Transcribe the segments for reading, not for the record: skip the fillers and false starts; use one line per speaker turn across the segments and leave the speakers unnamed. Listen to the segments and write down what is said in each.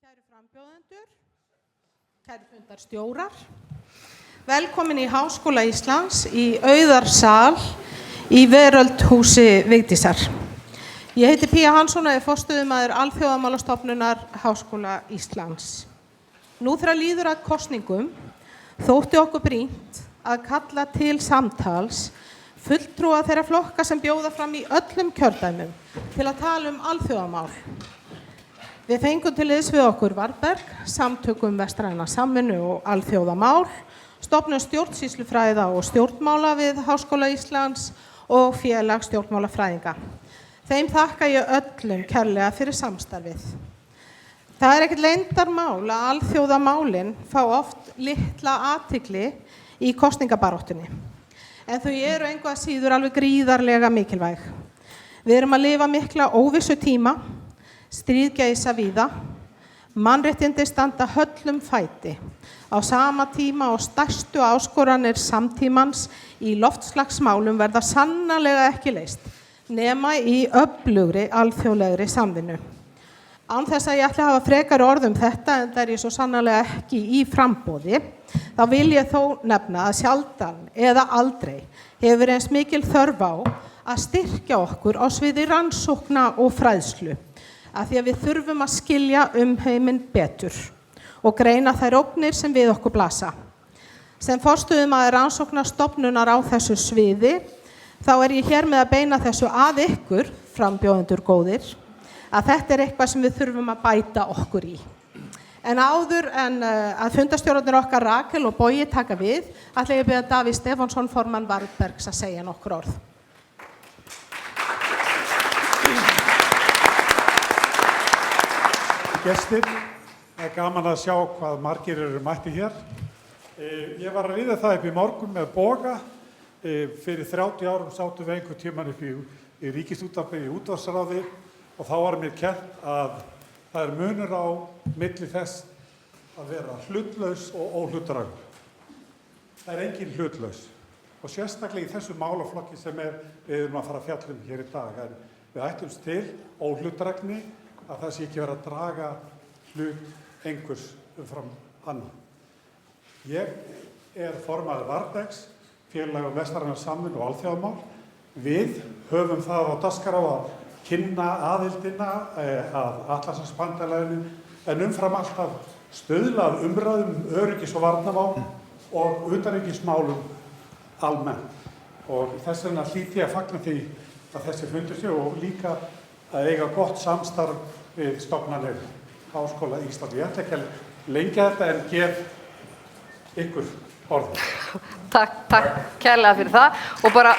Kæru frambjóðendur, kæru fundarstjórar, velkomin í Háskóla Íslands í Auðarsal í Veröldhúsi Vigdísar. Ég heiti Pía Hansson og er forstöðumaður Alþjóðamálastofnunar Háskóla Íslands. Nú þegar líður að kosningum þótti okkur brýnt að kalla til samtals fulltrúa þeirra flokka sem bjóða fram í öllum kjördæmum til að tala alþjóðamál. Við fengum til liðs við okkur Varberg, Samtökum vestræna samvinnu og alþjóðamál, Stofnun stjórnsýslufræða og stjórnmála við Háskóla Íslands og Félag stjórnmálafræðinga. Þeim þakka ég öllum kærlega fyrir samstarfið. Það ekkert leyndarmál að alþjóðamálin fá oft litla athygli í kosningabaráttunni. En þau eru engu að síður alveg gríðarlega mikilvæg. Við erum að lifa mikla óvissu tíma, stríð geisa víða, mannréttindi standa höllum fæti. Á sama tíma og stærstu áskoranir samtímans í loftslagsmálum verða sannarlega ekki leyst, nema í öflugri alþjóðlegri samvinnu. Án þess að ég ætla að hafa frekari orð þetta, en það ég svo sannarlega ekki í framboði, þá vil ég þó nefna að sjaldan eða aldrei hefur eins mikil þörf á að styrkja okkur á sviði rannsókna og fræðslu, af því að við þurfum að skilja heiminn betur og greina þær ógnir sem við okkur blasa. Sem forstöðumaður rannsóknarstofnunar á þessu sviði, þá ég hér með að beina þessu að ykkur, frambjóðendur góðir, að þetta eitthvað sem við þurfum að bæta okkur í. En áður en að fundarstjórarnir okkar Rakel og Bogi taka við, ætla ég að biðja Davíð Stefánsson, formann Varbergs, að segja nokkur orð.
Gestir, það gaman að sjá hvað margir eru mætti hér. Ég var að ríða það upp í morgun með Boga. Fyrir 30 árum sátum við einhvern tímann upp í Ríkisútvarpi í útvarpsráði og þá var mér kennt að það munur á milli þess að vera hlutlaus og óhlutdrægur. Það engin hlutlaus og sérstaklega í þessu málaflokki sem við erum að fara að fjalla hér í dag. Við ætlumst til óhlutdrægni, að það sé ekki verið að draga hlut einhvers umfram annan. Ég formaður Varbergs, Félag vestræna samvinnu og alþjóðamál. Við höfum það á dagskrá að kynna aðildina að Atlantshafsbandalaginu, en umfram allt að stuðla að umræðum öryggis- og varnarmál og utanríkismálum almennt. Og þess vegna hlýt ég að fagna því að þessi fundur sé og líka að eiga gott samstarf við stofnanir Háskóla Íslands. Ég ætla ekki að lengja þetta en gef ykkur orð.
Takk kærlega fyrir það og bara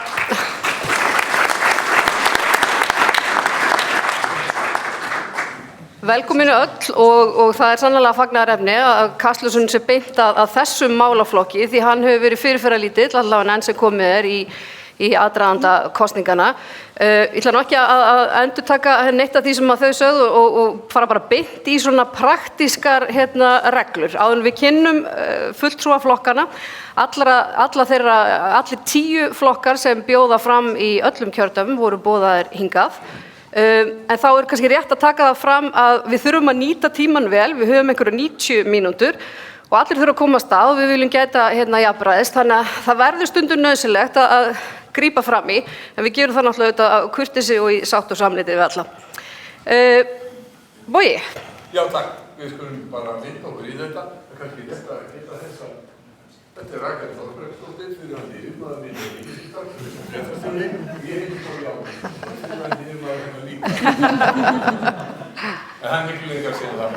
velkominu öll og það sannarlega fagnaðarefni að kastljósinu sé beint að þessum málaflokki því hann hefur verið fyrirferðarlítill allavega enn sem komið í aðdraganda kosningana. Ég ætla nú ekki að endurtaka neitt af því sem að þau sögðu og fara bara beint í svona praktískar reglur. Áður en við kynnum fulltrúa flokkana, allir 10 flokkar sem bjóða fram í öllum kjördæmum voru boðaðir hingað. En þá kannski rétt að taka það fram að við þurfum að nýta tímann vel, við höfum einhverja 90 mínútur og allir þurfa að komast að og við viljum gæta jafnræðis, þannig að það verður stundum nauðsynlegt að grípa fram í, en við gerum það náttúrulega á kurteisi og í sátt og samlyndi við alla. Bogi?
Já, takk. Við skulum bara mynda okkur í þetta. Það er kannski rétt að geta þess að þetta Rakel Þorbergsdóttir, fyrirverandi yfirmaður minn í Ríkisútvarpinu. Ég heiti Þór Jáni, fyrirverandi yfirmaður hennar líka. En hann miklu lengur síðan það.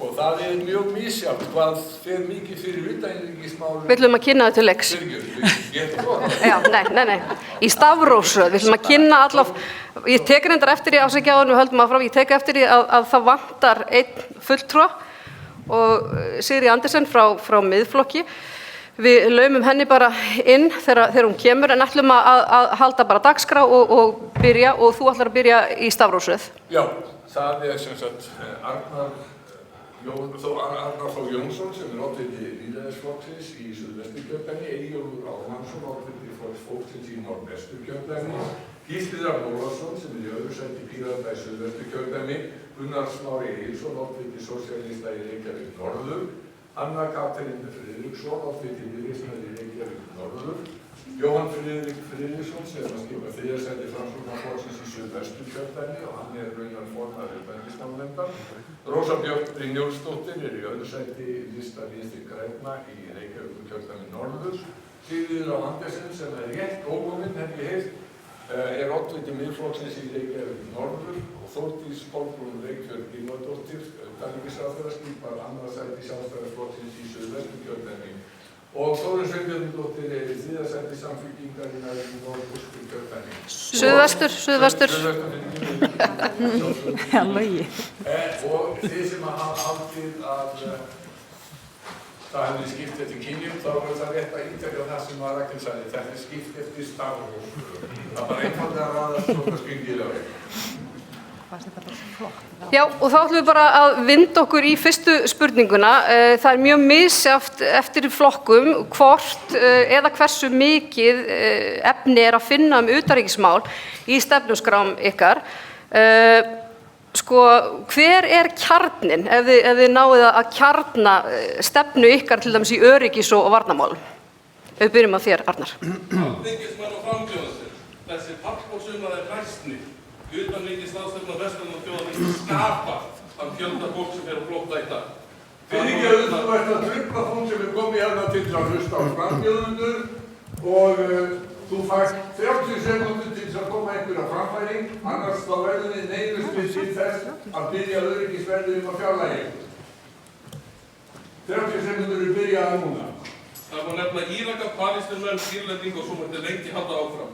Og það mjög misjafnt hvað fer mikið fyrir utanríkismálum.
Við ætlum að kynna þetta til leiks. Já, nei. Í stafrófsröð, við ætlum að kynna ég tek reyndar eftir því ásækjaðan, við höldum áfram, ég tek eftir því að það vantar einn fulltrúa og Sigríður Andersen frá miðflokki. Við laumum henni bara inn þegar hún kemur en ætlum að halda bara dagskrá og byrja og þú ætlar að byrja í stafrófsröð.
Já, það sem sagt Arnar Þór Jónsson sem oddviti Lýðræðisflokksins í Suðvesturkjördæmi, Eyjólfur Ármannsson oddviti Flokks fólksins í Norðvesturkjördæmi, Gísli Rafn Ólafsson sem í öðru sæti Pírata í Suðvesturkjördæmi, Gunnar Smári Egilsson, oddviti sósíalista í Reykjavík norður, Anna Katrín Friðriksson, oddviti Viðreisnar í Reykjavík norður, Jóhann Friðrik Friðriksson sem að skipa þriðja sæti Framsóknarflokksins í Suðvesturkjördæmi og hann raunar formaður bændismálnefndar. Rósa Björk Brynjólfsdóttir í öðru sæti lista Vinstri grænna í Reykjavíkurkjördæmi norður. Sigríður Andersen sem rétt ókominn, hef ég heyrt, oddviti Miðflokksins í Reykjavík norður og Þórdís Kolbrún Reykjörð Gylfadóttir, utanríkisráðherra, skipar annað sæti Sjálfstæðisflokksins í Suðvesturkjördæmi. Og Þórunn Sveinbjarnardóttir í þriðja sæti Samfylkingarinnar í Norðausturkjördæmi.
Suðvestur.
Já, logi.
Og þið sem hafa haldið að það hefði skipt eftir kynjum, þá er það rétt að ítekja það sem að Rakel sagði. Þetta er skipt eftir stafróf. Það bara einfallega að raða svona skringilega veginn.
Já, og þá ætlum við bara að vinda okkur í fyrstu spurninguna. Það er mjög misjafnt eftir flokkum hvort eða hversu mikið efni er að finna utanríkismál í stefnuskrám ykkar. Hver er kjarninn ef þið náið að kjarna stefnu ykkar til dæmis í öryggis- og varnarmálum? Ef við byrjum á þér, Arnar.
Alþingismenn og frambjóðendur, þessi pallborðsumræða er hræsni. Utanríkisráðstefna Vestnorræna þjóða finnst skapa þann fjölda fólk sem á flótta í dag.
Fyrirgefðu, þú ert að trufla fólk sem komið hérna til að hlusta á frambjóðendur og þú fæst 30 sekúndur til að koma einhverja framfæri, annars þá verður þið neyðust við til þess að byrja öryggisverðið að fjarlægja ykkur. 30 sekúndur eru byrjað núna.
Það má nefna Íraka, Palestínumenn, Sýrlendinga og svo mætti lengi halda áfram.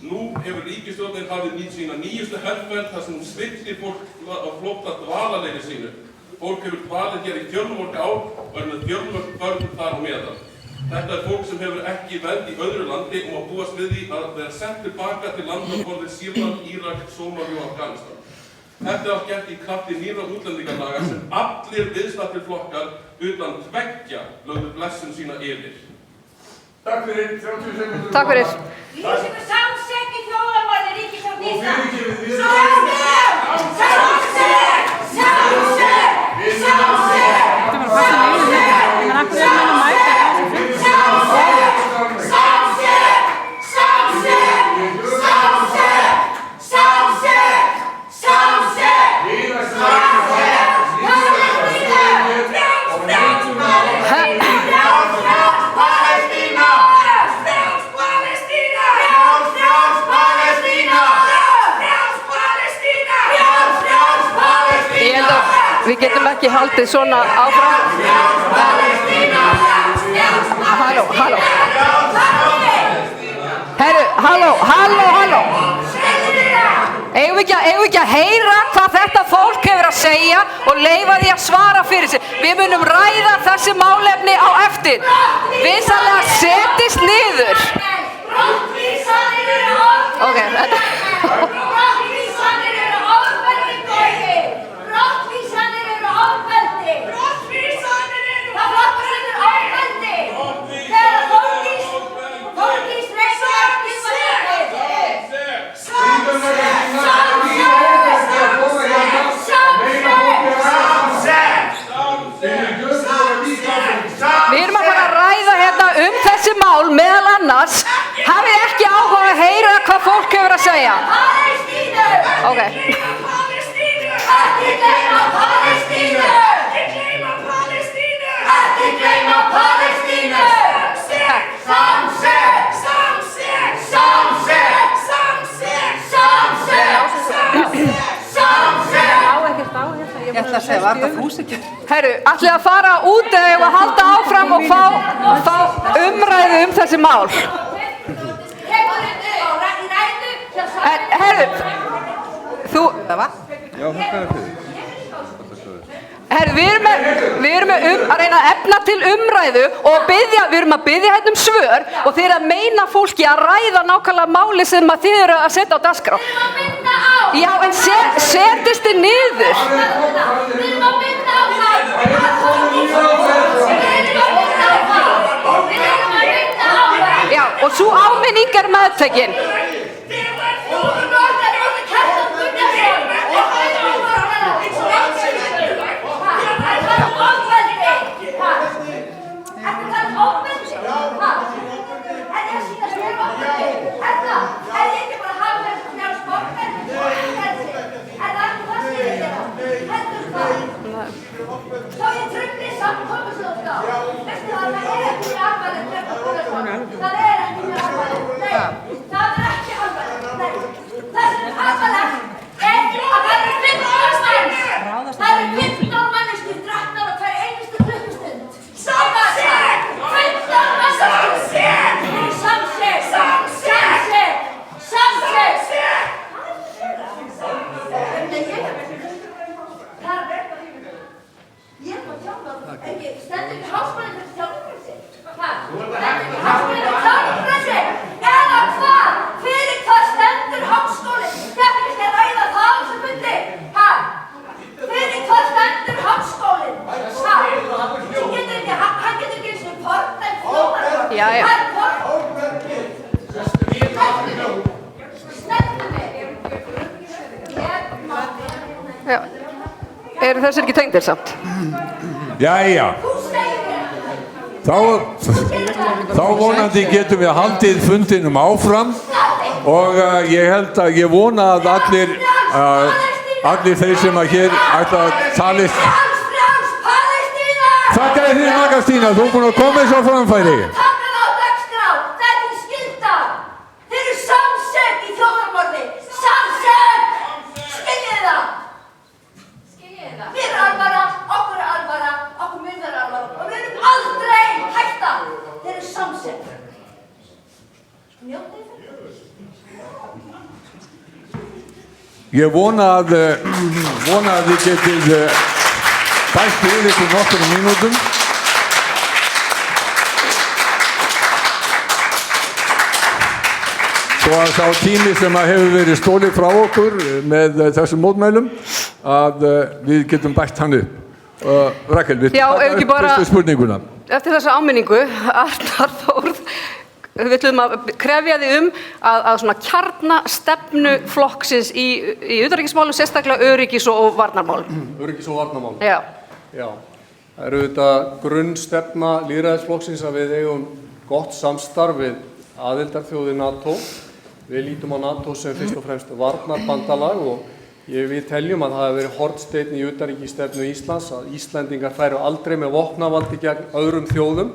Nú hefur ríkisstjórnin hafið sína nýjustu herferð þar sem svillir fólk á flótta dvalarleyfi sínu. Fólk hefur dvalið hér í fjölmörg ár og með fjölmörg börn þar á meðal. Þetta er fólk sem hefur ekki vernd í öðru landi og má búast við því að vera sent tilbaka til landaborðið Sýrland, Írak, Sómalíu og Afganistan. Þetta er allt gert í krafti nýrra útlendingalaga sem allir viðstaddir flokkar utan tveggja lögðu blessun sína yfir.
Takk fyrir, 30 sekúndur.
Takk fyrir.
Lýsingu samsegn í þjóðarmorði ríkisstjórn
Og fyrirgefið, við
Við getum ekki haldið svona áfram. Halló. Halló. Eigum við ekki að heyra hvað þetta fólk hefur að segja og leyfa því að svara fyrir sig. Við munum ræða þessi málefni á eftir. Vinsamlega setjist niður.
Brottvísanir eru ofbeldi. Brottvísanir eru ofbeldi. Brottvísanir eru ofbeldi. Það flokkar sem er ofbeldi. Þegar Þórdís Reykjavík
Við erum að fara að ræða hérna þessi mál meðal annars. Hafið ekki áhuga að heyra hvað fólk hefur að segja.
Palestínu.
Ok.
Ekki gleyma Palestínu. Ekki gleyma Palestínu.
Ég ætla að segja, var það fúsikið?
Herru, ætlið að fara út eða að halda áfram og fá umræðu þessi mál. Herru, þú...
Já, þakka þér fyrir.
Herru, við erum með að reyna að efna til umræðu og við erum að biðja hérna svör og þið erum að meina fólki að ræða nákvæmlega máli sem að þið eru að setja á dagskrá. Já, en setjist þið niður. Já, og svo áminning er meðtekin. Já. Eru þessir ekki tengdir samt?
Jæja. Þá vonandi getum við haldið fundinum áfram og ég vona að allir þeir sem að hér ætla að talist. Þakka þér fyrir Magastína, þú er búin að koma þessu á framfæri. Ég vona að þið getið bætt við ykkur nokkrum mínútum. Svo að sá tími sem að hefur verið stólið frá okkur með þessum mótmælum, að við getum bætt hann upp. Rakel, við taka upp fyrstu spurninguna.
Eftir þessa áminningu, Arnar Þórð, við ætlum að krefja þig að svona kjarnastefnu flokksins í utanríkismálum, sérstaklega öryggis- og varnarmálum.
Öryggis- og varnarmálum.
Já.
Já. Það eru þetta grunnstefna lýðræðisflokksins að við eigum gott samstarf við aðildarþjóðir NATO. Við lítum á NATO sem fyrst og fremst varnarbandalag og við teljum að það hefur verið hornsteinn í utanríkisstefnu Íslands að Íslendingar færu aldrei með vopnavaldi gegn öðrum þjóðum.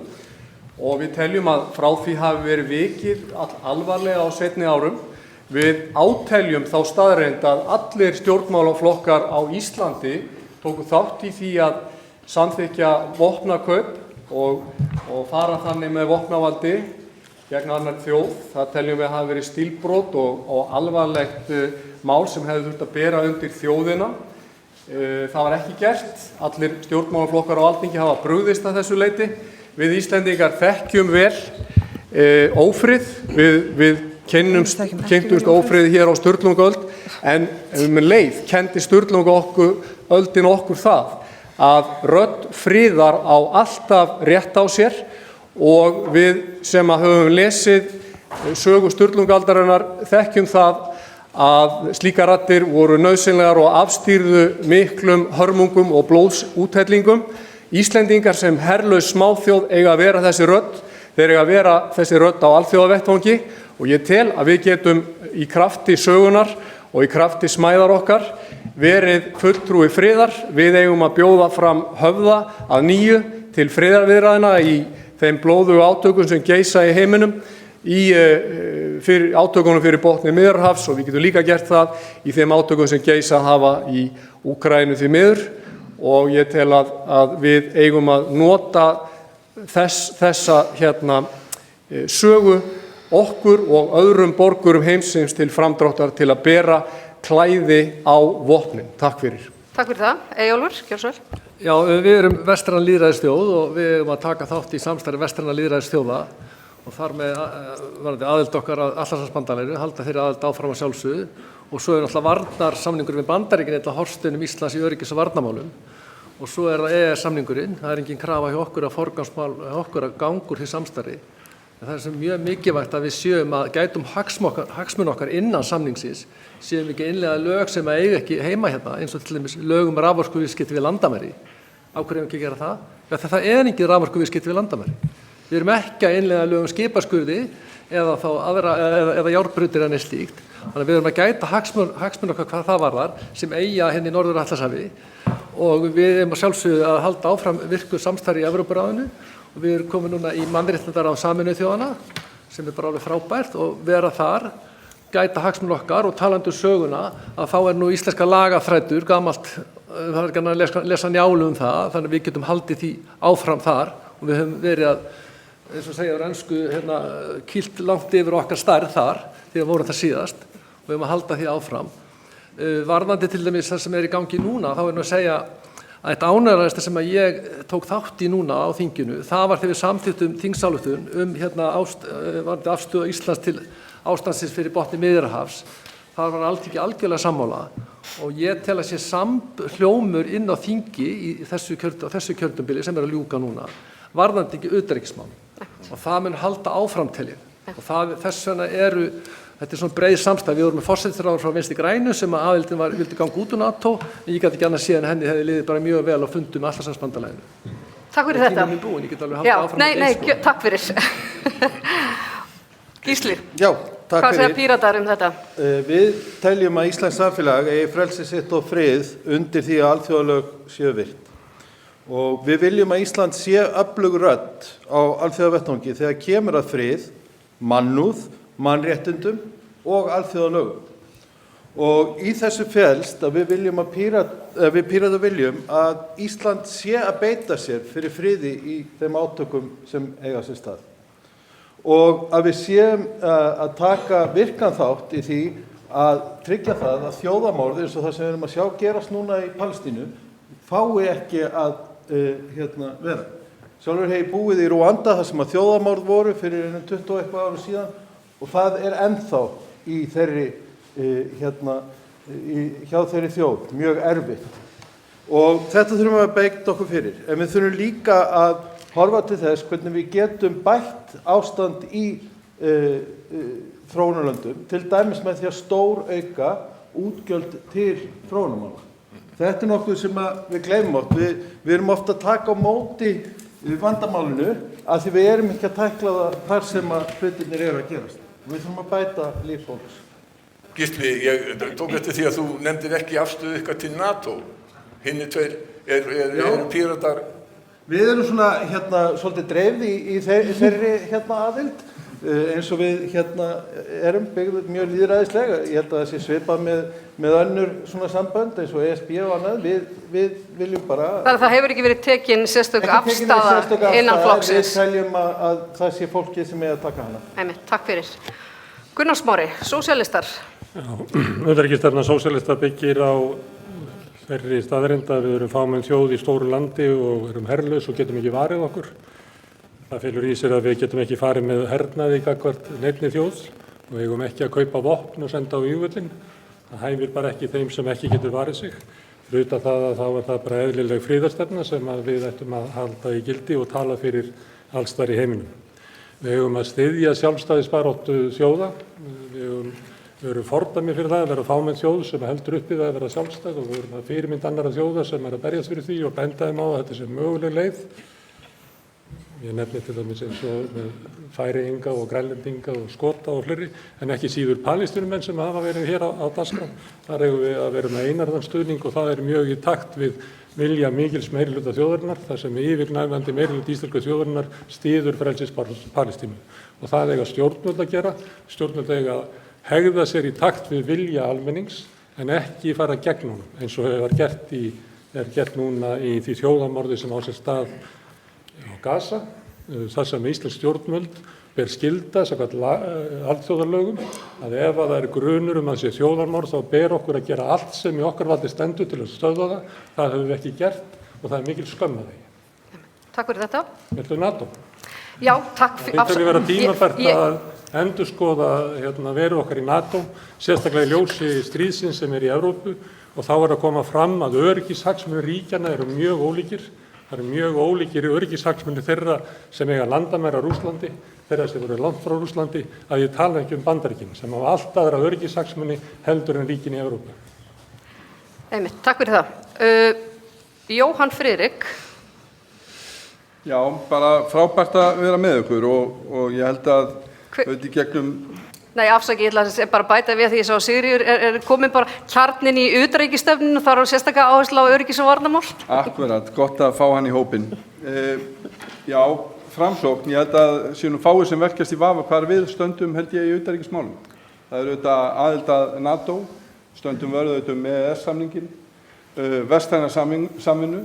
Og við teljum að frá því hafi verið vikið alvarlega á seinni árum. Við áteljum þá staðreynd að allir stjórnmálaflokkar á Íslandi tóku þátt í því að samþykkja vopnakaup og fara þannig með vopnavaldi gegn annar þjóð. Það teljum við hafi verið stílbrot og alvarlegt mál sem hefði þurft að bera undir þjóðina. Það var ekki gert. Allir stjórnmálaflokkar á Alþingi hafa brugðist að þessu leyti. Við Íslendingar þekkjum vel ófrið, við kynntumst ófriði hér á Sturlungaöld, en leið kenndi Sturlungaöldin okkur það að rödd friðar á alltaf rétt á sér og við sem að höfum lesið sögu Sturlungaaldarinnar þekkjum það að slíkar raddir voru nauðsynlegar og afstýrðu miklum hörmungum og blóðsúthellingum. Íslendingar sem herlaus smáþjóð eiga að vera þessi rödd, þeir eiga að vera þessi rödd á alþjóðavettvangi og ég tel að við getum í krafti sögunar og í krafti smæðar okkar verið fulltrúi friðar. Við eigum að bjóða fram Höfða að nýju til friðarviðræðna í þeim blóðugu átökum sem geisa í heiminum, í átökunum fyrir botni Miðjarðarhafs og við getum líka gert það í þeim átökum sem geisa hafa í Úkraínu því miður. Og ég tel að við eigum að nota þessa sögu okkur og öðrum borgurum heimsins til framdráttar til að bera klæði á vopnin. Takk fyrir.
Takk fyrir það. Eyjólfur, gjörðu svo vel.
Já, við erum vestræn lýðræðisþjóð og við eigum að taka þátt í samstarfi vestræna lýðræðisþjóða og þar með aðild okkar að Atlantshafsbandalaginu, halda þeirri aðild áfram að sjálfsögðu. Og svo er náttúrulega varnarsamningur við Bandaríkin eða hornsteinum Íslands í öryggis- og varnarmálum. Og svo er það EES-samningurinn. Það er engin krafa hjá okkur að forgangsmál, hjá okkur að gangur því samstarfi. En það er sem mjög mikilvægt að við séum að gætum hagsmuni okkar innan samningsins, séum ekki innlega lög sem eiga ekki heima hérna, eins og til dæmis lög raforkuviðskipti við landamæri. Á hverju ekki að gera það? Ja, það er engin raforkuviðskipti við landamæri. Við erum ekki að innlega lög skipaskurði eða þá eða járnbrautir en slíkt. Þannig að við erum að gæta hagsmuni okkar hvað það varðar sem eiga henni í Norður-Atlantshafi og við erum að sjálfsögðu að halda áfram virku samstarfi í Evrópuráðinu og við erum komin núna í mannréttindaráð Sameinuðu þjóðanna sem er bara alveg frábært og vera þar, gæta hagsmuni okkar og talandi söguna að þá er nú íslenska lagaþrætur, gamalt, það er ekki að lesa Njálu það, þannig að við getum haldið því áfram þar og við höfum verið að, eins og segja á ensku, kýlt langt yfir okkar stærð þar þegar vorum það síðast og við höfum að halda því áfram. Varðandi til dæmis það sem er í gangi núna, þá er nú að segja að eitt ánægjulegasta sem að ég tók þátt í núna á þinginu, það var þegar við samþykktum þingsályktun varðandi afstöðu Íslands til ástandsins fyrir botni Miðjarðarhafs. Það var Alþingi algjörlega sammála og ég tel að sé samhljómur inn á þingi í þessu kjörtímabili sem er að ljúka núna, varðandi ekki utanríkismál og það mun halda áfram til ég og þess vegna eru Þetta svona breið samstarf. Við vorum með forsætisráðherra frá Vinstri grænu sem að aðildin vildi ganga út úr NATO, en ég gat ekki annað séð en henni hefði liðið bara mjög vel á fundum með Atlantshafsbandalaginu.
Takk fyrir þetta.
Tíminn er búinn, ég get alveg haldið áfram
Nei, takk fyrir. Gísli,
Já, takk
hvað segja Píratar þetta?
Við teljum að Íslands samfélag eigi frelsi sitt og frið undir því að alþjóðalög séu virt. Og við viljum að Ísland sé öflug rödd á alþjóðavettvangi þegar kemur að frið, mannúð, mannréttindum og alþjóðalögum. Og í þessu felst að við Píratar viljum að Ísland sé að beita sér fyrir friði í þeim átökum sem eiga sér stað. Og að við séum að taka virkan þátt í því að tryggja það að þjóðamorð eins og það sem við erum að sjá gerast núna í Palestínu fái ekki að vera. Sjálfur hef ég búið í Rúanda þar sem að þjóðamorð voru fyrir 20 og eitthvað árum síðan og það er ennþá í þeirri, hjá þeirri þjóð, mjög erfitt. Og þetta þurfum við að beita okkur fyrir. En við þurfum líka að horfa til þess hvernig við getum bætt ástand í þróunarlöndum, til dæmis með því að stórauka útgjöld til þróunarmála. Þetta er nokkuð sem við gleymum oft. Við erum ofta að taka á móti vandamálinu af því við erum ekki að tækla það þar sem að hlutirnir eru að gerast. Við þurfum að bæta líf fólks.
Gísli, ég tók eftir því að þú nefndir ekki afstöðu ykkar til NATO. Hinni tveir eru Píratar.
Við erum svona svolítið dreifð í þeirri aðild eins og við erum byggð mjög lýðræðislega. Ég held að það sé svipað með önnur svona sambönd eins og ESB og annað. Við viljum bara...
Þannig að það hefur ekki verið tekin sérstök afstaða innan flokksins.
Við teljum að það sé fólki sem er að taka hana.
Einmitt, takk fyrir. Gunnar Smári, sósíalistar.
Utanríkisstefna sósíalista byggir á þeirri staðreynd að við erum fámenn þjóð í stóru landi og erum herlaus og getum ekki varið okkur. Það felur í sér að við getum ekki farið með hernaði gagnvart neinni þjóð og eigum ekki að kaupa vopn og senda á vígvöllin. Það hæfir bara ekki þeim sem ekki getur varið sig. Fyrir utan það að þá er það bara eðlileg friðarstefna sem við ættum að halda í gildi og tala fyrir alls staðar í heiminum. Við eigum að styðja sjálfstæðisbaráttu þjóða. Við erum fordæmi fyrir það að vera fámenn þjóð sem heldur uppi það að vera sjálfstæð og við erum að fyrirmynd annarra þjóða sem að berjast fyrir því og benda þeim á að þetta sé möguleg leið. Ég nefni til dæmis eins og með Færeyinga og Grænlendinga og Skota og fleiri, en ekki síður Palestínumenn sem hafa verið hér á dagskrá. Þar eigum við að vera með einarðan stuðning og það er mjög í takt við vilja mikils meirihluta þjóðarinnar, þar sem yfirgnæfandi meirihluti íslensku þjóðarinnar styður frelsis Palestínu. Og það eiga stjórnvöld að gera, stjórnvöld eiga að hegða sér í takt við vilja almennings en ekki fara gegn honum eins og er gert núna í því þjóðarmorði sem á sér stað á Gaza. Það sem íslensk stjórnvöld ber skylda samkvæmt alþjóðalögum að ef það er grunur að sé þjóðarmorð þá ber okkur að gera allt sem í okkar valdi stendur til að stöðva það. Það höfum við ekki gert og það er mikil skömm að því.
Takk fyrir þetta.
Viltu NATO?
Já, takk fyrir.
Það þurfi vera tímabært að endurskoða veru okkar í NATO, sérstaklega í ljósi stríðsins sem í Evrópu og þá er að koma fram að öryggishagsmunir ríkjanna eru mjög ólíkir. Það eru mjög ólíkir öryggishagsmunir þeirra sem eiga landamæri á Rússlandi, þeirra sem eru langt frá Rússlandi, að ég tala ekki Bandaríkin sem hafa allt aðra öryggishagsmuni heldur en ríkin í Evrópu.
Einmitt, takk fyrir það. Jóhann Friðrik.
Já, bara frábært að vera með ykkur og ég held að auðvitað í gegnum...
Nei, afsaki, ég ætla að bara bæta við því að Sigríður er komin bara kjarnin í utanríkisstefnunni og þar er sérstaklega áhersla á öryggis- og varnarmál.
Akkurat, gott að fá hann í hópinn. Já, framsókn, ég held að séu nú fáir sem verkast í vafa hvar við stöndum held ég í utanríkismálum. Það er auðvitað aðild að NATO, stöndum vörð auðvitað með EES-samninginn, vestræna samvinnu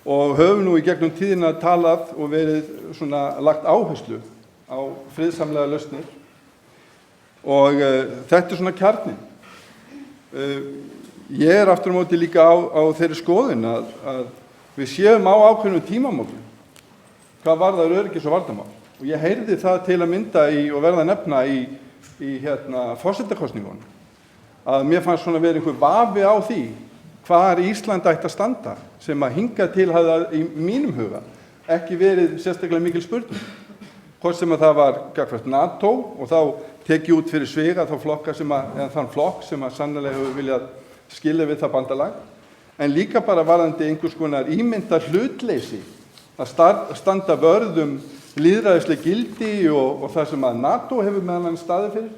og höfum nú í gegnum tíðina talað og verið svona lagt áherslu á friðsamlega lausnir og þetta er svona kjarnin. Ég er aftur á móti líka á þeirri skoðun að við séum á ákveðnum tímamótum hvað varðar öryggis- og varnarmál og ég heyrði það til að mynda og verða að nefna í forsetakosningunum að mér fannst svona verið einhver vafi á því hvar Ísland ætti að standa sem að hingað til hafði í mínum huga ekki verið sérstaklega mikil spurning. Hvort sem að það var gagnvart NATO og þá
tekið út fyrir sviga þann flokk sem að sannlega hefur viljað skilja við það bandalag, en líka bara varðandi einhvers konar ímyndar hlutleysi að standa vörðum lýðræðisleg gildi og það sem að NATO hefur meðal annars staðið fyrir.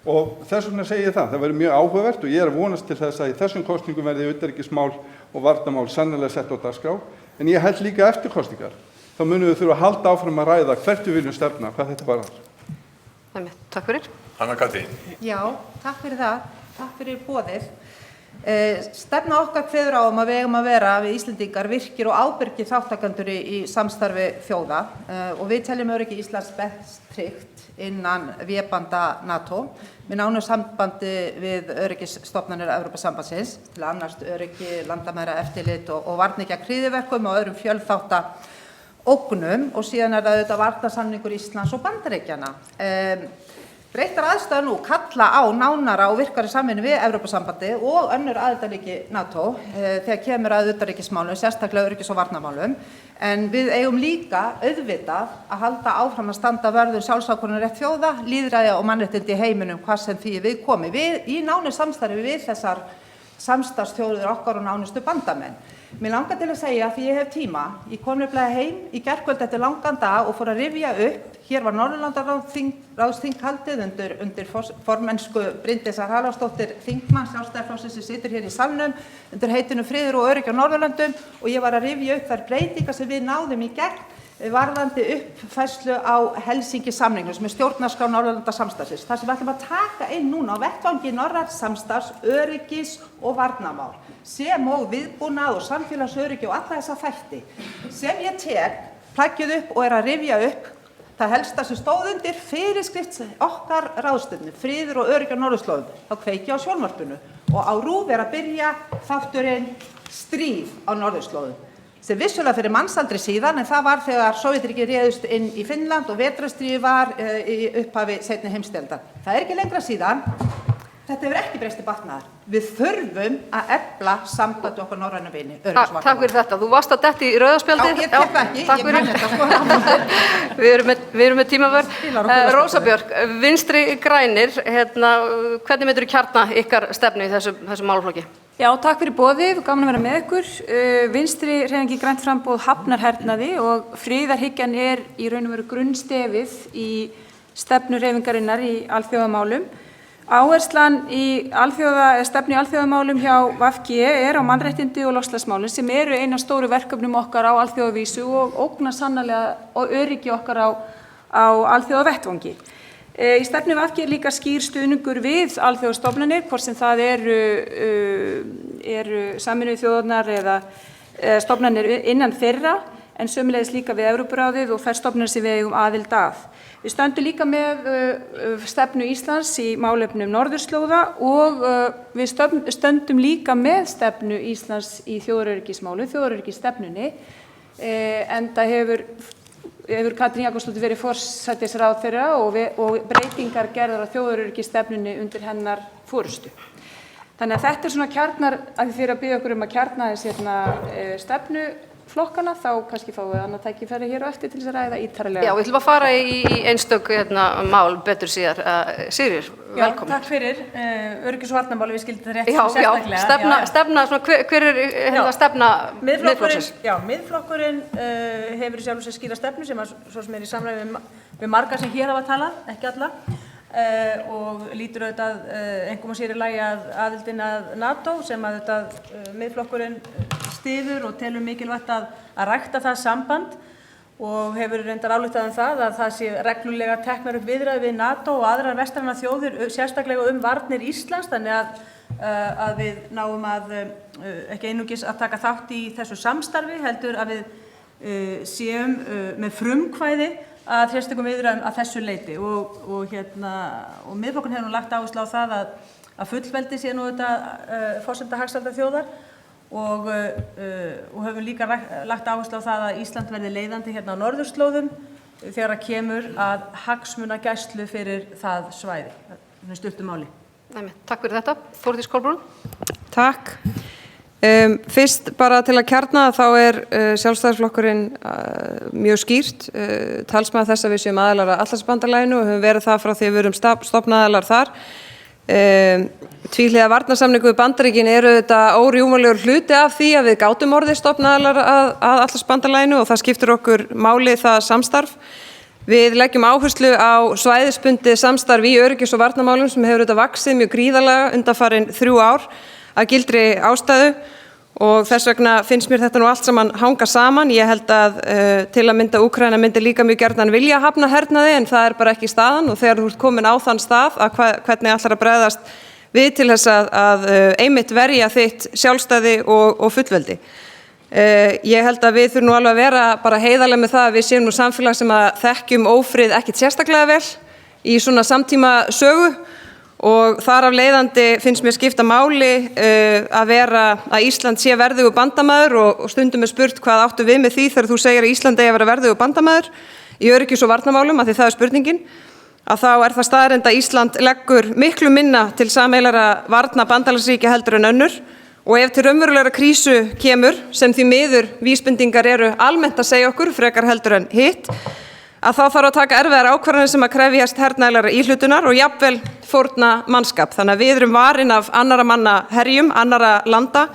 Og þess vegna segi ég það verður mjög áhugavert og ég að vonast til þess að í þessum kosningum verði utanríkismál og varnarmál sannarlega sett á dagskrá, en ég held líka eftir kosningar. Þá munum við þurfa að halda áfram að ræða hvert við viljum stefna, hvað þetta varðar.
Takk fyrir.
Anna Katrín.
Já, takk fyrir það. Takk fyrir boðið. Stefna okkar kveður á að við eigum að vera við Íslendingar virkir og ábyrgir þáttakendur í samstarfi þjóða og við teljum öryggi Íslands best tryggt innan vébanda NATO með nánu sambandi við öryggisstofnanir Evrópusambandsins til að annast öryggi, landamæra eftirlit og varnir gegn hryðjuverkum og öðrum fjölþátta ógnum og síðan það auðvitað varnarsamningur Íslands og Bandaríkjanna. Breyttar aðstæður nú kalla á nánara og virkari samvinnu við Evrópusambandið og önnur aðildarríki NATO þegar kemur að utanríkismálum, sérstaklega öryggis- og varnarmálum. En við eigum líka auðvitað að halda áfram að standa vörður sjálfsákvörðunarrétt þjóða, lýðræði og mannréttindi í heiminum hvað sem því við komi. Við í nánu samstarfi við þessar samstarfsþjóðir okkar og nánustu bandamenn. Mér langar til að segja því ég hef tíma. Ég kom nefnilega heim í gærkvöld eftir langan dag og fór að rifja upp. Hér var Norðurlandaráðsþing haldið undir formennsku Bryndísar Haraldsdóttir þingmann Sjálfstæðisflokksins sem situr hér í salnum undir heitinu Friður og öryggi á Norðurlöndum og ég var að rifja upp þær breytingar sem við náðum í gegn varðandi uppfærslu á Helsinki-samningnum sem stjórnarskrá Norðurlandasamstarfsins. Það sem við ætlum að taka inn núna á vettvangi norræns samstarfs, öryggis og varnarmál sem og viðbúnað og samfélagsöryggi og alla þessa þætti sem ég tek plaggið upp og að rifja upp það helsta sem stóð undir fyrirskrift okkar ráðstefnu, friður og öryggi á norðurslóðum. Þá kveiki á sjónvarpinu og á RÚV að byrja þátturinn Stríð á norðurslóðum sem vissulega fyrir mannsaldri síðan en það var þegar Sovétríkin réðust inn í Finnland og vetrarstríðið var í upphafi seinni heimsstyrjaldar. Það ekki lengra síðan. Þetta hefur ekki breyst til batnaðar. Við þurfum að efla sambandi okkar norrænu vini.
Takk fyrir þetta. Þú varst að detti í rauðaspjaldið.
Já, ég tek það ekki.
Takk fyrir. Við erum með tímavörð. Rósa Björk, Vinstri grænir, hvernig myndirðu kjarna ykkar stefnu í þessu málaflokki?
Já, takk fyrir boðið, gaman að vera með ykkur. Vinstri hreyfingin grænt framboð hafnar hernaði og friðarhyggjan í raun og veru grunnstefið í stefnu hreyfingarinnar í alþjóðamálum. Áherslan í stefnu í alþjóðamálum hjá VG á mannréttindi og loftslagsmálum sem eru eina stóru verkefnum okkar á alþjóðavísu og ógna sannarlega og öryggi okkar á alþjóðavettvangi. Í stefnu VG líka skýr stuðningur við alþjóðastofnanir, hvort sem það eru Sameinuðu þjóðirnar eða stofnanir innan þeirra, en sömuleiðis líka við Evrópuráðið og þær stofnanir sem við eigum aðild að. Við stöndum líka með stefnu Íslands í málefnum norðurslóða og við stöndum líka með stefnu Íslands í þjóðaröryggismálum, þjóðaröryggisstefnunni, enda hefur Katrín Jakobsdóttir verið forsætisráðherra og breytingar gerðar á þjóðaröryggisstefnunni undir hennar forystu. Þannig að þetta svona kjarnar, að þið fyrir að biðja okkur að kjarna þess stefnu flokkana, þá kannski fáum við annað tækifæri hér og eftir til þess að ræða ítarlega.
Já, við ætlum að fara í einstök mál betur síðar. Sigríður, velkomin.
Já, takk fyrir. Öryggis- og varnarmáli, við skildum það rétt sérstaklega.
Já, stefna, hver er stefna Miðflokksins?
Já, Miðflokkurinn hefur í sjálfu sér skýra stefnu sem svo sem er í samræmi við marga sem hér hafa talað, ekki alla, og lítur auðvitað einkum og sér í lagi að aðildin að NATO sem að auðvitað Miðflokkurinn styður og telur mikilvægt að rækta það samband og hefur reyndar ályktað það að það sé reglulega teknar upp viðræður við NATO og aðrar vestrænar þjóðir sérstaklega varnir Íslands, þannig að við náum að ekki einungis að taka þátt í þessu samstarfi heldur að við séum með frumkvæði að sérstökum viðræðum að þessu leyti og Miðflokkurinn hefur nú lagt áherslu á það að fullveldi sé nú þetta forsenda hagsældar þjóðar og höfum líka lagt áherslu á það að Ísland verði leiðandi hérna á norðurslóðum þegar að kemur að hagsmunagæslu fyrir það svæði. Stuttu máli.
Takk fyrir þetta. Þórdís Kolbrún.
Takk.
Fyrst bara til að kjarna þá Sjálfstæðisflokkurinn mjög skýrt talsmaður þess að við séum aðilar að Atlantshafsbandalaginu og höfum verið það frá því að við erum stofnaðilar þar. Tvíhliða varnarsamningur við Bandaríkin þetta órjúfanlegur hluti af því að við gátum orðið stofnaðilar að Atlantshafsbandalaginu og það skiptir okkur máli það samstarf. Við leggjum áherslu á svæðisbundið samstarf í öryggis- og varnarmálum sem hefur vaxið mjög gríðarlega undanfarin 3 ár að gildri ástæðu og þess vegna finnst mér þetta nú allt saman hanga saman. Ég held að til að mynda Úkraína myndi líka mjög gjarnan vilja hafna hernaði en það bara ekki staðan og þegar þú ert komin á þann stað að hvernig ætlar að bregðast við til þess að einmitt verja þitt sjálfstæði og fullveldi. Ég held að við þurfum nú alveg að vera bara heiðarleg með það að við séum nú samfélag sem að þekkjum ófrið ekkit sérstaklega vel í svona samtíma sögu og þar af leiðandi finnst mér skipta máli að Ísland sé verðugur bandamaður og stundum spurt hvað áttu við með því þegar þú segir að Ísland eigi að vera verðugur bandamaður í öryggis- og varnarmálum af því það spurningin að þá það staðreynd að Ísland leggur miklu minna til sameiginlegra varna bandalagsríkja heldur en önnur og ef til raunverulegra krísu kemur sem því miður vísbendingar eru almennt að segja okkur frekar heldur en hitt að þá þarf að taka erfiðar ákvarðanir sem að krefjast hernaðarlegrar íhlutunar og jafnvel fórna mannskap. Þannig að við erum varin af annarra manna herjum, annarra landa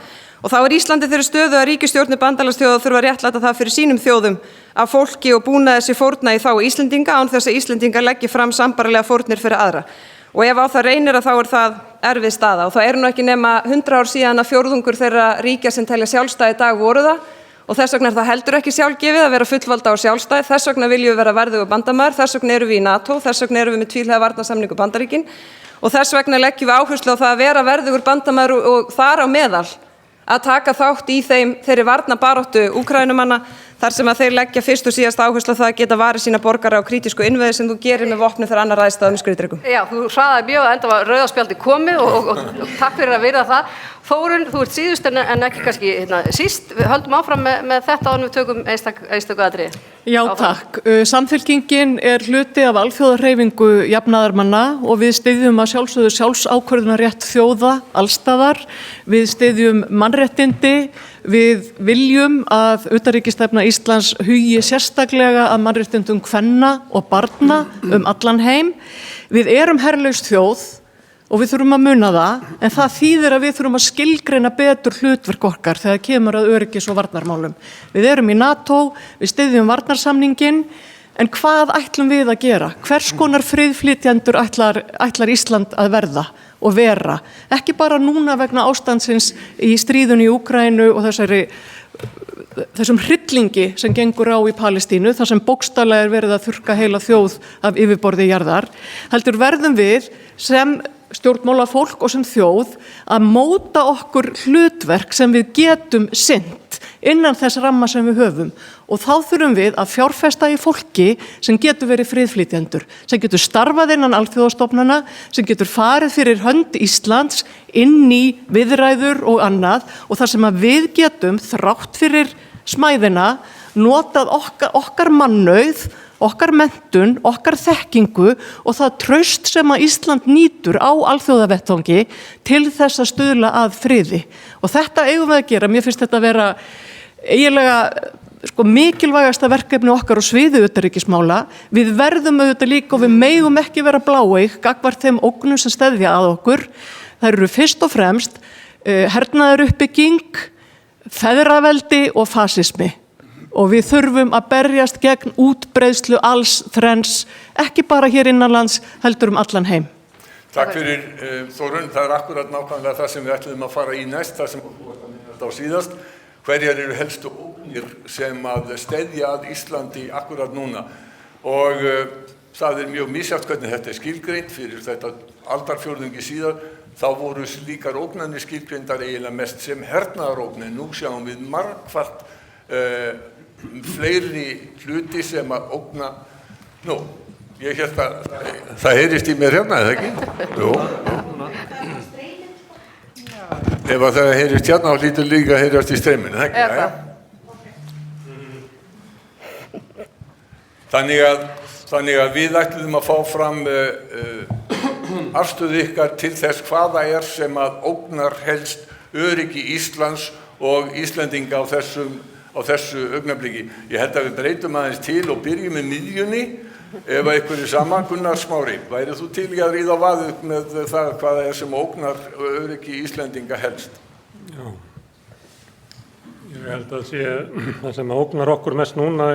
og þá Íslandi þeirri stöðu að ríkisstjórnir bandalagsþjóða þurfa að réttlæta það fyrir sínum þjóðum að fólki og búnaði sé fórna í þágu Íslendinga án þess að Íslendingar leggi fram sambærilega fórnir fyrir aðra. Og ef á það reynir að þá það erfið staða og það nú ekki nema 100 ár síðan að fjórðungur þeirra ríkja sem telja sjálfstæði í dag voru það og þess vegna það heldur ekki sjálfgefið að vera fullvalda og sjálfstæð, þess vegna viljum við vera verðugur bandamaður, þess vegna erum við í NATO, þess vegna erum við með tvíhliða varnarsamningu Bandaríkin og þess vegna leggjum við áherslu á það að vera verðugur bandamaður og þar á meðal að taka þátt í þeirri varnarbaráttu Úkraínumanna þar sem að þeir leggja fyrst og síðast áherslu á það að geta varið sína borgara á krítísku innviði sem þú gerir með vopni þegar annar ræðst að skriðdrekum. Já, þú hraðaði mjög að enda var rauða spjaldi komið og takk fyrir að virða það. Þórunn, þú ert síðust en ekki kannski síst. Við höldum áfram með þetta og við tökum einstöku atriði.
Já, takk. Samfylkingin hluti af alþjóðahreyfingu jafnaðarmanna og við styðjum að sjálfsögðu sjálfsákvörðunarrétt þjóða allstaðar. Við styðjum mannréttindi. Við viljum að utanríkisstefna Íslands hugi sérstaklega að mannréttindum kvenna og barna allan heim. Við erum herlaus þjóð og við þurfum að muna það, en það þýðir að við þurfum að skilgreina betur hlutverk okkar þegar kemur að öryggis- og varnarmálum. Við erum í NATO, við styðjum varnarsamninginn, en hvað ætlum við að gera? Hvers konar friðflytjendur ætlar Ísland að verða og vera? Ekki bara núna vegna ástandsins í stríðunni í Úkraínu og þessum hryllingi sem gengur á í Palestínu, þar sem bókstaflega verið að þurrka heila þjóð af yfirborði jarðar, heldur verðum við sem stjórnmálafólk og sem þjóð að móta okkur hlutverk sem við getum sinnt innan þess ramma sem við höfum og þá þurfum við að fjárfesta í fólki sem getur verið friðflytjendur, sem getur starfað innan alþjóðastofnana, sem getur farið fyrir hönd Íslands inn í viðræður og annað og þar sem að við getum þrátt fyrir smæðina notað okkar mannauð, okkar menntun, okkar þekkingu og það traust sem að Ísland nýtur á alþjóðavettvangi til þess að stuðla að friði. Og þetta eigum við að gera. Mér finnst þetta að vera eiginlega mikilvægasta verkefni okkar á sviði utanríkismála. Við verðum auðvitað líka og við megum ekki vera bláeygð gagnvart þeim ógnum sem steðja að okkur. Það eru fyrst og fremst hernaðaruppbygging, feðraveldi og fasismi. Og við þurfum að berjast gegn útbreiðslu alls þrens, ekki bara hér innanlands, heldur allan heim.
Takk fyrir Þórunn, það akkurat nákvæmlega það sem við ætlum að fara í næst, það sem við ætlum að þetta á síðast. Hverjar eru helstu ógnir sem að steðja að Íslandi akkurat núna? Og það mjög misjafnt hvernig þetta skilgreint fyrir þetta aldarfjórðungi síðar. Þá voru slíkar ógnanir skilgreindar eiginlega mest sem hernaðarógn, en nú sjáum við margfalt fleiri hluti sem að ógna. Nú, ég held að það heyrist í mér hérna, eða ekki? Jú. Ef að það heyrist hérna, þá hlýtur líka að heyrast í streyminu, eða ekki? Þannig að við ætlum að fá fram afstöðu ykkar til þess hvaða sem að ógnar helst öryggi Íslands og Íslendinga á þessu augnabliki. Ég held að við breytum aðeins til og byrjum með miðjunni ef einhverju saman. Gunnar Smári, værið þú til í að ríða á vaðið með það hvað það sem ógnar öryggi Íslendinga helst?
Já. Ég held að það sem ógnar okkur mest núna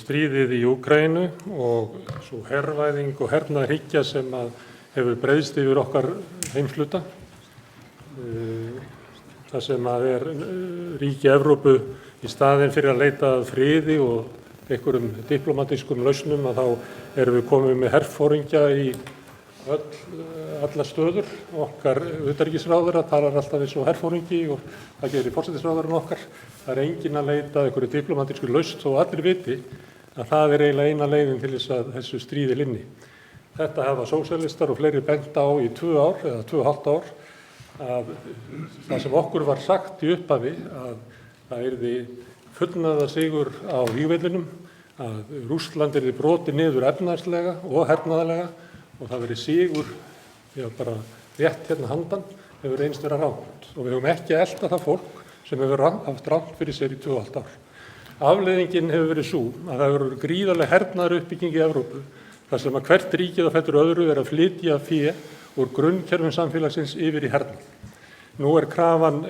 stríðið í Úkraínu og svo hervæðing og hernaðarhyggja sem hefur breiðst yfir okkar heimshluta. Það sem ríki Evrópu í staðinn fyrir að leita að friði og einhverjum diplomatískum lausnum þá erum við komið með herforingja í allar stöður. Okkar utanríkisráðherra talar alltaf eins og herforingi og það gerir forsætisráðherrann okkar. Það enginn að leita einhverju diplomatísku lausn og allir viti að það eiginlega eina leiðin til þess að þessu stríði linni. Þetta hafa sósíalistar og fleiri bent á í 2 ár eða 2,5 ár að það sem okkur var sagt í upphafi að það yrði fullnaðarsigur á vígvellinum, að Rússland yrði brotið niður efnahagslega og hernaðarlega og það verið sigur, bara rétt hérna handan, hefur reynst vera rangt. Og við höfum ekki að elta það fólk sem hefur haft rangt fyrir sér í 2,5 ár. Afleiðingin hefur verið sú að það hefur verið gríðarleg hernaðaruppbygging í Evrópu, þar sem að hvert ríkið á fætur öðru að flytja fé úr grunnkerfum samfélagsins yfir í hernað. Nú krafan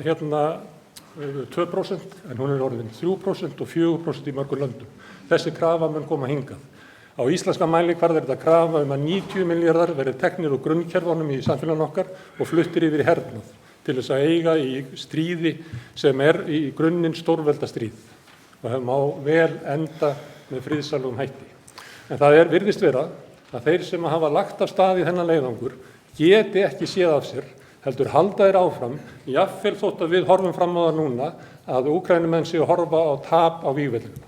2% en hún orðin 3% og 4% í mörgum löndum. Þessi krafa mun koma hingað. Á íslenska mælikvarða þetta krafa að 90 milljarðar verði teknir úr grunnkerfunum í samfélaginu okkar og fluttir yfir í hernað til þess að eiga í stríði sem í grunninn stórveldastríð og hefum á vel enda með friðsælugum hætti. En það virðist vera að þeir sem hafa lagt af stað í þennan leiðangur geti ekki séð af sér, heldur halda þeir áfram, jafnvel þótt að við horfum fram á það núna að Úkraínumenn séu að horfa á tap á vígvellinum.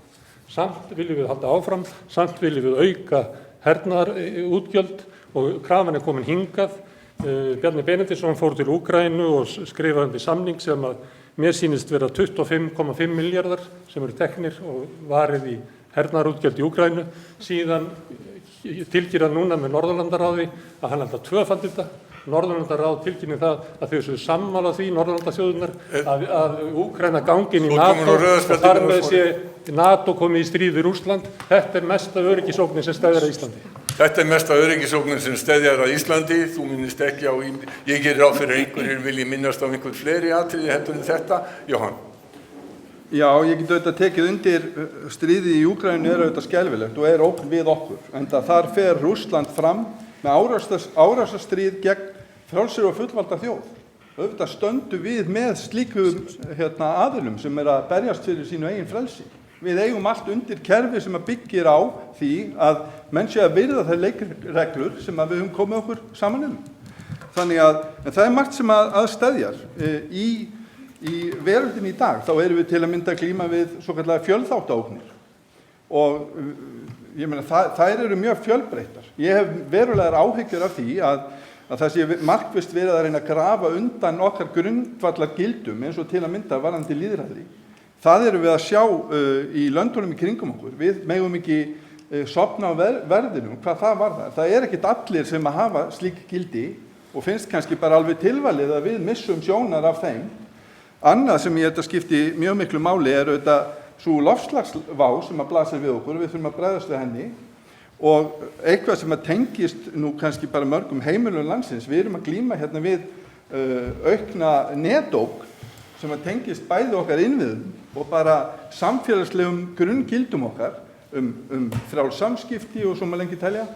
Samt viljum við halda áfram, samt viljum við auka hernaðarútgjöld og krafan komin hingað. Bjarni Benediktsson fór til Úkraínu og skrifaði undir samning sem að mér sýnist vera 25,5 milljarðar sem eru teknir og varið í hernaðarútgjöld í Úkraínu. Síðan tilkynir hann núna með Norðurlandaráði að hann ætlar að tvöfalda þetta. Norðurlandaráð tilkynir það að þau séu sammála því, Norðurlandaþjóðirnar, að Úkraína gangi inn í NATO og þar með sé NATO komið í stríð við Rússland. Þetta mesta öryggisógnin sem steðjar að Íslandi.
Þetta mesta öryggisógnin sem steðjar að Íslandi. Þú minnist ekki á, ég gerir ráð fyrir einhverjir vilji minnast á einhver fleiri atriði heldur en þetta. Jóhann.
Já, ég get auðvitað tekið undir stríðið í Úkraínu auðvitað skelfilegt og ógn við okkur. Enda þar fer Rússland fram með árásarstríð gegn frjálsri og fullvalda þjóð. Auðvitað stöndum við með slíkum aðilum sem að berjast fyrir sínu eigin frelsi. Við eigum allt undir kerfi sem að byggir á því að menn sé að virða þær leikreglur sem að við höfum komið okkur saman Þannig að það margt sem að steðjar í veröldinni í dag. Þá erum við til að mynda að glíma við svokallaðar fjölþáttaógnir og ég meina þær eru mjög fjölbreyttar. Ég hef verulegar áhyggjur af því að það sé markvisst verið að reyna að grafa undan okkar grundvallar gildum eins og til að mynda varðandi lýðræði. Það erum við að sjá í löndunum í kringum okkur. Við megum ekki sofna á verðinum hvað það varðar. Það ekkert allir sem að hafa slík gildi og finnst kannski bara alveg tilvalið að við missum sjónar af þeim. Annað sem ég skipti mjög miklu máli auðvitað sú loftslagsvá sem að blasir við okkur, við þurfum að bregðast við henni og eitthvað sem að tengist nú kannski bara mörgum heimilum landsins. Við erum að glíma hérna við aukna netógn sem að tengist bæði okkar innviðum og bara samfélagslegum grunngildum okkar frjáls samskipti og svo má lengi telja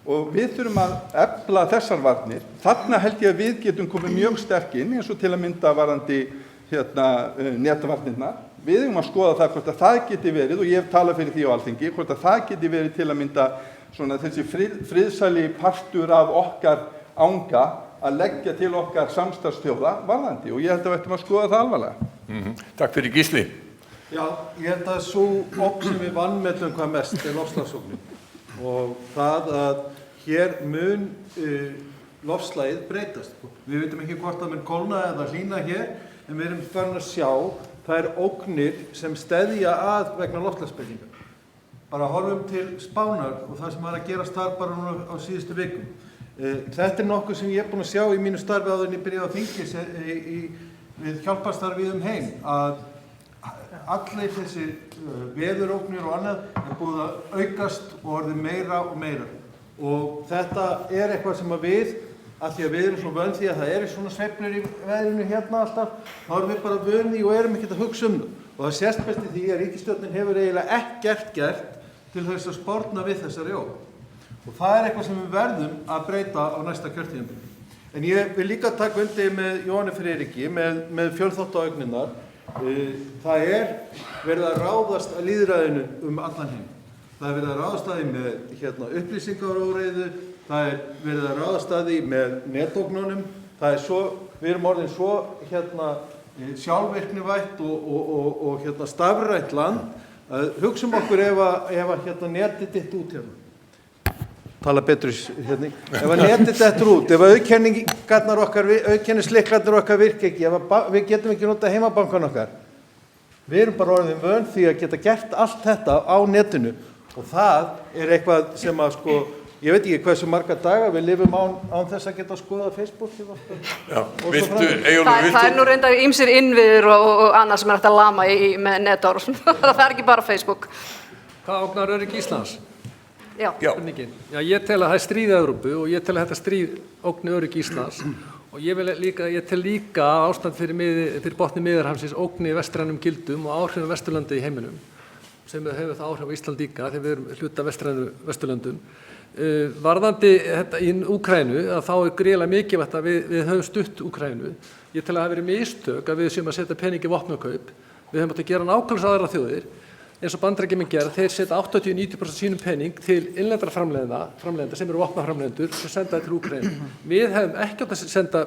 og við þurfum að efla þessar varnir. Þarna held ég að við getum komið mjög sterk inn eins og til að mynda varðandi netvarnirnar. Við eigum að skoða það hvort að það geti verið og ég hef talað fyrir því á Alþingi hvort að það geti verið til að mynda svona þessi friðsæli partur af okkar anga að leggja til okkar samstarfsþjóða varðandi og ég held að við ættum að skoða það alvarlega.
Takk fyrir Gísli.
Já, ég held að sú ógn sem við vanmetum hvað mest loftslagsógnin og það að hér mun loftslagið breytast. Við vitum ekki hvort það mun kólna eða hlýna hér en við erum farin að sjá þær ógnir sem steðja að vegna loftslagsbreytinga. Bara horfum til Spánar og það sem var að gerast þar bara núna á síðustu vikum. Þetta nokkuð sem ég búinn að sjá í mínu starfi áður en ég byrjaði á þingi við hjálparstarfi heim, að allir þessi veðurógnir og annað búið að aukast og orðið meira og meira. Og þetta eitthvað sem við, af því að við erum svo vön því að það svona sveiflur í veðrinu hérna alltaf, þá erum við bara vön því og erum ekkert að hugsa það. Og það sést best í því að ríkisstjórnin hefur eiginlega ekkert gert til þess að sporna við þessari ógn. Og það eitthvað sem við verðum að breyta á næsta kjörtímabili. En ég vil líka taka undir með Jóhanni Friðriki með fjölþáttaógnirnar. Það verið að ráðast að lýðræðinu allan heim. Það verið að ráðast að því með upplýsingaóreiðu, það verið að ráðast að því með netógnunum. Við erum orðin svo sjálfvirknivætt og stafrænt land að hugsum okkur ef netið ditt út hérna. Tala betur hérna. Ef netið dettur út, ef auðkennislykklarnir okkar virka ekki, við getum ekki notað heimabankan okkar. Við erum bara orðin vön því að geta gert allt þetta á netinu og það eitthvað sem að ég veit ekki hversu marga daga við lifum án þess að geta skoðað Facebook.
Já, Eyjólfur,
það nú reyndar ýmsir innviðir og annað sem hægt að lama með netár. Það ekki bara Facebook.
Hvað ógnar öryggi Íslands?
Já.
Ég tel að það stríð í Evrópu og ég tel að þetta stríð ógni öryggi Íslands og ég tel líka að ástand fyrir botni Miðjarðarhafsins ógni vestrænum gildum og áhrifum Vesturlanda í heiminum sem hefur það áhrif á Ísland líka þegar við erum hluta Vesturlöndum. Varðandi þetta í Úkraínu að þá gríðarlega mikilvægt að við höfum stutt Úkraínu. Ég tel að það hafi verið mistök að við séum að setja pening í vopnakaup. Við höfum átt að gera nákvæmlega aðrar þjóðir eins og Bandaríkjamenn gera, þeir setja 80-90% sínum pening til innlendra framleiðenda sem eru vopnaframleiðendur sem senda það til Úkraínu. Við hefum ekki átt að senda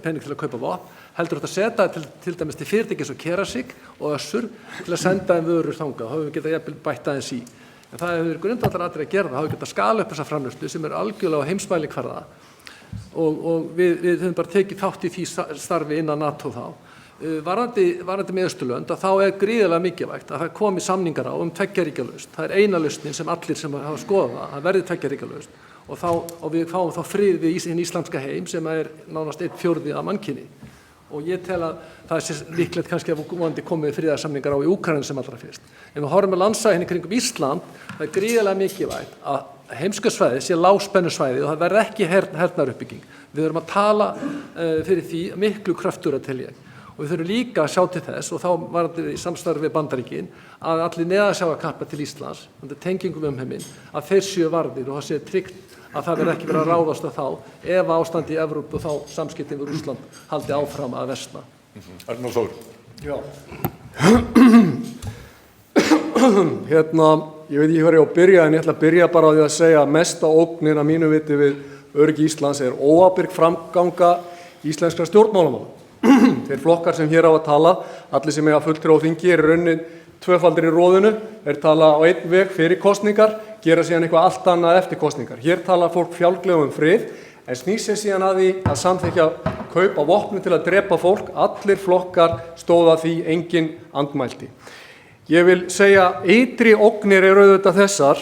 pening til að kaupa vopn, heldur átt að setja til dæmis til fyrirtæki eins og Kerasik og Össur til að senda þeim vörur þangað. Þá höfum við getað jafnvel bætt aðeins í. En það hefur verið grundvallaratriði að gera það, þá hefur getað skala upp þessa framleiðslu sem algjörlega á heimsmælikvarða og við höfum bara tekið þátt í því starfi innan NATO þá. Varðandi með Austurlönd að þá gríðarlega mikilvægt að það komi samningar á tveggjaríkjalausn. Það eina lausnin sem allir sem hafa skoðað það verði tveggjaríkjalausn og við fáum þá frið við hinn íslamska heim sem nánast 1/4 af mannkyni. Og ég tel að það sé líklegt kannski að vonandi komið friðarsamningar á í Úkraínu sem allra fyrst. En við horfum með landsvæðin í kringum Ísland, það gríðarlega mikilvægt að heimskautasvæðið sé lágspennusvæði og það verði ekki hernaðaruppbygging. Við erum að tala fyrir því miklu kröftugri tel ég. Og við þurfum líka að sjá til þess, og þá var þetta í samstarfi við Bandaríkin, að allir neðansjávarkappar til Íslands, tengingum heiminn, að þeir séu varðir og það sé tryggt að það verði ekki verið að ráðast á þá ef ástandi í Evrópu og þá samskiptin við Rússland haldi áfram að versna.
Arnór Þór.
Já. Ég veit ekki hvað ég á að byrja en ég ætla að byrja bara á því að segja að mesta ógnin að mínu viti við öryggi Íslands óábyrg framganga íslenskra stjórnmálamanna. Þeir flokkar sem hér á að tala, allir sem eiga fulltrúa á þingi raunin tvöfaldir í roðinu, tala á einn veg fyrir kosningar, gera síðan eitthvað allt annað eftir kosningar. Hér tala fólk fjálglega frið, en snýr sér síðan að því að samþykkja kaup á vopnum til að drepa fólk. Allir flokkar stóða því, enginn andmælti. Ég vil segja, ytri ógnir auðvitað þessar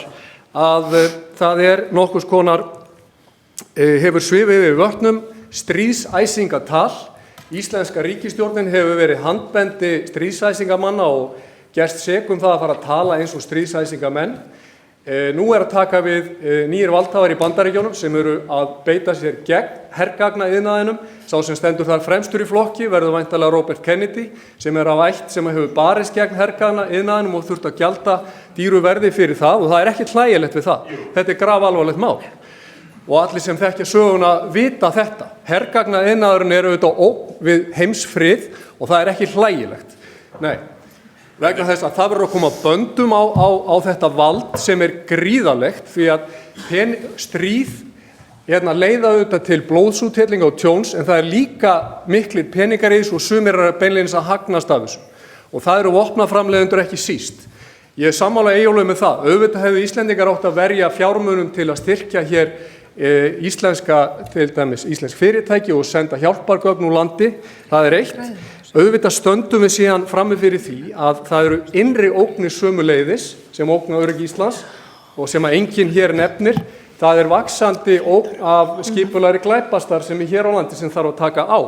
að það nokkurs konar hefur svifið yfir vötnum stríðsæsingatal. Íslenska ríkisstjórnin hefur verið handbendi stríðsæsingamanna og gerst sek það að fara að tala eins og stríðsæsingamenn. Nú að taka við nýjir valdhafar í Bandaríkjunum sem eru að beita sér gegn hergagnaiðnaðinum. Sá sem stendur þar fremstur í flokki verður væntanlega Robert Kennedy sem af ætt sem hefur barist gegn hergagnaiðnaðinum og þurft að gjalda dýru verði fyrir það og það ekki hlægilegt við það. Þetta grafalvarlegt mál. Og allir sem þekkja söguna vita þetta. Hergagnaiðnaðurinn auðvitað ógn við heimsfrið og það ekki hlægilegt. Nei, vegna þess að það verður að koma böndum á þetta vald sem gríðarlegt því að stríð leiða auðvitað til blóðsúthellinga og tjóns en það líka miklir peningar í þessu og sumir beinlínis að hagnast af þessu. Og það eru vopnaframleiðendur ekki síst. Ég sammála Eyjólfi með það. Auðvitað hefðu Íslendingar átt að verja fjármunum til að styrkja hér til dæmis íslensk fyrirtæki og senda hjálpargögn úr landi. Það eitt. Auðvitað stöndum við síðan frammi fyrir því að það eru innri ógnir sömuleiðis sem ógna öryggi Íslands og sem að enginn hér nefnir. Það er vaxandi ógn af skipulagðri glæpastarfsemi hér á landi sem þarf að taka á.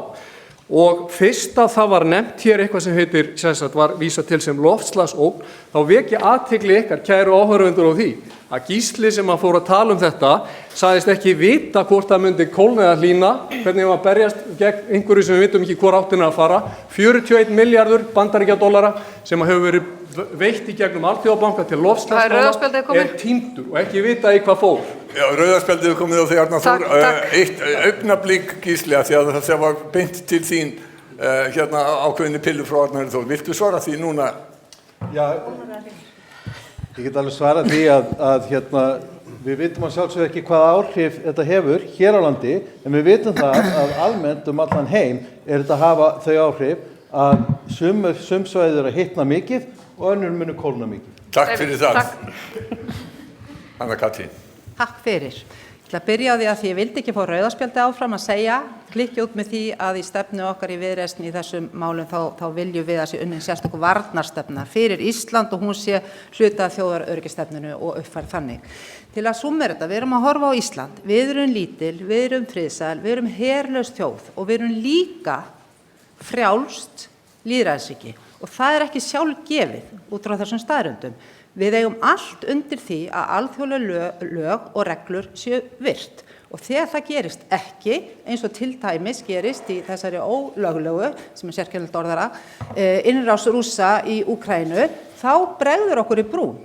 Og fyrst að það var nefnt hér eitthvað sem heitir, var vísað til sem loftslagsógn, þá vekja athygli ykkar, kæru áhorfendur á því, að Gísli sem að fór að tala um þetta, sagðist ekki vita hvort það myndi kólna eða hlýna, hvernig það berjast gegn einhverju sem við vitum ekki hvor áttina að fara, 41 milljarður bandaríkjadollara sem hefur verið veitt í gegnum Alþjóðabanka til loftslagsmála týndur og ekki vita í hvað fór.
Já, rauðarspjaldið er komið á því, Arnar Þór. Eitt augnablik, Gísli, af því að það var beint til þín hérna ákveðinni pillu frá Arnari Þór. Viltu svara því núna?
Já, ég get alveg svarað því að við vitum að sjálfsögðu ekki hvaða áhrif þetta hefur hér á landi, en við vitum það að almennt allan heim þetta að hafa þau áhrif að sum svæði eru að hitna mikið og önnur munu kólna mikið.
Takk fyrir það. Anna Katrín.
Takk fyrir. Ég ætla að byrja á því að ég vildi ekki fá rauðaspjaldi áfram að segja, klikki út með því að í stefnu okkar í Viðreisn í þessum málum þá viljum við að sé unnin sérstöku varnarstefna fyrir Ísland og hún sé hluta af þjóðaröryggisstefnunu og uppfærð þannig. Til að súmmera þetta, við erum að horfa á Ísland, við erum lítil, við erum friðsæl, við erum herlaus þjóð og við erum líka frjálst lýðræðisríki og það er ekki sjálfgefið út frá þessum staðreyndum. Við eigum allt undir því að alþjóðleg lög og reglur séu virt og þegar það gerist ekki, eins og til dæmis gerist í þessari ólöglegu, sem sérkennilegt orðara, innrás Rússa í Úkraínu, þá bregður okkur í brún.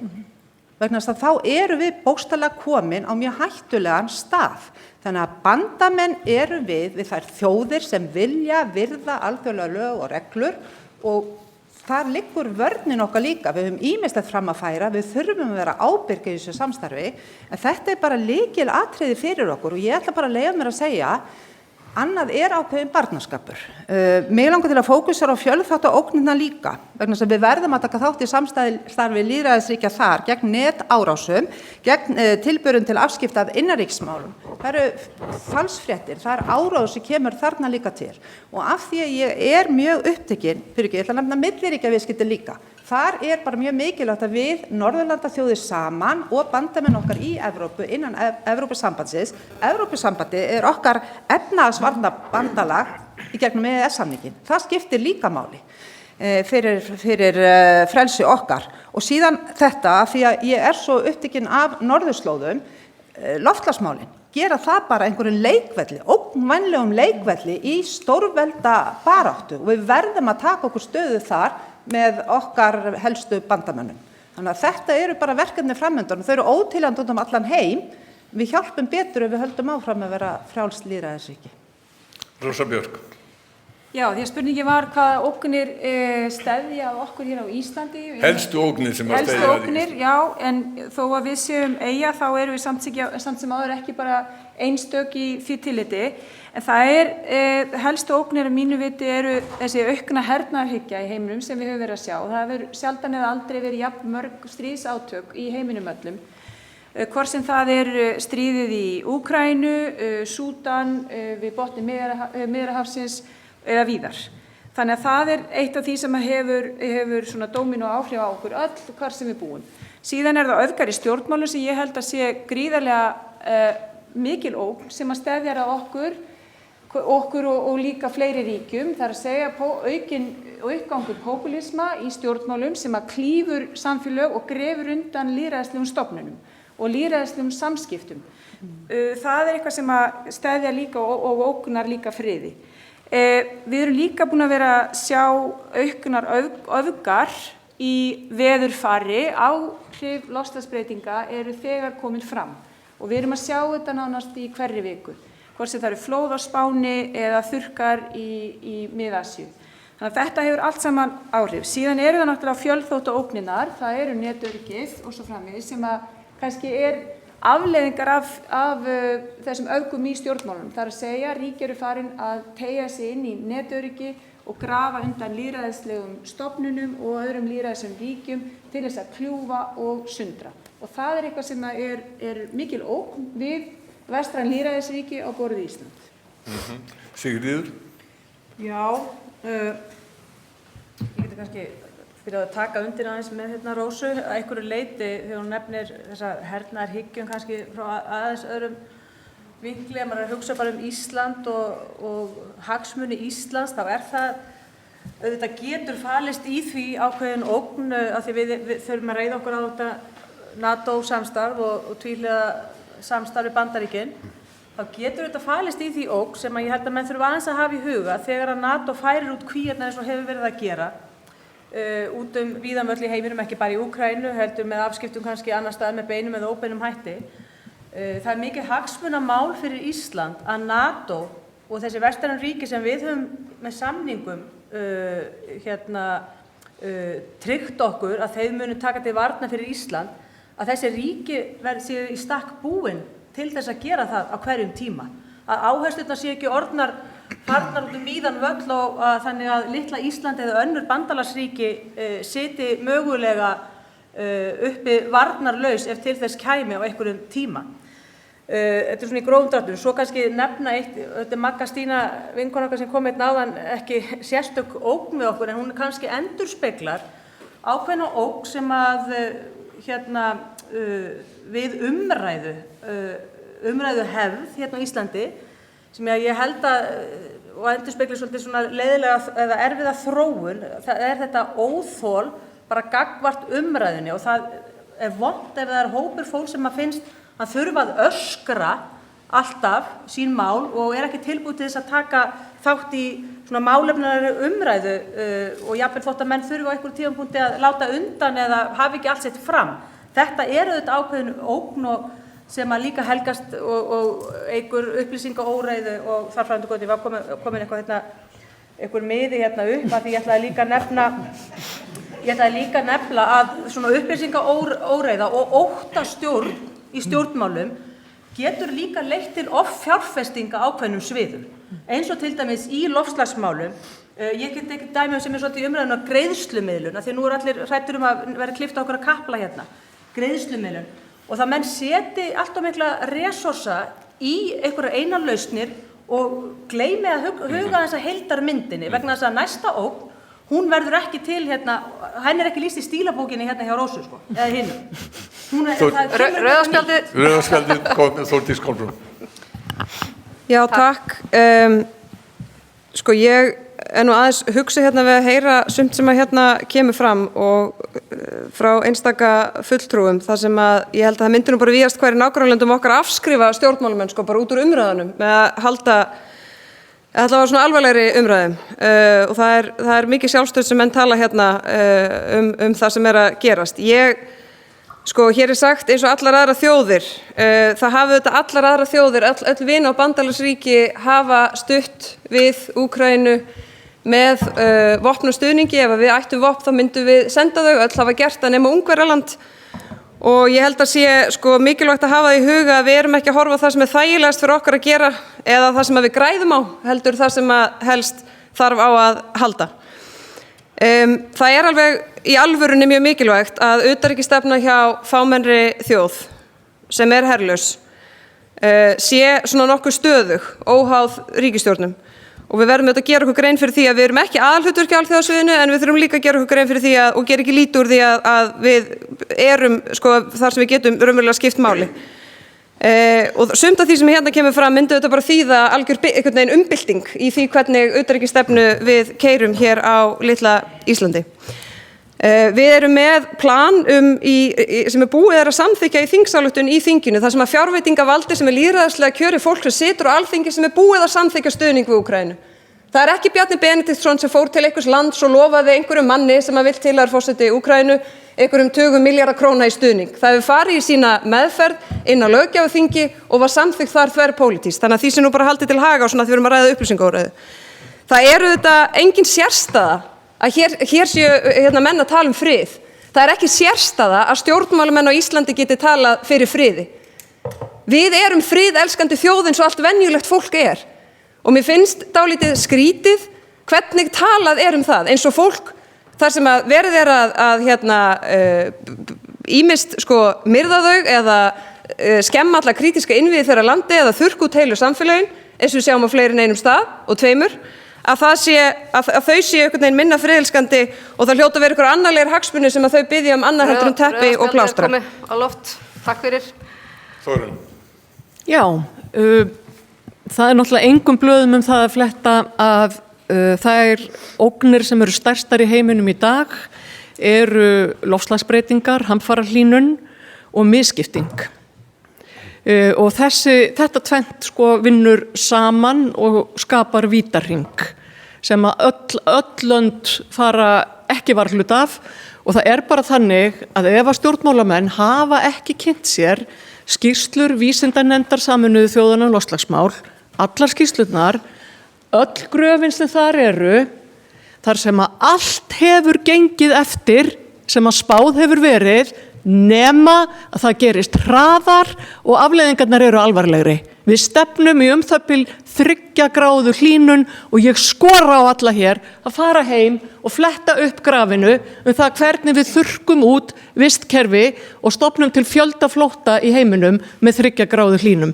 Vegna þess að þá eru við bókstaflega komin á mjög hættulegan stað. Þannig að bandamenn eru við þær þjóðir sem vilja virða alþjóðlega lög og reglur og þar liggur vörnin okkar líka. Við höfum ýmislegt fram að færa, við þurfum að vera ábyrgir í þessu samstarfi, en þetta er bara lykilatriði fyrir okkur og ég ætla bara að leyfa mér að segja, annað er ákveðin barnaskapur. Mig langar til að fókusera á fjölþáttaógnina líka, vegna þess að við verðum að taka þátt í samstarfi lýðræðisríkja þar gegn netárásum, gegn tilburðum til afskipta af innanríkismálum. Það eru falsfréttir, það er áráð sem kemur þarna líka til. Og af því að ég er mjög upptekin, ég ætla að nefna milliríkjaviðskipti líka. Þar er bara mjög mikilvægt að við Norðurlandaþjóðir saman og bandamenn okkar í Evrópu innan Evrópusambandsins. Evrópusambandið er okkar efnahagsvarnarbandalag í gegnum EES-samninginn. Það skiptir líka máli fyrir frelsi okkar. Og síðan þetta, því að ég er svo upptekin af norðurslóðum, loftslagsmálin, gera það bara einhverjum leikvelli, ógnvænlegum leikvelli í stórvelda baráttu og við verðum að taka okkur stöðu þar með okkar helstu bandamönnum. Þannig að þetta eru bara verkefni framöndan og þau eru óteljandi út allan heim. Við hjálpum betur ef við höldum áfram að vera frjálst lýðræðisríki.
Rósa Björk.
Já, því að spurningi var hvaða ógnir steðja okkur hér á Íslandi.
Helstu ógnir sem að steðja
Helstu ógnir, já, en þó að við séum eyja þá erum við samt sem áður ekki bara einstök í því tilliti. En það helstu ógnir að mínu viti eru þessi aukna hernaðarhyggja í heiminum sem við höfum verið að sjá. Það hefur sjaldan eða aldrei verið jafn mörg stríðsátök í heiminum öllum. Hvort sem það stríðið í Úkraínu, Súdan, við botni Miðjarðarhafsins eða víðar. Þannig að það eitt af því sem hefur svona dómínó áhrif á okkur öll hvar sem við búum. Síðan það öfgar í stjórnmálum sem ég held að sé gríðarlega mikil ógn sem að steðjar að okkur og líka fleiri ríkjum. Það að segja uppgangur popúlisma í stjórnmálum sem að klýfur samfélög og grefur undan lýðræðislegum stofnunum og lýðræðislegum samskiptum. Það eitthvað sem að steðja líka og ógnar líka friði. Við erum líka búin að vera að sjá auknar öfgar í veðurfari, áhrif loftslagsbreytinga eru þegar komin fram og við erum að sjá þetta nánast í hverri viku, hvort sem það eru flóð á Spáni eða þurrkar í Mið-Asíu. Þannig að þetta hefur allt saman áhrif. Síðan eru það náttúrulega fjölþáttaógnirnar, það eru netöryggið og svo framvegis sem að kannski afleiðingar af þessum öfgum í stjórnmálunum. Það að segja, ríki eru farin að teygja sig inn í netöryggi og grafa undan lýðræðislegum stofnunum og öðrum lýðræðislegum ríkjum til þess að kljúfa og sundra. Og það eitthvað sem er mikil ógn við vestræn lýðræðisríki á borð við Ísland.
Sigríður?
Já, ég geti kannski fyrir að taka undir aðeins með hérna Rósu að einhverju leyti þegar hún nefnir þessa hernaðarhyggjum kannski frá aðeins öðrum vinkli, ef maður er að hugsa bara Ísland og hagsmuni Íslands, þá það auðvitað getur falist í því ákveðin ógn af því við þurfum að reiða okkur á þetta NATO-samstarf og tvíhliða samstarf við Bandaríkin, þá getur þetta falist í því ógn sem ég held að menn þurfa aðeins að hafa í huga þegar að NATO færir út kvíarnar eins og hefur verið að gera út víðan völl í heiminum, ekki bara í Úkraínu, heldur með afskiptum kannski annar staðar með beinum eða óbeinum hætti. Það mikið hagsmunamál fyrir Ísland að NATO og þessi vestrænu ríki sem við höfum með samningum tryggt okkur að þeir munu taka til varna fyrir Ísland, að þessi ríki séu í stakk búin til þess að gera það á hverjum tíma. Að áherslurnar séu ekki farnar út víðan völl og þannig að litla Ísland eða önnur bandalagsríki siti mögulega uppi varnarlaus ef til þess kæmi á einhverjum tíma. Þetta svona í grófum dráttum. Svo kannski nefna eitt, þetta Magga Stína vinkona okkar sem kom einn áðan, ekki sérstök ógn með okkur en hún kannski endurspeglar ákveðna ógn sem að við umræðu hefð hérna á Íslandi sem ég held að og endurspeglar svolítið svona leiðilega eða erfiða þróun, það þetta óþol bara gagnvart umræðunni og það vont ef það hópur fólk sem að finnst að þurfa að öskra alltaf sín mál og ekki tilbúið til þess að taka þátt í svona málefnalegri umræðu og jafnvel þótt að menn þurfi á einhverjum tímapunkti að láta undan eða hafi ekki allt sitt fram. Þetta auðvitað ákveðin ógn og sem að líka helgast og einhver upplýsingaóreiðu og þarfræðandi gott, ég var komin einhver miði hérna upp að því ég ætlaði líka að nefna að svona upplýsingaóreiða og óttastjórn í stjórnmálum getur líka leitt til offjárfestinga ákveðnum sviðum, eins og til dæmis í loftslagsmálum. Ég get ekki dæmi sem svolítið í umræðuna greiðslumiðlun, af því nú allir hræddir að vera klippt á okkur að kapla hérna, greiðslumiðlun. Og það menn seti allt of mikla resursa í einhverjar einar lausnir og gleymi að huga þessa heildarmyndinni vegna þess að næsta ógn, hún verður ekki til hérna, henni ekki lýst í stílabókinni hérna hjá Rósu sko, eða hinum.
Rauðaspjaldið,
Þórdís Kolbrún.
Já, takk. Sko ég nú aðeins hugsa hérna við að heyra sumt sem að hérna kemur fram og frá einstaka fulltrúum þar sem að ég held að það myndi nú bara vísast hverju nágrannalöndum okkar afskrifa stjórnmálamenn sko bara út úr umræðunum með að halda allavega svona alvarlegri umræðum og það er mikið sjálfstöð sem menn tala hérna það sem að gerast. Sko, hér sagt eins og allar aðra þjóðir, það hafa þetta allar aðra þjóðir, öll vina- og bandalagsríki hafa stutt við Úkraínu með vopnastuðningi, ef við ættum vopn þá myndum við senda þau, öll hafa gert það nema Ungverjaland og ég held að sé sko mikilvægt að hafa það í huga að við erum ekki að horfa á það sem er þægilegast fyrir okkar að gera eða það sem við græðum á, heldur það sem að helst þarf á að halda. Það er alveg í alvörunni mjög mikilvægt að utanríkisstefna hjá fámennri þjóð sem er herlaus sé svona nokkuð stöðug, óháð ríkisstjórnum og við verðum auðvitað að gera okkur grein fyrir því að við erum ekki aðalhlutverki á alþjóðasviðinu en við þurfum líka að gera okkur grein fyrir því og gera ekki lítið úr því að við erum sko þar sem við getum raunverulega skipt máli. Og sumt af því sem hérna kemur fram myndi þetta bara þýða algjör einhvern veginn umbylting í því hvernig utanríkisstefnu við keyrum hér á litla Íslandi. Við erum með plan sem búið að samþykkja í þingsályktun í þinginu, það sem að fjárveitingavaldi sem lýðræðislega kjörið fólk sem situr á Alþingi sem búið að samþykkja stuðning við Úkraínu. Það ekki Bjarni Benediktsson sem fór til einhvers lands og lofaði einhverjum manni sem að vill til að forseti Úkraínu einhverjum tugum milljarða króna í stuðning. Það hefur farið í sína meðferð inn á löggjafarþingi og var samþykkt þar þverpólitískt. Þannig að því sem nú bara haldið til haga og svona því við erum að ræða upplýsingaóreiðu. Það þetta engin sérstaða að hér séu menn að tala frið. Það ekki sérstaða að stjórnmálamenn á Íslandi geti talað fyrir friði. Við erum friðelskandi þjóð eins og allt venjulegt fólk er. Og mér finnst dálítið skrítið hvernig talað það, eins og fólk þar sem að verið að ýmist sko myrða þau eða skemma alla krítiska innviði þeirra landi eða þurrka út heilu samfélögin, eins og við sjáum á fleiri en einum stað og tveimur, að þau séu einhvern veginn minna friðelskandi og það hljóta að vera ykkur annarlegir hagsmunir sem að þau biðja annað heldur en teppi og plástra.
Rauða spjaldið er komið á loft. Takk fyrir.
Þórunn.
Já, það er náttúrulega engum blöðum það að fletta að þær ógnir sem eru stærstar í heiminum í dag eru loftslagsbreytingar, hamfarahlýnun og misskipting. Og þetta tvennt vinnur saman og skapar vítarhring sem að öll lönd fara ekki varhlut af og það bara þannig að ef að stjórnmálamenn hafa ekki kynnt sér skýrslur vísindanefndar Sameinuðu þjóðanna um loftslagsmál, allar skýrslurnar, öll gröfin sem þar eru, þar sem að allt hefur gengið eftir sem að spáð hefur verið, nema að það gerist hraðar og afleiðingarnar eru alvarlegri. Við stefnum í það bil 3 gráðu hlýnun og ég skora á alla hér að fara heim og fletta upp grafinu það hvernig við þurrkum út vistkerfi og stofnum til fjöldaflótta í heiminum með 3 gráðu hlýnum.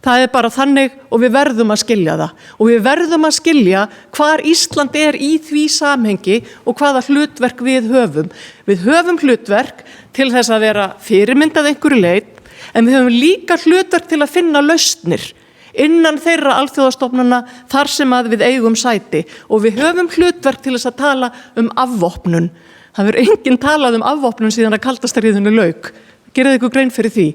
Það bara þannig og við verðum að skilja það. Og við verðum að skilja hvar Ísland í því samhengi og hvaða hlutverk við höfum. Við höfum hlutverk til þess að vera fyrirmyndað einhverju leit, en við höfum líka hlutverk til að finna lausnir innan þeirra alþjóðastofnana þar sem að við eigum sæti. Og við höfum hlutverk til þess að tala afvopnun. Það hefur enginn talað afvopnun síðan að kalda stríðinu lauk. Gerið ykkur grein fyrir því.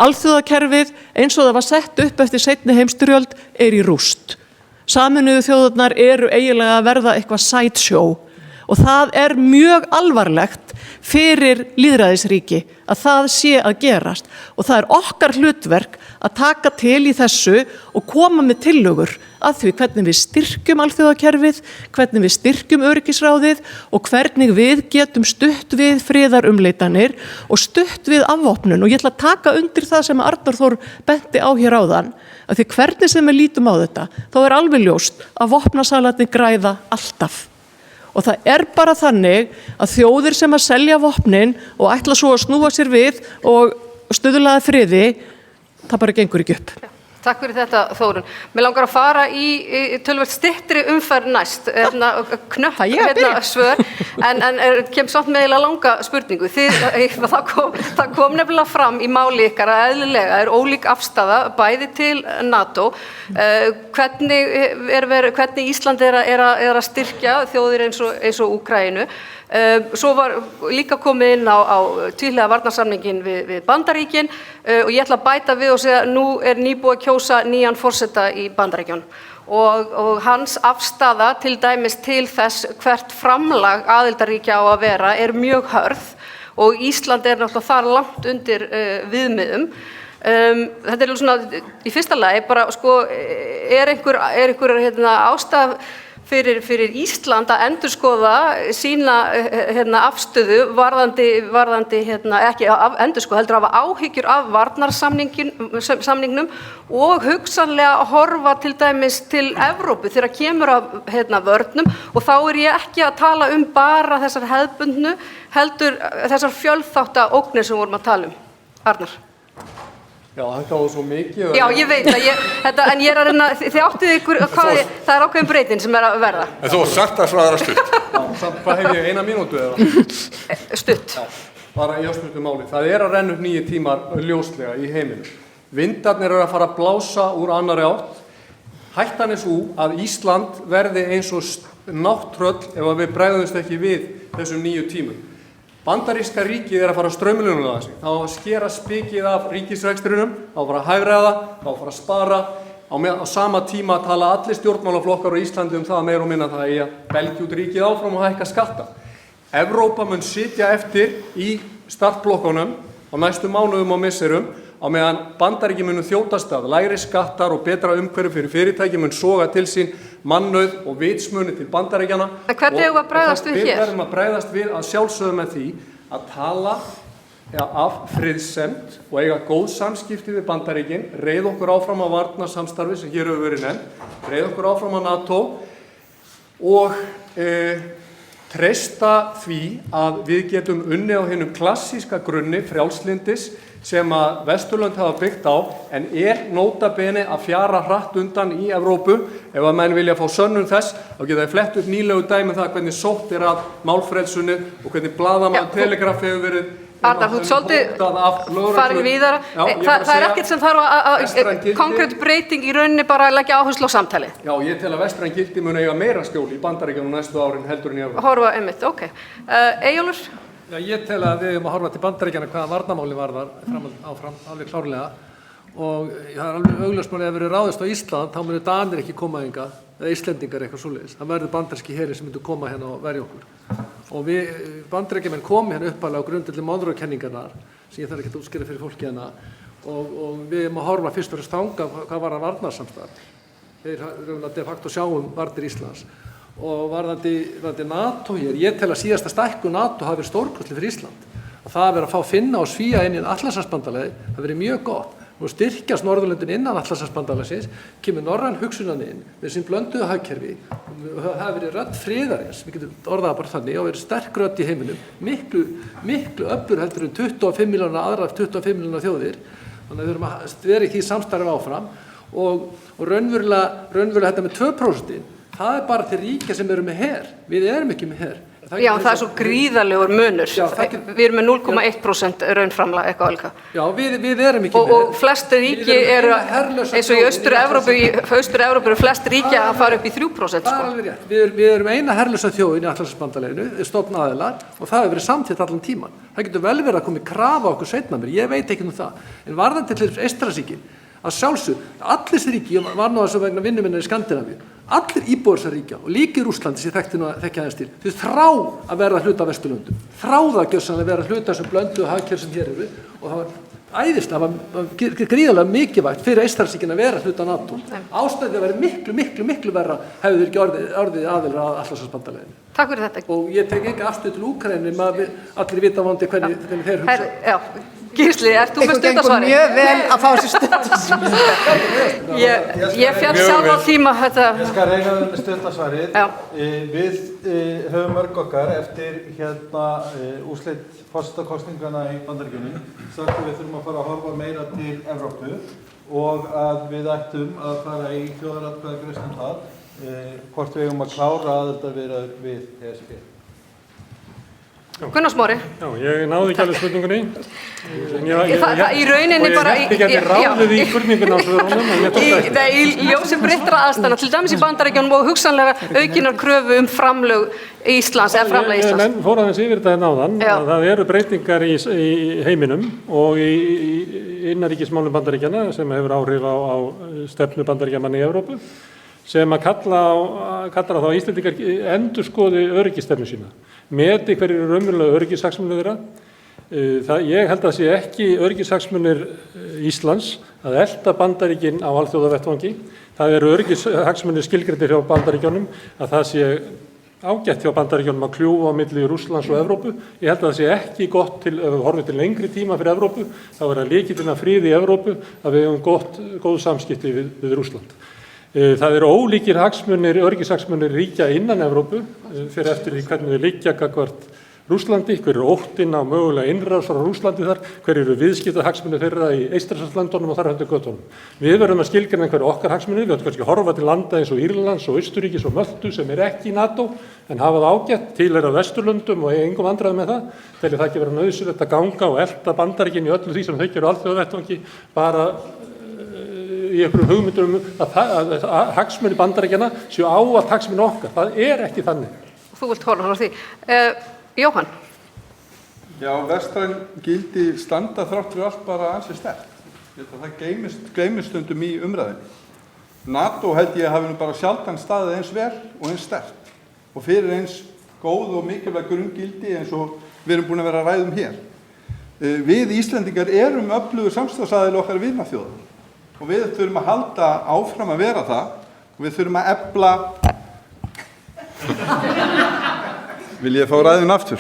Alþjóðakerfið eins og það var sett upp eftir seinni heimsstyrjöld í rúst. Sameinuðu þjóðirnar eru eiginlega að verða eitthvað sideshow og það mjög alvarlegt fyrir lýðræðisríki að það sé að gerast og það okkar hlutverk að taka til í þessu og koma með tillögur að því hvernig við styrkjum alþjóðakerfið, hvernig við styrkjum öryggisráðið og hvernig við getum stutt við friðarumleitanir og stutt við afvopnun. Og ég ætla að taka undir það sem Arnar Þór benti á hér áðan, að því hvernig sem við lítum á þetta, þá alveg ljóst að vopnasalarnir græða alltaf. Og það bara þannig að þjóðir sem að selja vopnin og ætla svo að snúa sér við og stuðlaða friði, það bara gengur ekki upp.
Takk fyrir þetta, Þórunn. Mér langar að fara í töluvert styttri umferð næst, knöpp svör, en kem samt með langa spurningu. Það kom nefnilega fram í máli ykkar að eðlilega ólík afstaða bæði til NATO. Hvernig Ísland að styrkja þjóðir eins og Úkraínu. Svo var líka komið inn á tvíhliða varnarsamningin við Bandaríkin og ég ætla að bæta við og segja að nú nýbúið að kjósa nýjan forseta í Bandaríkjunum og hans afstaða til dæmis til þess hvert framlag aðildarríkja á að vera mjög hörð og Ísland náttúrulega þar langt undir viðmiðum. Þetta svona í fyrsta lagi bara einhver ástæða fyrir Ísland að endurskoða sína afstöðu varðandi ekki endurskoða heldur að hafa áhyggjur af varnarsamningnum og hugsanlega að horfa til dæmis til Evrópu þegar kemur af vörnum og þá ég ekki að tala bara þessar hefðbundnu heldur þessar fjölþátta ógnir sem vorum að tala Arnar.
Já, þetta var svo mikið.
Já, ég veit það, en ég að reyna, þið áttuð ykkur, það ákveðin breytin sem að verða.
En þú var sagt að svara stutt.
Já, samt hvað hef ég 1 mínútu eða?
Stutt.
Já, bara í ástuttu máli. Það að renna upp 9 tímar ljóslega í heiminum. Vindarnir að fara að blása úr annarri átt. Hættan svo að Ísland verði eins og nátttröll ef við bregðumst ekki við þessum 9 tímum. Bandaríska ríkið að fara að straumlunum það sig. Þá að skera spikið af ríkisrekstrinum, þá að fara að hagræða, þá að fara að spara. Á sama tíma tala allir stjórnmálaflokkar á Íslandi það meira og minna það að belgja út ríkið áfram og hækka skatta. Evrópa mun sitja eftir í startblokkunum á næstu mánuðum og misserum á meðan Bandaríkin munu þjótast af lægri skattar og betra umhverfi fyrir fyrirtæki mun soga til sín mannauð og vitsmuni til Bandaríkjanna.
En hvernig eigum við að bregðast við hér?
Við verðum að bregðast við að sjálfsögðu með því að tala af friðsemd og eiga góð samskipti við Bandaríkin, reiða okkur áfram á varnarsamstarfi sem hér hefur verið nefnt, reiða okkur áfram á NATO og treysta því að við getum unnið á hinum klassíska grunni frjálslyndis, sem að Vesturlönd hafa byggt á en nota bene að fjara hratt undan í Evrópu. Ef að menn vilja fá sönnun þess, þá geta þeir flett upp nýlegu dæmi það hvernig sótt að málfrelsinu og hvernig blaðamaður Telegraf hefur verið
Arnar, þú ert svolítið farin víðar. Það ekkert sem þarf að konkrétt breyting í rauninni bara að leggja áherslu á samtalið.
Já, ég tel að vestræn gildi mun eiga meira skjól í Bandaríkjunum næstu árin heldur en í Evrópu.
Horfa einmitt, ok. Eyjólfur?
Já, ég tel að við að horfa til Bandaríkjanna hvaða varnarmáli varðar áfram, alveg klárlega. Og það alveg augljóst ef verið ráðist á Ísland, þá munu Danir ekki koma hingað, eða Íslendingar eitthvað svoleiðis. Það verður bandaríski heri sem myndu koma hérna og verja okkur. Og við Bandaríkjamenn komu hérna upphaflega á grundvelli Monroe-kenningarnar, sem ég þarf ekki að útskýra fyrir fólki hérna, og við erum að horfa fyrst og fremst þangað hvað var að varnarsamstarf. Þeir raunlega de facto sjáum varnir Íslands. Og varðandi NATO hér, ég tel að síðasta stækkun NATO hafi verið stórkostleg fyrir Ísland. Að það að vera að fá Finna og Svía inn í Atlantshafsbandalagið, það verið mjög gott. Og styrkjast Norðurlöndin innan Atlantshafsbandalagsins, kemur norræn hugsunan inn með sín blönduðu hagkerfi. Það hafi verið rödd friðarins, við getum orðað bara þannig, og verið sterk rödd í heiminum, miklu öflur heldur 25 milljóna aðra 25 milljóna þjóðir. Þannig að við erum að vera í því samstarfi áfram og raunverulega þetta með 2%, það bara til ríkja sem eru með her. Við erum ekki með her.
Já, það svo gríðarlegur munur. Við erum með 0,1% raunframlag eitthvað alveg.
Já, við erum ekki með.
Og flest ríki eru, eins og í Austur-Evrópu eru flest ríki að fara upp í 3%.
Það alveg rétt. Við erum eina herlausa þjóðin í Atlantshafsbandalaginu, stofnaðilar, og það hefur verið samþykkt allan tíman. Það getur vel verið að koma krafa okkur seinna mér, ég veit ekki það. En varðandi til Eystrasaltsríkin, að sjálfsögðu, allir þessi ríki, var nú þessu vegna vinnu minna í Skandinavíu, allir íbúar þessar ríkja og líka í Rússlandi sem þekkja aðeins til, þau þrá að vera hluta af Vesturlöndum, þráða gjörsamlega að vera hluta þessum blöndu hagkerfi sem hér eru og það var æðislega, það var gríðarlega mikilvægt fyrir Eystrasaltsríkin að vera hluta af NATO. Ástæðið að vera miklu verra hefur ekki orðið aðilar að Atlantshafsbandalaginu.
Takk fyrir þetta.
Og ég tek ekki afstöðu til Úkraínu, allir vita vonandi hvernig þeir hugsa.
Gísli, ert þú með stuttasvari?
Mjög vel að fá sér stuttasvari.
Ég fjall sjálf á tíma þetta.
Ég skal reyna með stuttasvarið. Við höfum mörg okkar eftir úrslit forsetakosningana í Bandaríkjunum. Sagt að við þurfum að fara að horfa meira til Evrópu og að við ættum að fara í þjóðaratkvæðagreiðslu um það, hvort við eigum að klára aðildarviðræður við ESB.
Gunnar Smári.
Já, ég náði ekki alveg spurningunni.
Í rauninni bara...
Ég ætti ekki að ráðið í spurninguna á svörunum, en ég tók það eftir.
Í ljósi breyttra aðstæðna, til dæmis í Bandaríkjunum og hugsanlega aukinar kröfu framlög Íslands eða framlag Íslands.
Menn fór aðeins yfir þetta áðan, að það eru breytingar í heiminum og í innanríkismálum Bandaríkjanna sem hefur áhrif á stefnu Bandaríkjamanna í Evrópu, sem að kallar á þá Íslendingar endurskoði öryggisstefnu sína. Meti hverjir eru raunverulega öryggishagsmunir þeirra. Ég held að það sé ekki öryggishagsmunir Íslands að elta Bandaríkin á alþjóðavettvangi. Það eru öryggishagsmunir skilgreindir hjá Bandaríkjunum að það sé ágætt hjá Bandaríkjunum að kljúfa á milli Rússlands og Evrópu. Ég held að það sé ekki gott ef við horfum til lengri tíma fyrir Evrópu, þá er það lykillinn að friði í Evrópu að við höfum góð samskipti við Rússland. Það eru ólíkir öryggishagsmunir ríkja innan Evrópu fyrir eftir því hvernig þau liggja gagnvart Rússlandi, hver eru óttinn á mögulega innrás frá Rússlandi þar, hver eru viðskiptahagsmunir þeirra í Eystrasaltslöndunum og þar heldur götunum. Við verðum að skilgreina hver okkar hagsmunir, við ætlum kannski að horfa til landa eins og Írlands og Austurríkis og Möltu sem er ekki í NATO en hafa það ágætt, tilheyra Vesturlöndum og engum vandræðum með það, telja það ekki vera nauðsynlegt að ganga og elta Bandaríkin í öllu því sem þau gera á alþjóðavettvangi bara í einhverjum hugmyndum að hagsmunir Bandaríkjanna séu ávallt hagsmunir okkar. Það er ekki þannig.
Þú vilt horfa á því. Jóhann?
Já, vestræn gildi standa þrátt fyrir allt bara ansi sterkt. Það gleymist stundum í umræðinni. NATO held ég hafi nú bara sjaldan staðið eins vel og eins sterkt og fyrir eins góð og mikilvæg grunngildi eins og við erum búin að vera að ræða hér. Við Íslendingar erum öflugur samstarfsaðili okkar vinaþjóða og við þurfum að halda áfram að vera það og við þurfum að efla... Vil ég fá ræðin aftur?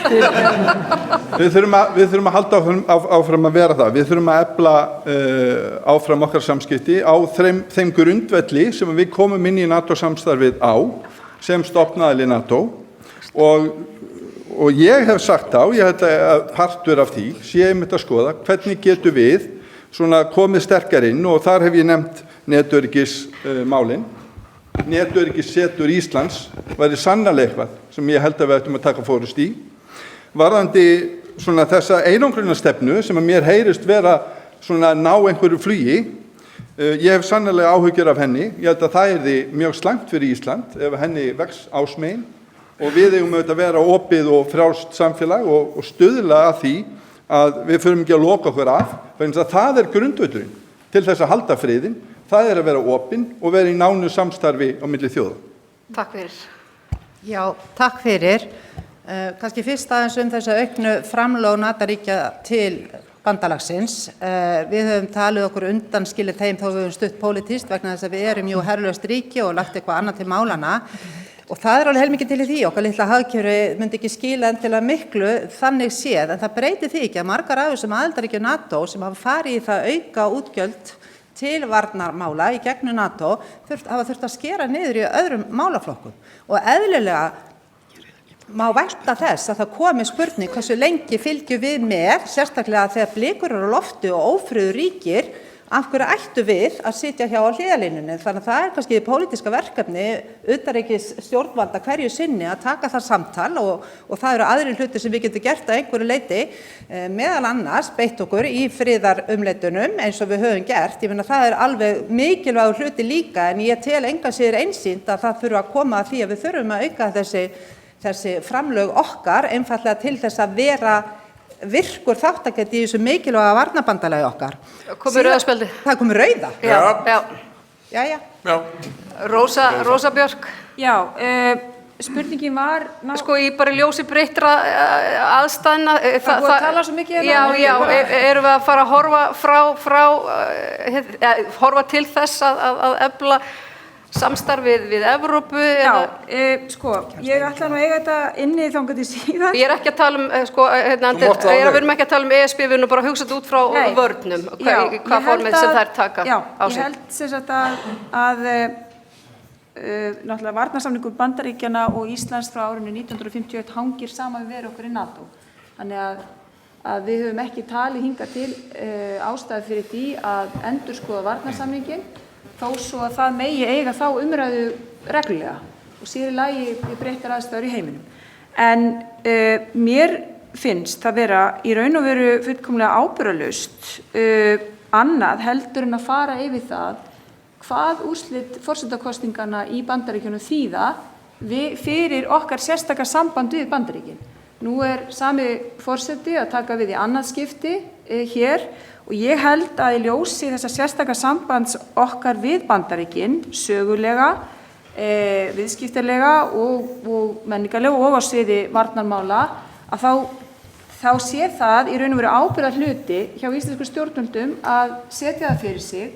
Við þurfum að halda áfram að vera það. Við þurfum að efla áfram okkar samskipti á þeim grundvelli sem við komum inn í NATO-samstarfið á sem stofnaðili NATO og og ég hef sagt á, ég held að partur af því sé einmitt að skoða hvernig getum við svona komið sterkar inn og þar hef ég nefnt netöryggismálin. Netöryggissetur Íslands væri sannarlega eitthvað sem ég held að við ættum að taka fórust í. Varðandi svona þessa einangrunarstefnu sem að mér heyrist vera svona ná einhverju flugi, ég hef sannarlega áhyggjur af henni. Ég held að það yrði mjög slæmt fyrir Ísland ef henni vex ásmegin og við eigum auðvitað að vera opið og frjálst samfélag og stuðla að því að við förum ekki að loka okkur af, vegna að það grundvöllurinn til þess að halda friðinn, það að vera opin og vera í nánu samstarfi á milli þjóða.
Takk fyrir.
Já, takk fyrir. Kannski fyrst aðeins þessa auknu framlög NATO-ríkja til bandalagsins. Við höfum talið okkur undanskilið þeim þó við höfum stutt pólitískt vegna þess að við erum jú herlaust ríki og lagt eitthvað annað til málana. Og það alveg heilmikið til í því, okkar litla hagkerfi myndi ekki skila endilega miklu þannig séð, en það breytir því ekki að margar af þessum aðildarríkjum NATO sem hafa farið í það auka útgjöld til varnarmála í gegnum NATO hafa þurft að skera niður í öðrum málaflokkum. Og eðlilega má vænta þess að það komi spurning hversu lengi fylgjum við með, sérstaklega þegar blikur eru á lofti og ófriður ríkir, af hverju ættu við að sitja hjá á hliðarlínunni. Þannig að það kannski pólitíska verkefni utanríkis stjórnvalda hverju sinni að taka það samtal og það eru aðrir hlutir sem við getum gert að einhverju leyti, meðal annars beitt okkur í friðarumleitunum eins og við höfum gert. Ég meina það alveg mikilvægur hluti líka en ég tel engan síður einsýnt að það þurfa að koma að því að við þurfum að auka þessi framlög okkar einfaldlega til þess að vera virkur þáttakandi í þessu mikilvæga varnarbandalagi okkar.
Komið rauða spjaldi.
Það komið rauða?
Já. Rósa Björk.
Já, spurningin var...
Sko í bara ljósi breyttra aðstæðna.
Það búið að tala svo mikið.
Já, erum við að fara að horfa til þess að efla samstarfið við Evrópu?
Já, sko, ég ætla nú að eiga þetta inni þangað til síðan.
Ég er ekki að tala um, við erum ekki að tala um ESB, við erum bara að hugsa þetta út frá vörnum, hvað formið sem þær taka á sig.
Já, ég held sem sagt að náttúrulega varnarsamningur Bandaríkjanna og Íslands frá árinu 1951 hangir saman við veru okkur í NATO. Þannig að við höfum ekki talið hingað til ástæðu fyrir því að endurskoða varnarsamninginn, þó svo að það megi eiga þá umræðu reglulega og sér í lagi við breyttar aðstæður í heiminum. En mér finnst það vera í raun og veru fullkomlega ábyrgðarlaust annað heldur en að fara yfir það hvað úrslit forsetakosninganna í Bandaríkjunum þýða fyrir okkar sérstaka samband við Bandaríkin. Nú sami forseti að taka við í annað skipti hér og ég held að í ljósi þessa sérstaka sambands okkar við Bandaríkin, sögulega, viðskiptalega og menningarlega og á sviði varnarmála, að þá sé það í raun og veru ábyrgðar hluti hjá íslensku stjórnvöldum að setja það fyrir sig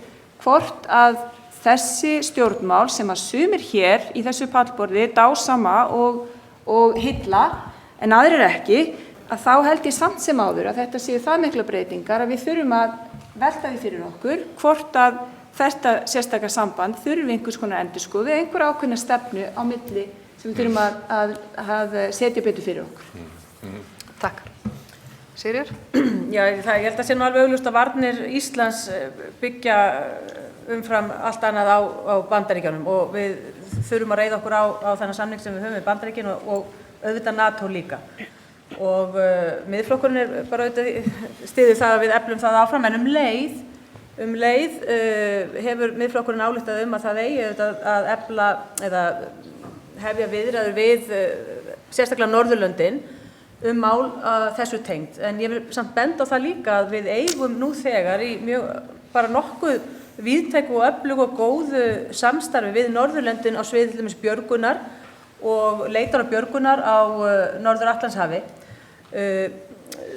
hvort að þessi stjórnmál sem að sumir hér í þessu pallborði dásama og hylla en aðrir ekki, að þá held ég samt sem áður að þetta séu það mikla breytingar að við þurfum að velta því fyrir okkur hvort að þetta sérstaka samband þurfi einhvers konar endurskoðu, einhver ákveðna stefnu á milli sem við þurfum að setja betur fyrir okkur.
Takk. Sigríður?
Já, ég held að sé nú alveg augljóst að varnir Íslands byggja umfram allt annað á Bandaríkjunum og við þurfum að reiða okkur á þennan samning sem við höfum við Bandaríkin og auðvitað NATO líka. Og miðflokkurinn bara styður það að við eflum það áfram, en um leið hefur miðflokkurinn ályktað að það eigi að efla eða hefja viðræður við sérstaklega Norðurlöndin mál þessu tengt. En ég vil samt benda á það líka að við eigum nú þegar í bara nokkuð víðtæku og öflugu og góðu samstarfi við Norðurlöndin á sviði til dæmis björgunar og leitar og björgunar á Norður-Atlantshafi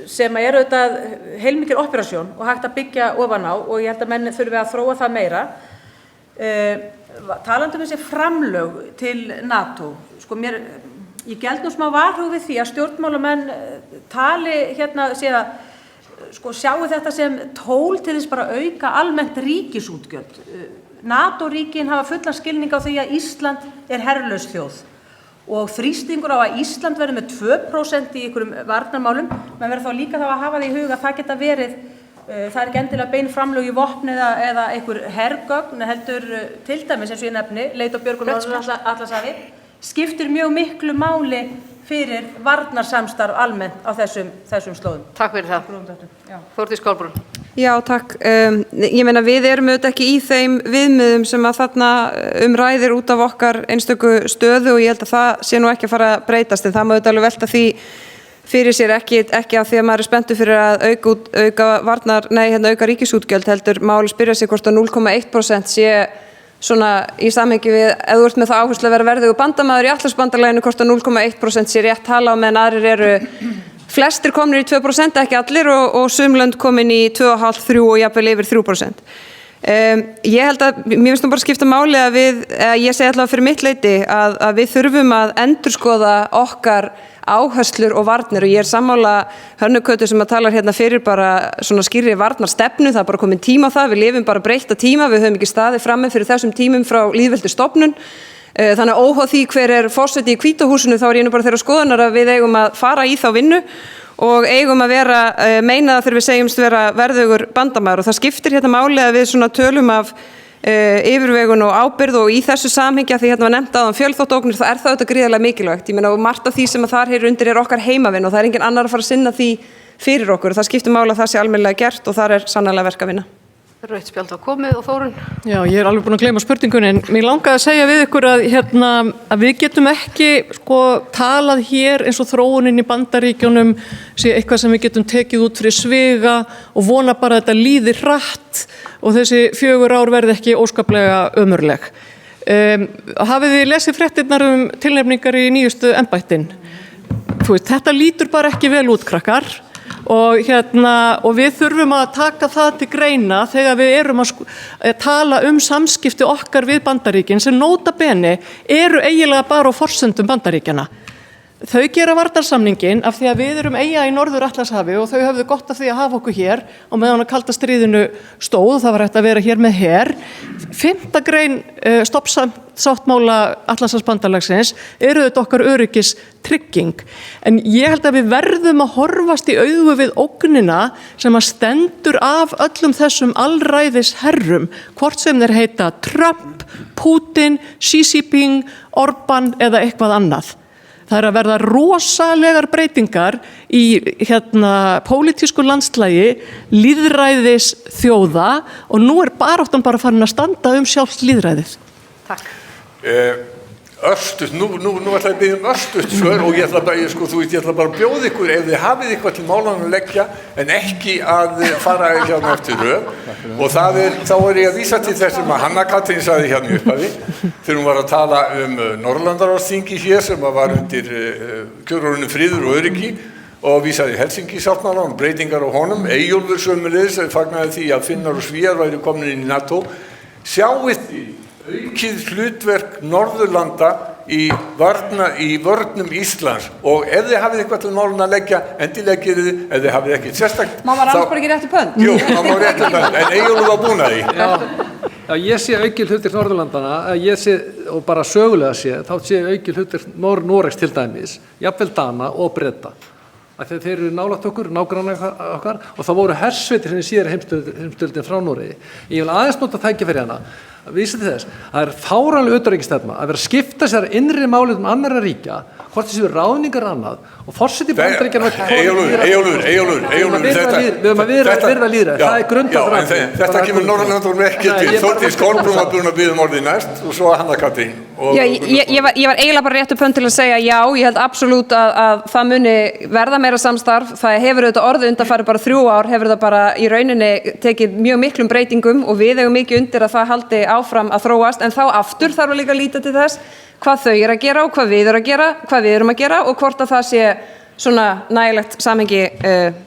sem auðvitað heilmikil operasjón og hægt að byggja ofan á og ég held að menn þurfi að þróa það meira. Talandi þessi framlög til NATO, sko ég geld nú smá varhug við því að stjórnmálamenn tali sjáu þetta sem tól til þess bara auka almennt ríkisútgjöld. NATO-ríkin hafa fullan skilning á því að Ísland herlaus þjóð og þrýstingur á að Ísland verði með 2% í einhverjum varnarmálum, menn verður þá líka þá að hafa því í huga að það geta verið, það ekki endilega bein framlög í vopn eða einhver hergögn, heldur til dæmis eins og ég nefni, leit og björgun á Atlantshafi, skiptir mjög miklu máli fyrir varnarsamstarf almennt á þessum slóðum.
Takk fyrir það. Þórdís Kolbrún.
Já, takk. Ég meina við erum auðvitað ekki í þeim viðmiðum sem að þarna ræðir út af okkar einstöku stöðu og ég held að það sé nú ekki að fara að breytast en það má auðvitað alveg velta því fyrir sér ekki af því að maður er spenntur fyrir að auka ríkisútgjöld heldur máli spyrja sig hvort að 0,1% sé svona í samhengi við ef þú ert með það áherslu að vera verðugur bandamaður í Atlantshafsbandalaginu hvort að 0,1% sé rétt tala á meðan aðrir eru flestir komnir í 2%, ekki allir og sum lönd komin í 2,5, 3 og jafnvel yfir 3%. Ég held að, mér finnst nú bara skipta máli að ég segi allavega fyrir mitt leyti að við þurfum að endurskoða okkar áherslur og varnir og ég er sammála Hönnu Kötu sem að talar hérna fyrir bara svona skýrri varnarstefnu, það er bara komin tíma á það, við lifum bara breytta tíma, við höfum ekki staðið frammi fyrir þessum tímum frá lýðveldisstofnun. Þannig að óháð því hver er forseti í Hvíta húsinu þá er ég nú bara þeirra skoðunar að við eigum að fara í þá vinnu og eigum að meina það þegar við segjumst vera verðugur bandamaður og það skiptir hérna máli að við svona tölum af yfirvegun og ábyrgð og í þessu samhengi að því hérna var nefnt áðan fjölþáttaógnir þá er það auðvitað gríðarlega mikilvægt. Ég meina og margt af því sem að þar heyrir undir er okkar heimavinn og það er engin annar að fara að sinna því fyrir okkur og það skiptir máli að það sé almennilega gert og þar er sannarlega verk að vinna.
Rautt spjald á komið og Þórunn.
Já, ég er alveg búin að gleyma spurningunni en mér langaði að segja við ykkur að við getum ekki talað hér eins og þróunin í Bandaríkjunum sé eitthvað sem við getum tekið út fyrir sviga og vona bara að þetta líði hratt og þessi 4 ár verði ekki óskaplega ömurleg. Hafið þið lesið fréttirnar tilnefningar í nýjustu embættin? Þetta lítur bara ekki vel út, krakkar. Og við þurfum að taka það til greina þegar við erum að tala samskipti okkar við Bandaríkin sem nota bene eru eiginlega bara á forsendum Bandaríkjana. Þau gera varnarsamninginn af því að við erum eyja í Norður-Atlantshafi og þau höfðu gott af því að hafa okkur hér og meðan að kalda stríðinu stóð, það var hægt að vera hér með her. 5. grein stoppsáttmála Atlantshafsbandalagsins eru þetta okkar öryggis trygging. En ég held að við verðum að horfast í augu við ógnina sem að stendur af öllum þessum allræðis herrum, hvort sem þeir heita Trump, Putin, Xi Jinping, Orbán eða eitthvað annað. Það er að verða rosalegar breytingar í pólitísku landslægi, lýðræðis þjóða og nú er baráttan bara farin að standa sjálft lýðræðið.
Takk.
Örstutt, nú ætla ég að biðja örstutt svör og ég ætla bara að bjóða ykkur ef þið hafið eitthvað til málanum að leggja en ekki að fara hérna eftir röð og þá er ég að vísa til þess sem að Hanna Katrín sagði hérna í upphafi þegar hún var að tala Norðurlandaráðsþingi hér sem var undir kjörorðinu friður og öryggi og vísaði Helsinki-sáttmálanum breytingar á honum, Eyjólfur sömuleiðis fagnaði því að Finnar og Svíar væru komin inn í NATO. Sjáið þið aukið hlutverk Norðurlanda í vörnum Íslands og ef þið hafið eitthvað til málun að leggja, endilega gerið þið, ef þið hafið ekkert sérstakt.
Má maður alveg bara ekki réttu pönd?
Jú, maður má réttu pönd, en Eyjólfur var búin að því.
Já, ég sé aukið hlutverk Norðurlandana, og bara sögulega þá sé aukið hlutverk Noregs til dæmis, jafnvel Dana og Breta. Þeir eru nálægt okkur, nágrannar okkar og það voru hersveitir sem síðar heimsstyrjöldin frá Noregi. Ég vil aðeins nota tækifæri hana að vísa til þess að það er fáránleg utanríkisstefna að vera að skipta sér innri málið annarra ríkja, hvort þessi ráðningar annað og forseti Bandaríkjanna
Eyjólfur,
við höfum að virða lýðræði, það er grundvallaratriði.
Þetta kemur Norðurlandunum ekki til. Þórdís Kolbrún var búin að biðja orðið næst og svo Hanna Katrín.
Já, ég var eiginlega bara réttu pönt til að segja já, ég held absolutt að það muni verða meira samstarf, það hefur auðvitað orðið undanfarið bara 3 ár, hefur það bara í rauninni tekið mjög miklum breytingum og við eigum mikið undir að það haldi áfram að þróast en þá aftur þarf að líka að líta til þess hvað þau eru að gera og hvað við erum að gera og hvort að það sé svona nægilegt samhengi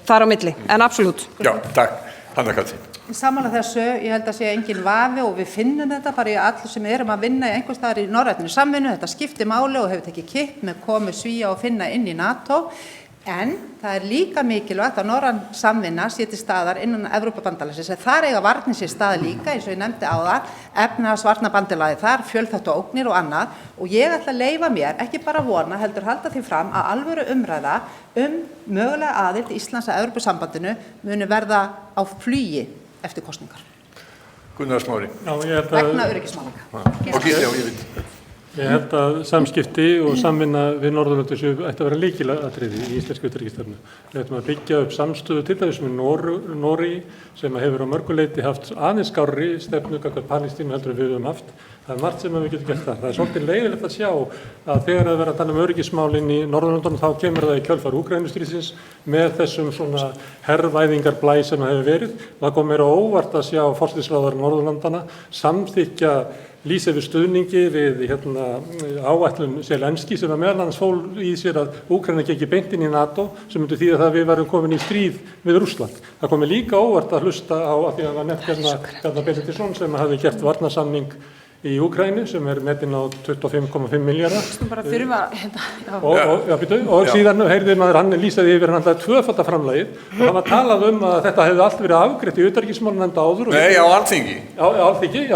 þar á milli, en absolutt.
Já, takk. Hanna Katrín.
Samanlega þessu, ég held að sé engin vafi og við finnum þetta bara í allir sem erum að vinna í einhvers staðar í norrænni samvinnu, þetta skiptir máli og hefur tekið kipp með komu Svía og Finna inn í NATO, En það líka mikilvægt að norræn samvinna sé til staðar innan Evrópubandalagsins. Þar eiga varnir sér stað líka, eins og ég nefndi áðan, efnahagsvarnarbandalagið þar, fjölþátta ógnir og annað. Og ég ætla að leyfa mér, ekki bara vona, heldur halda því fram að alvöru umræða mögulega aðild Íslands að Evrópusambandinu muni verða á flugi eftir kosningar.
Gunnar Smári.
Vegna öryggismála.
Og Gísli, já, ég veit.
Ég held að samskipti og samvinna við Norðurlöndin ætti að vera lykilatriði í íslensku utanríkisstefnu. Við ættum að byggja upp samstöðu til dæmis með Noregi sem hefur á mörgu leyti haft aðeins skárri stefnu gagnvart Palestínu heldur en við höfum haft. Það er margt sem við getum gert þar. Það er svolítið leiðilegt að sjá að þegar það verður að tala öryggismálin í Norðurlöndunum þá kemur það í kjölfar Úkraínustríðsins með þessum svona hervæðingarblæ sem það hefur verið. Það kom mér á óvart að sjá forsætisráðherra Norðurlandana samþykkja lýsa yfir stuðningi við áætlun Zelenski sem að meðal annars fól í sér að Úkraína gekk beint inn í NATO sem myndi þýða það að við varum komin í stríð við Rússland. Það kom mér líka óvart að hlusta á að því að það var nefnt Bjarni Benediktsson sem hafði gert varnarsamning í Úkraínu sem metin á 25,5 milljarða.
Bara þurfa,
og síðan heyrði maður hann lýsaði yfir hann alltaf tvöfaldaframlagið og það var talað að þetta hefði allt verið afgreitt í utanríkismálanefnd áður.
Nei, á Alþingi.
Á Alþingi,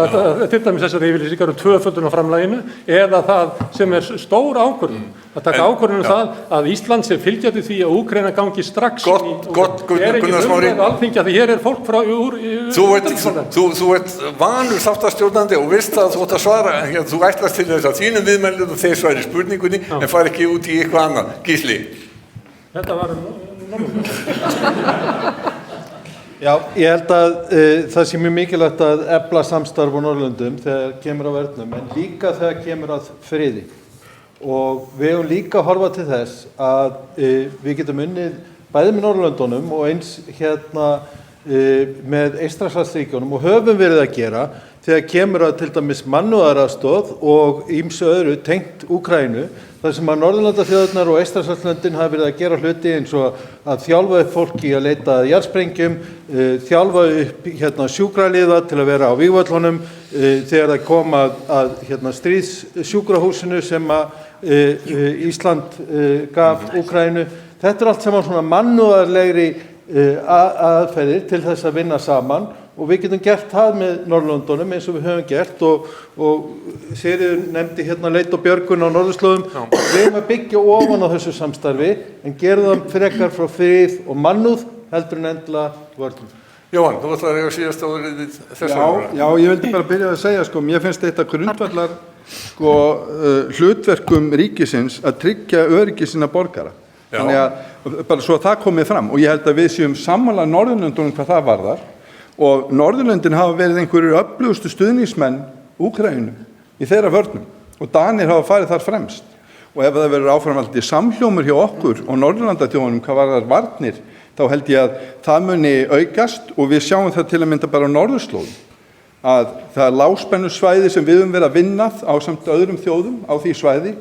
til dæmis þessar yfirlýsingar tvöföldunarframlaginu eða það sem stór ákvörðun. Að taka ákvörðun það að Ísland sem fylgjandi því að Úkraína gangi strax
Gunnar Smári.
Alþingi að hér er fólk frá
Þú ert vanur þáttastjórnandi og veist að þú ætti að svara, þú ætlast til þess að þínum viðmælum og þeir svari spurningunni en fari ekki út í eitthvað annað. Gísli.
Þetta var
Já, ég held að það sé mjög mikilvægt að efla samstarf á Norðurlöndum þegar kemur á vörnum en líka þegar kemur að friði. Og við höfum líka að horfa til þess að við getum unnið bæði með Norðurlöndunum og eins með Eystrasaltsríkjunum og höfum verið að gera þegar kemur að til dæmis mannúðaraðstoð og ýmsu öðru tengt Úkraínu þar sem að Norðurlandaþjóðirnar og Eystrasaltslöndin hafa verið að gera hluti eins og að þjálfa upp fólki að leita að jarðsprengjum, þjálfa upp sjúkraliða til að vera á vígvöllunum þegar það kom að stríðssjúkrahúsinu sem að Ísland gaf Úkraínu. Þetta er allt saman svona mannúðarlegri aðferðir til þess að vinna saman og við getum gert það með Norðurlöndunum eins og við höfum gert og Sigríður nefndi leit og björgun á norðurslóðum. Við erum að byggja ofan á þessu samstarfi en gerum það frekar frá frið og mannúð heldur en endilega vörnum.
Jóhann, þú ætlar að eiga síðast áður þessar.
Já, ég vildi bara byrja að segja, mér finnst þetta grundvallar hlutverkum ríkisins að tryggja öryggi sinna borgara. Þannig að bara svo að það komið fram og ég held að við séum sammála Norðurlöndunum hvað það varðar og Norðurlöndin hafa verið einhverjir öflugustu stuðningsmenn Úkraínu í þeirra vörnum og Danir hafa farið þar fremst og ef það verður áframhaldandi samhljómur hjá okkur og Norðurlandaþjóðunum hvað varðar varnir þá held ég að það muni aukast og við sjáum það til að mynda bara á norðurslóðum að það er lágspennusvæði sem við höfum verið að vinna á samt öðrum þjóðum á því svæði.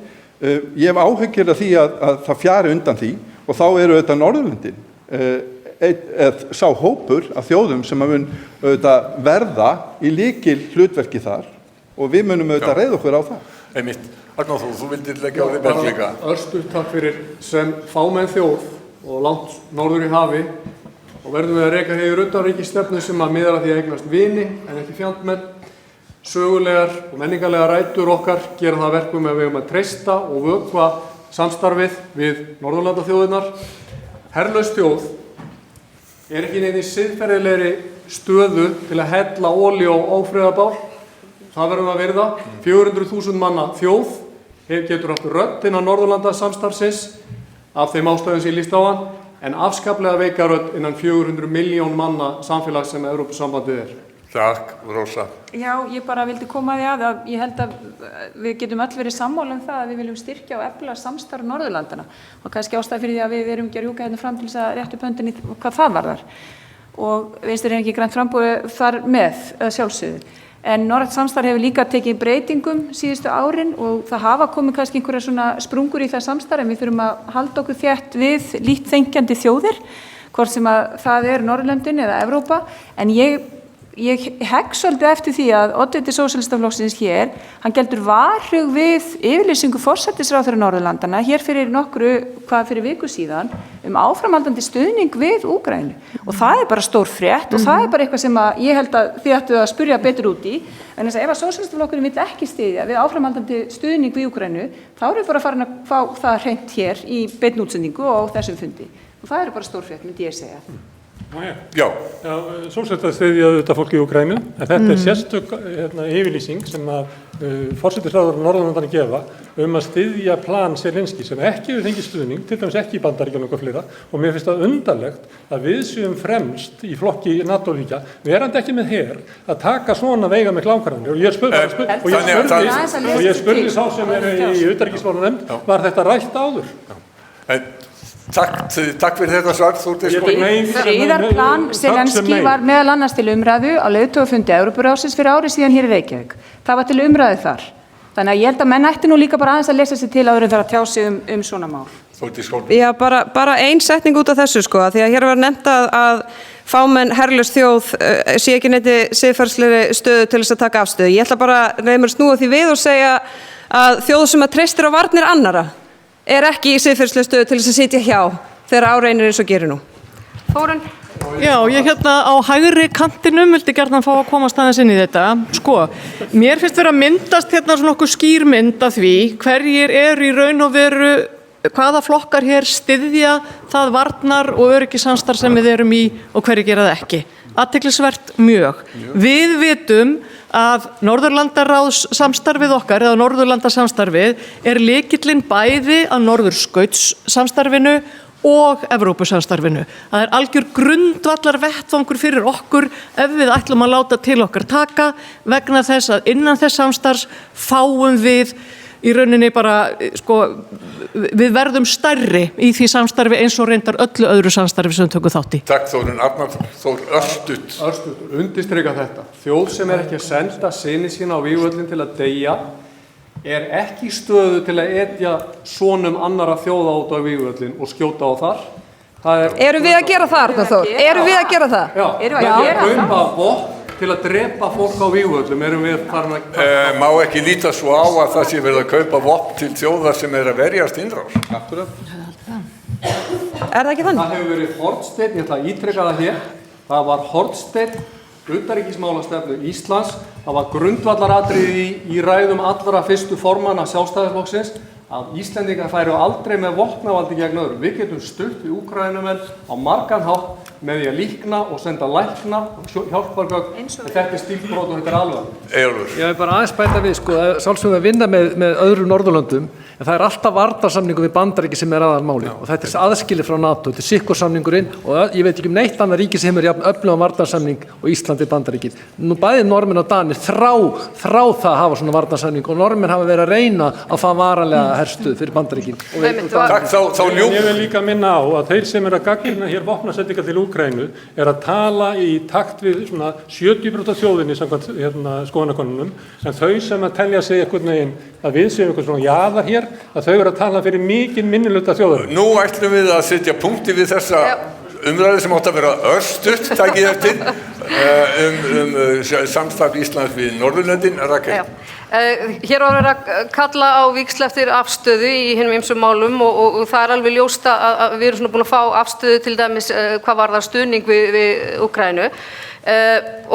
Ég hef áhyggjur af því að það fjari undan því og þá eru auðvitað Norðurlöndin sá hópur af þjóðum sem að mun auðvitað verða í lykil hlutverki þar og við munum auðvitað reiða okkur á það.
Einmitt. Arnór, þú vildir leggja á því berg líka.
Örstutt takk fyrir sem fámenn þjóð og langt norður í hafi og verðum við að reka hér utanríkisstefnu sem að miðar að því að eignast vini en ekki fjandmenn. Sögulegar og menningarlegar rætur okkar gera það verkum að við höfum að treysta og vökva samstarfið við Norðurlandaþjóðirnar. Herlaus þjóð er ekki neitt í siðferðilegri stöðu til að hella olíu á ófriðarbál. Það verðum að virða. 400.000 manna þjóð getur haft rödd innan Norðurlandasamstarfsins af þeim ástæðum sem ég lýst á hann en afskaplega veika rödd innan 400 milljón manna samfélag sem Evrópusambandið er.
Takk, Rósa.
Já, ég bara vildi koma því að ég held að við getum öll verið sammála það að við viljum styrkja og efla samstarf Norðurlandana og kannski ástæða fyrir því að við erum ekki að rjúka hérna fram til þess að réttu pöndinni hvað það varðar og Vinstri-hreyfingin grænt framboð þar með sjálfsögðu. En norrænt samstarf hefur líka tekið breytingum síðustu árin og það hafa komið kannski einhverja svona sprungur í það samstarf en við þurfum að halda okkur þétt við lítt þenkjandi þjóðir, hvort sem að það er Norðurlöndin eða Evrópa, en ég hegg svolítið eftir því að oddviti Sósíalistaflokksins hér, hann geldur varhug við yfirlýsingu forsætisráðherra Norðurlandana hér fyrir fyrir viku síðan áframhaldandi stuðning við Úkraínu og það bara stór frétt og það bara eitthvað sem að ég held að þið ættu að spyrja betur út í en þess að ef að sósíalistaflokkurinn vill ekki styðja við áframhaldandi stuðning við Úkraínu þá erum við bara farin að fá það hreint hér í beinni útsendingu og þessum fundi og það bara stór frétt, myndi ég segja.
Já, sósíalistar styðja auðvitað fólk í Úkraínu, en þetta sérstök yfirlýsing sem að forsætisráðherrar Norðurlandanna gefa að styðja plan Zelenskís sem ekki hefur fengið stuðning, til dæmis ekki í Bandaríkjunum og fleira, og mér finnst það undarlegt að við séum fremst í flokki NATO-ríkja, verandi ekki með her, að taka svona veigamiklar ákvarðanir. Og ég spurði sá sem í utanríkismálanefnd, var þetta rætt áður?
Takk fyrir þetta svar, Þórdís.
Friðarplan Zelenskí var meðal annars til umræðu á leiðtogafundi Evrópuráðsins fyrir ári síðan hér í Reykjavík. Það var til umræðu þar. Þannig að ég held að menn ætti nú líka bara aðeins að lesa sér til áður en fara að tjá sig svona mál.
Þórdís.
Já, bara ein setning út af þessu sko, því að hér var nefnt að fámenn herlaus þjóð sé ekki neiti siðferðslegri stöðu til þess að taka afstöðu. Ég ætla bara að snúa því við og segja að þjóð sem að treystir á varnir annarra ekki í siðferðslegri stöðu til þess að sitja hjá þegar áreynir eins og gerir nú.
Þórunn?
Já, ég á hægri kantinum vildi gjarnan fá að komast aðeins inn í þetta. Sko, mér finnst vera að myndast svona nokkuð skýr mynd af því hverjir eru í raun og veru, hvaða flokkar hér styðja það varnar og öryggissamstarf sem við erum í og hverjir gera það ekki. Athyglisvert mjög. Við vitum að Norðurlandaráðssamstarfið okkar eða Norðurlandasamstarfið lykillinn bæði að Norðurskautssamstarfinu og Evrópusamstarfinu. Það algjör grundvallar vettvangur fyrir okkur ef við ætlum að láta til okkar taka vegna þess að innan þess samstarfs fáum við í rauninni bara, við verðum stærri í því samstarfi eins og reyndar öllu öðru samstarfi sem við tökum þátt í.
Takk Þórunn. Arnar Þór, örstutt.
Undirstrika þetta. Þjóð sem ekki að senda syni sína á vígvöllin til að deyja ekki í stöðu til að etja sonum annarra þjóða út á vígvöllin og skjóta á þar.
Erum við að gera það, Arnar Þór? Erum við að gera það?
Já, kaupa vopn til að drepa fólk á vígvöllum erum við farin að...
Má ekki líta svo á að það sé verið að kaupa vopn til þjóðar sem að verjast innrás?
Akkurat.
Það ekki þannig?
Það hefur verið hornsteinn, ég ætla að ítreka það hér, það var hornsteinn utanríkismálastefnu Íslands, það var grundvallaratriði í ræðum allra fyrstu formanna Sjálfstæðisflokksins að Íslendingar færu aldrei með vopnavaldi gegn öðrum. Við getum stutt við Úkraínumenn á margan hátt með því að líkna og senda lækna og hjálpargögn. Þetta stílbrot og þetta alveg.
Ég vil bara aðeins bæta við, sjálfsögum að vinna með öðrum Norðurlöndum, en það alltaf varnarsamningur við Bandaríki sem aðalmáli og þetta aðskilið frá NATO, þetta sikkursamningurinn og ég veit ekki neitt annað ríki sem hefur jafn öflugan varnarsamning og Íslandi Bandaríkið. Nú bæði Norðmenn og Danir þrá það að hafa svona varnarsamning og Norðmenn hafa verið að reyna að fá varanlega herstuð fyrir Bandaríkin.
Ég vil líka minna á að þeir sem að gagnrýna hér vopnasetningar til Úkraínu að tala í takt við svona 70% af þjóðinni samkvæmt skoðanakönnunum, en þau sem að telja sig einhvern veginn að við séum einhvern svona jaðar hér, að þau að tala fyrir mikinn minnihluta þjóðar.
Nú ætlum við að setja punkti við þessa umræðu sem átt að vera örstutt, takið eftir, samstarf Íslands við Norðurlöndin. Rakel.
Hér var að kalla á víxl eftir afstöðu í hinum ýmsum málum og það alveg ljóst að við erum svona búin að fá afstöðu til dæmis hvað varðar stuðning við Úkraínu.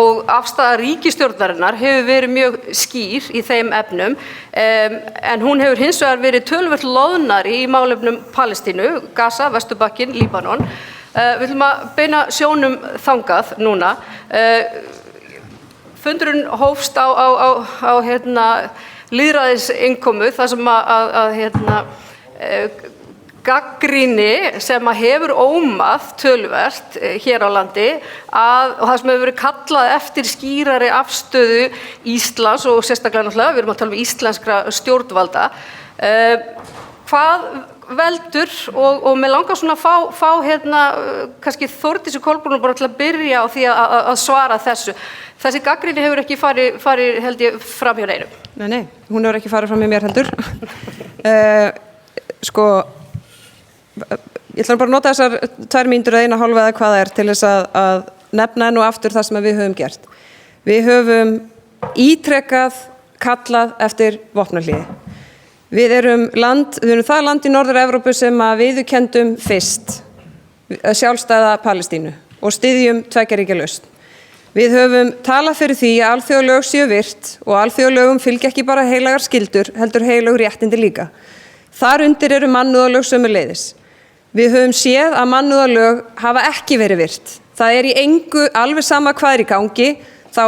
Og afstaða ríkisstjórnarinnar hefur verið mjög skýr í þeim efnum, en hún hefur hins vegar verið töluvert loðnari í málefnum Palestínu, Gaza, Vesturbakkinn, Líbanon. Við ætlum að beina sjónum þangað núna. Fundurinn hófst á lýðræðisinnkomu þar sem gagnrýni sem hefur ómað töluvert hér á landi og það sem hefur verið kallað eftir skýrari afstöðu Íslands og sérstaklega náttúrulega, við erum að tala um íslenskra stjórnvalda. Hvað veldur og mig langar svona að fá kannski Þórdísi Kolbrúnu bara til að byrja á því að svara þessu. Þessi gagnrýni hefur ekki farið held ég fram hjá neinum.
Nei, hún hefur ekki farið fram hjá mér heldur. Ég ætla bara að nota þessar 2 mínútur eða 1,5 eða hvað það til þess að nefna enn og aftur það sem við höfum gert. Við höfum ítrekað kallað eftir vopnahléi. Við erum það land í Norður-Evrópu sem að viðurkenndum fyrst sjálfstæða Palestínu og styðjum tveggjaríkjalausn. Við höfum talað fyrir því að alþjóðalög séu virt og alþjóðalögum fylgja ekki bara heilagar skyldur, heldur heilög réttindi líka. Þar undir eru mannúðarlög sömuleiðis. Við höfum séð að mannúðarlög hafa ekki verið virt. Það í engu, alveg sama hvað í gangi, þá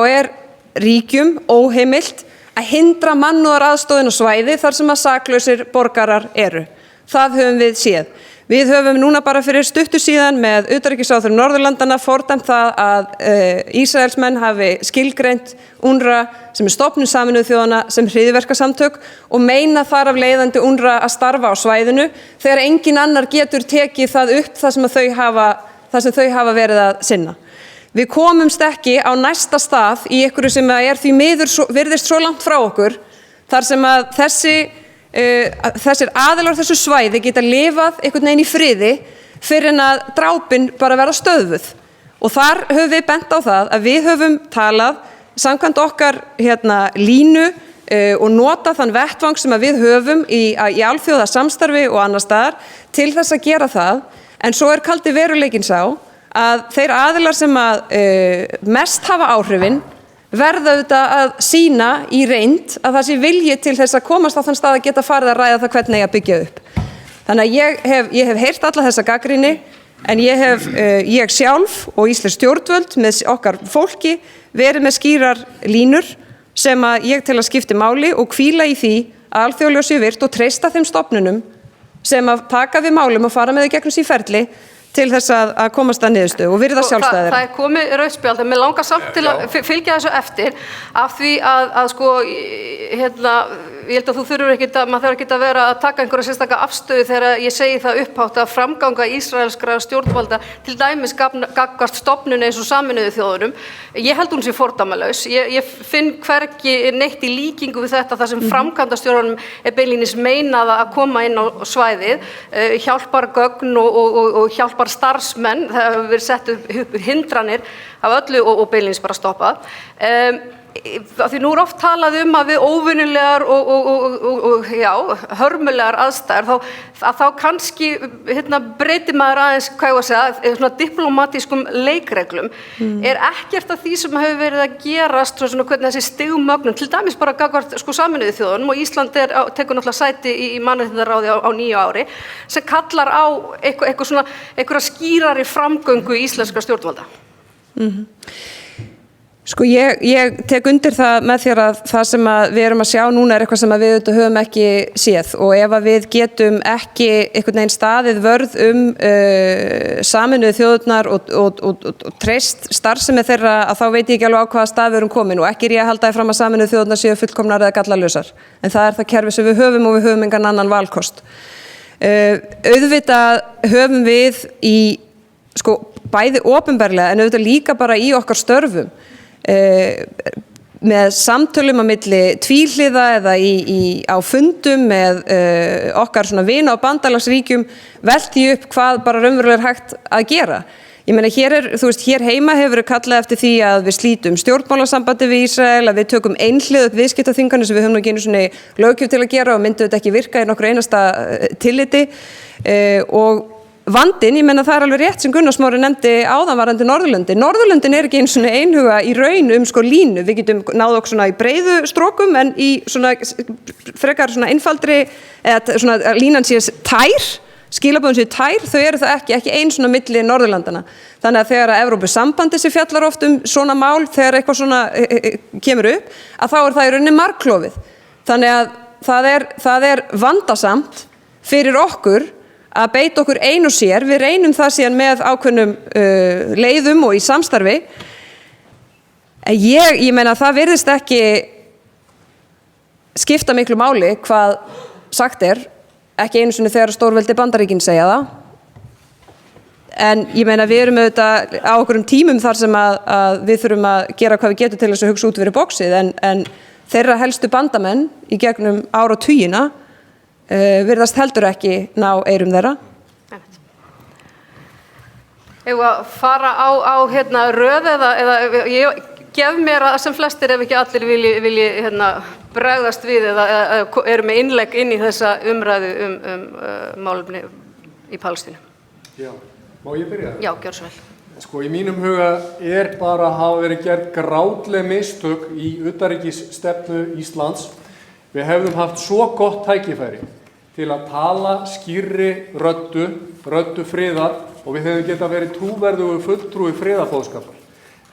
ríkjum óheimilt að hindra mannúðaraðstoðin á svæði þar sem að saklausir borgarar eru. Það höfum við séð. Við höfum núna bara fyrir stuttu síðan með utanríkisráðherra Norðurlandanna fordæmt það að Ísraelsmenn hafi skilgreint UNRWA sem stofnun Sameinuðu þjóðanna sem hryðjuverkasamtök og meina þar af leiðandi UNRWA að starfa á svæðinu þegar engin annar getur tekið það upp það sem þau hafa verið að sinna. Við komumst ekki á næsta stað í einhverju sem því miður virðist svo langt frá okkur þar sem að þessir aðilar á þessu svæði geta lifað einhvern veginn í friði fyrir en að drápin bara verða stöðvuð. Og þar höfum við bent á það að við höfum talað samkvæmt okkar línu og nota þann vettvang sem að við höfum í alþjóðasamstarfi og annars staðar til þess að gera það. En svo kaldi veruleikinn sá að þeir aðilar sem að mest hafa áhrifin verða auðvitað að sýna í reynd að það sé vilji til þess að komast á þann stað að geta farið að ræða það hvernig að byggja upp. Þannig að ég hef heyrt alla þessa gagnrýni en ég sjálf og íslensk stjórnvöld með okkar fólki verið með skýrar línur sem að ég tel að skipti máli og hvíla í því að alþjóðalög séu virt og treysta þeim stofnunum sem að taka við málum og fara með þau gegnum sín ferli til þess að komast að niðurstöðu og virða sjálfstæði þeirra. Það komið rautt spjald, en mér langar samt til að fylgja þessu eftir af því að sko, ég held að þú maður þurfi ekki að vera að taka einhverja sérstaka afstöðu þegar ég segi það upphátt að framganga ísraelskra stjórnvalda til dæmis gagnvart stofnun eins og Sameinuðu þjóðunum. Ég held hún sé fordæmalaus. Ég finn hvergi neitt í líkingu við þetta þar sem framkvæmdastjóranum beinlínis meinað að koma inn á svæðið, hjálpar gögn og hjálpar starfsmenn, það hefur verið sett upp hindranir af öllu og beinlínis bara stoppað. Því nú oft talað að við óvenjulegar og hörmulegar aðstæður, þá kannski breytir maður aðeins, hvað ég að segja, svona diplómatískum leikreglum. Ekkert af því sem hefur verið að gerast, svona hvernig þessi stigmögnun, til dæmis bara gagnvart Sameinuðu þjóðunum og Ísland tekur náttúrulega sæti í mannréttindaráði á 9 ári, sem kallar á einhverja skýrari framgöngu íslenskra stjórnvalda. Sko ég tek undir það með þér að það sem við erum að sjá núna eitthvað sem við auðvitað höfum ekki séð og ef að við getum ekki einhvern veginn staðið vörð Sameinuðu þjóðirnar og treyst starfsemi þeirra að þá veit ég ekki alveg á hvaða stað við erum komin og ekki ég að halda því fram að Sameinuðu þjóðirnar séu fullkomnar eða gallalausar en það það kerfi sem við höfum og við höfum engan annan valkost. Auðvitað höfum við í sko bæði opinberlega en auðvitað líka bara í okkar störfum með samtölum á milli tvíhliða eða á fundum með okkar svona vina- og bandalagsríkjum velti upp hvað bara raunverulega hægt að gera. Ég meina hér heima hefur kallað eftir því að við slítum stjórnmálasambandi við Ísrael, að við tökum einhliða upp viðskiptaþvinganir sem við höfum ekki einu svona löggjöf til að gera og myndu þetta ekki virka í nokkru einasta tilliti og vandinn, ég meina það alveg rétt sem Gunnar Smári nefndi áðan varðandi Norðurlöndin. Norðurlöndin ekki einu svona einhuga í raun sko línu. Við getum náð okkur svona í breiðu strókum en í svona frekar svona einfaldri eða svona línan sé tær, skilabóðin sé tær, þau eru það ekki einu svona milli Norðurlandana. Þannig að þegar að Evrópusambandið sér fjallar oft svona mál, þegar eitthvað svona kemur upp, að þá það í rauninni marklofið. Þannig að það vandasamt fyrir okkur að beita okkur ein og sér, við reynum það síðan með ákveðnum leiðum og í samstarfi. Ég meina það virðist ekki skipta miklu máli hvað sagt ekki einu sinni þegar stórveldi Bandaríkin segja það. En ég meina við erum auðvitað á okkurum tímum þar sem að við þurfum að gera hvað við getum til þess að hugsa út fyrir boxið en þeirra helstu bandamenn í gegnum áratugina virðast heldur ekki ná eyrum þeirra.
Ef að fara á röð eða ég gef mér að sem flestir ef ekki allir vilji bregðast við eða eru með innlegg inn í þessa umræðu málefni í Palestínu.
Já, Má ég byrja?
Já, gjör svo vel.
Sko, í mínum huga bara hafa verið gerð grátleg mistök í utanríkisstefnu Íslands. Við hefðum haft svo gott tækifæri til að tala skýrri röddu friðar og við hefðum getað verið trúverðugur fulltrúi friðarboðskapar.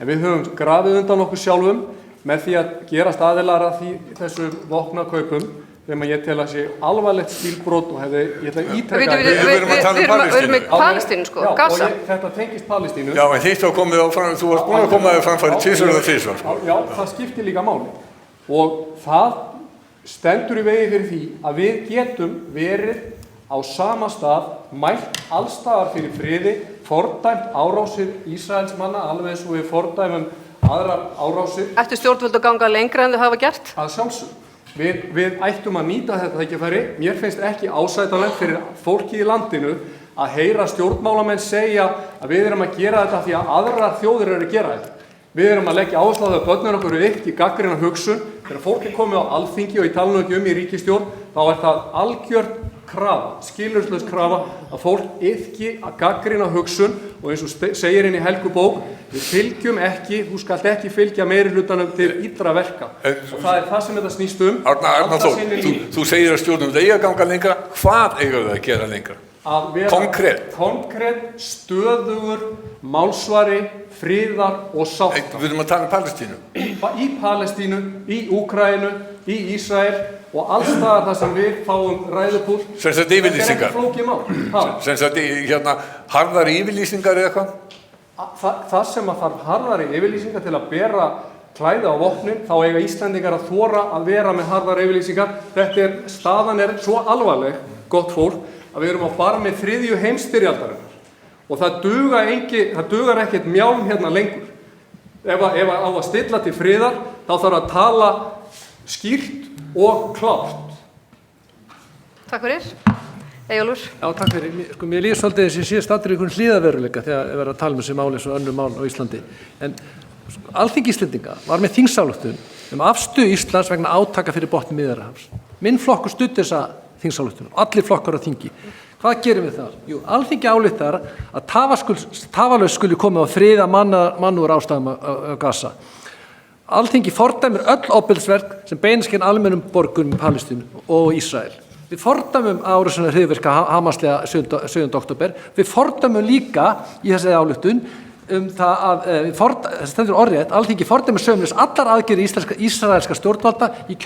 En við höfum grafið undan okkur sjálfum með því að gerast aðilar að þessum vopnakaupum þegar ég tel að sé alvarlegt stílbrot og ég ætla að ítrekka
Við erum að tala um Palestínu.
Við erum með Palestínu, sko, Gaza.
Já, þetta tengist Palestínu.
Já, en þitt var komið á fram, þú varst búin að koma þér framfæri tvisvar eða þrisvar.
Já, það skiptir líka máli. Og það stendur í vegi fyrir því að við getum verið á sama stað, mælt allstaðar fyrir friði, fordæmt árásir Ísraelsmanna, alveg eins og við fordæmum aðrar árásir.
Ættu stjórnvöld að ganga lengra en þau hafa gert?
Að sjálfsögðu. Við ættum að nýta þetta tækifæri. Mér finnst ekki ásættanlegt fyrir fólkið í landinu að heyra stjórnmálamenn segja að við erum að gera þetta því að aðrar þjóðir eru að gera þetta. Við erum að leggja áherslu á það að börnin okkur eru ekki gagnrýna hugsun. Þegar fólk er komið á Alþingi og ég tala nú ekki í ríkisstjórn, þá er það algjört krafa, skilyrðislaus krafa að fólk iðki að gagnrýna hugsun og eins og segir inn í Helgu bók, við fylgjum ekki, þú skalt ekki fylgja meirihlutanum til illra verka. Og það er það sem þetta snýst um.
Arnar Þór, þú segir að stjórnvöld eiga að ganga lengra. Hvað eiga þau að gera lengra?
Að vera konkrét, stöðugur, málsvari, friðar og sátta.
Við erum að tala um Palestínu.
Í Palestínu, í Úkraínu, í Ísrael og alls staðar þar sem við fáum ræðupúl.
Sem sagt yfirlýsingar.
Þetta er ekki flókið mál.
Sem sagt harðari yfirlýsingar eða hvað?
Það sem að þarf harðari yfirlýsingar til að bera klæði á vopnin, þá eiga Íslendingar að þora að vera með harðari yfirlýsingar. Staðan er svo alvarleg, gott fólk, að við erum á barmi 3. heimsstyrjaldarinnar. Og það dugar ekkert mjálm hérna lengur. Ef á að stilla til friðar, þá þarf að tala skýrt og klárt.
Takk fyrir. Eyjólfur.
Já, takk fyrir. Sko, mér líður svolítið þess að ég sé stattur í einhvern hlíðaveruleika þegar við erum að tala um þessi máli eins og önnur mál á Íslandi. En Alþingi Íslendinga var með þingsályktun afstöðu Íslands vegna átaka fyrir botni Miðjarðarhafs. Minn flokkur studdi þessa þingsályktun og allir flokkar á þingi. Hvað gerum við það? Jú, Alþingi ályktar að tafarlaust skuli komið á friða mannúðar ástæðum á Gaza. Alþingi fordæmir öll ofbeldisverk sem beinast gegn almennum borgurum í Palestínu og Ísrael. Við fordæmum árásina hryðjuverka Hamaslega 7. október. Við fordæmum líka í þessari ályktun það að stendur orðrétt, Alþingi fordæmir sömuleiðis allar aðgerðir ísraelskra stjórnvalda í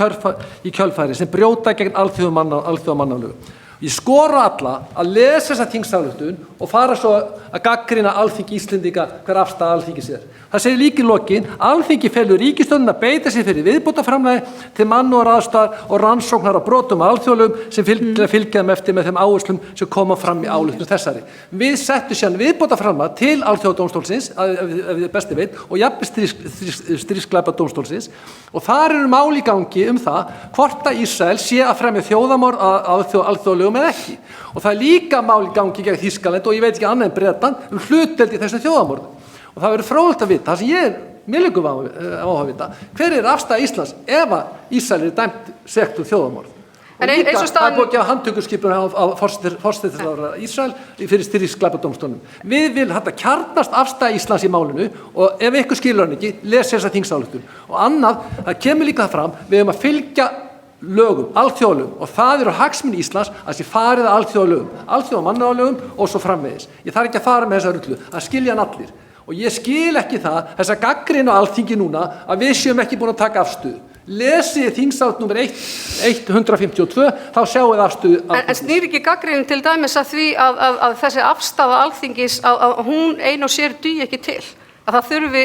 kjölfæri sem brjóta gegn alþjóðamannalögum. Ég skora alla að lesa þessa þingsályktun og fara svo að gagnrýna Alþingi Íslendinga hver afstaða Alþingis er. Það segir líka í lokin, Alþingi felur ríkisstjórninni að beita sig fyrir viðbótarframlagi til mannúðaraðstoðar og rannsóknar á brotum og alþjóðalögum sem fylgja þeim eftir með þeim áherslum sem koma fram í ályktun þessari. Við settum síðan viðbótarframlag til Alþjóðadómstólsins, ef við besti veit, og jafnvel stríðsglæpadómstólsins og þar eru máli í gangi það hvort að Ísrael sé að fremja þjóðamorð á alþjóðalögum eða ekki. Og það er líka máli í gangi gegn Þýskaland og ég veit ekki annað en Bretland hlutdeild í þessum þjóðamorðum. Og það verður fróðlegt að vita, það sem mér liggur á að vita, hver er afstaða Íslands ef að Ísrael er dæmt sekt um þjóðamorð. Og líka það er búið að gefa handtökuskipun á forsætisráðherra Ísrael fyrir stríðsglæpadómstólnum. Við viljum þetta kjarnast afstaða Íslands í málinu og ef ykkur skilur hann ekki, lesi þessa þingsályktun. Og annað, það kemur líka það fram, við höfum að fylgja lögum, alþjóðalögum og það eru hagsmuni Íslands að sé farið að alþjóðalögum, alþjóðamannalögum og svo framvegis. Ég þarf ekki að fara með þessa rullu, það skilja hann allir. Og ég skil ekki það, þessa gagnrýni á Alþingi núna, að við séum ekki búin að taka afstöðu. Lesið þingsályktun númer 152, þá sjáum við afstöðu Alþingis. En
snýr ekki gagnrýnin til dæmis að því að þessi afstaða Alþingis, að hún ein og sér dugi ekki til? Að það þurfi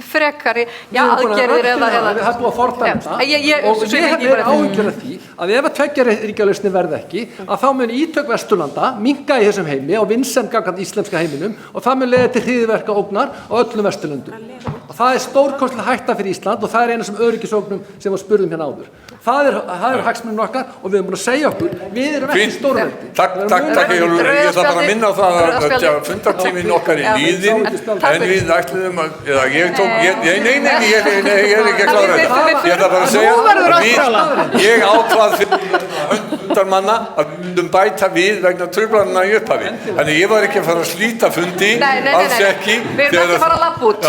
frekari aðgerðir eða...
Það er búið að fordæma það og ég er áhyggjur af því að ef að tveggja ríkja lausnir verði ekki að þá mun ítök Vesturlanda minnka í þessum heimi og vinsemd gagnvart íslenska heiminum og það mun leiða til hryðjuverka ógnar á öllum Vesturlöndum. Og það er stórkostleg hætta fyrir Ísland og það er eina sem öryggisógnum sem var spurðum hérna áður. Það er hagsmunum okkar og við erum búin að segja okkur, við erum ekki stórveldi.
Takk, Eyjólfur. Ég ætla bara að minna á það að fundartíminn okkar er liðinn, en við ætluðum að, eða ég tók, nei, ég er ekki að klára þetta. Ég ætla bara að segja að ég ákvað fyrir fundarmanna að við myndum bæta við vegna truflananna í upphafi. Þannig ég var ekki að fara að slíta fundi, alls ekki.
Við erum ekki að fara að labba út.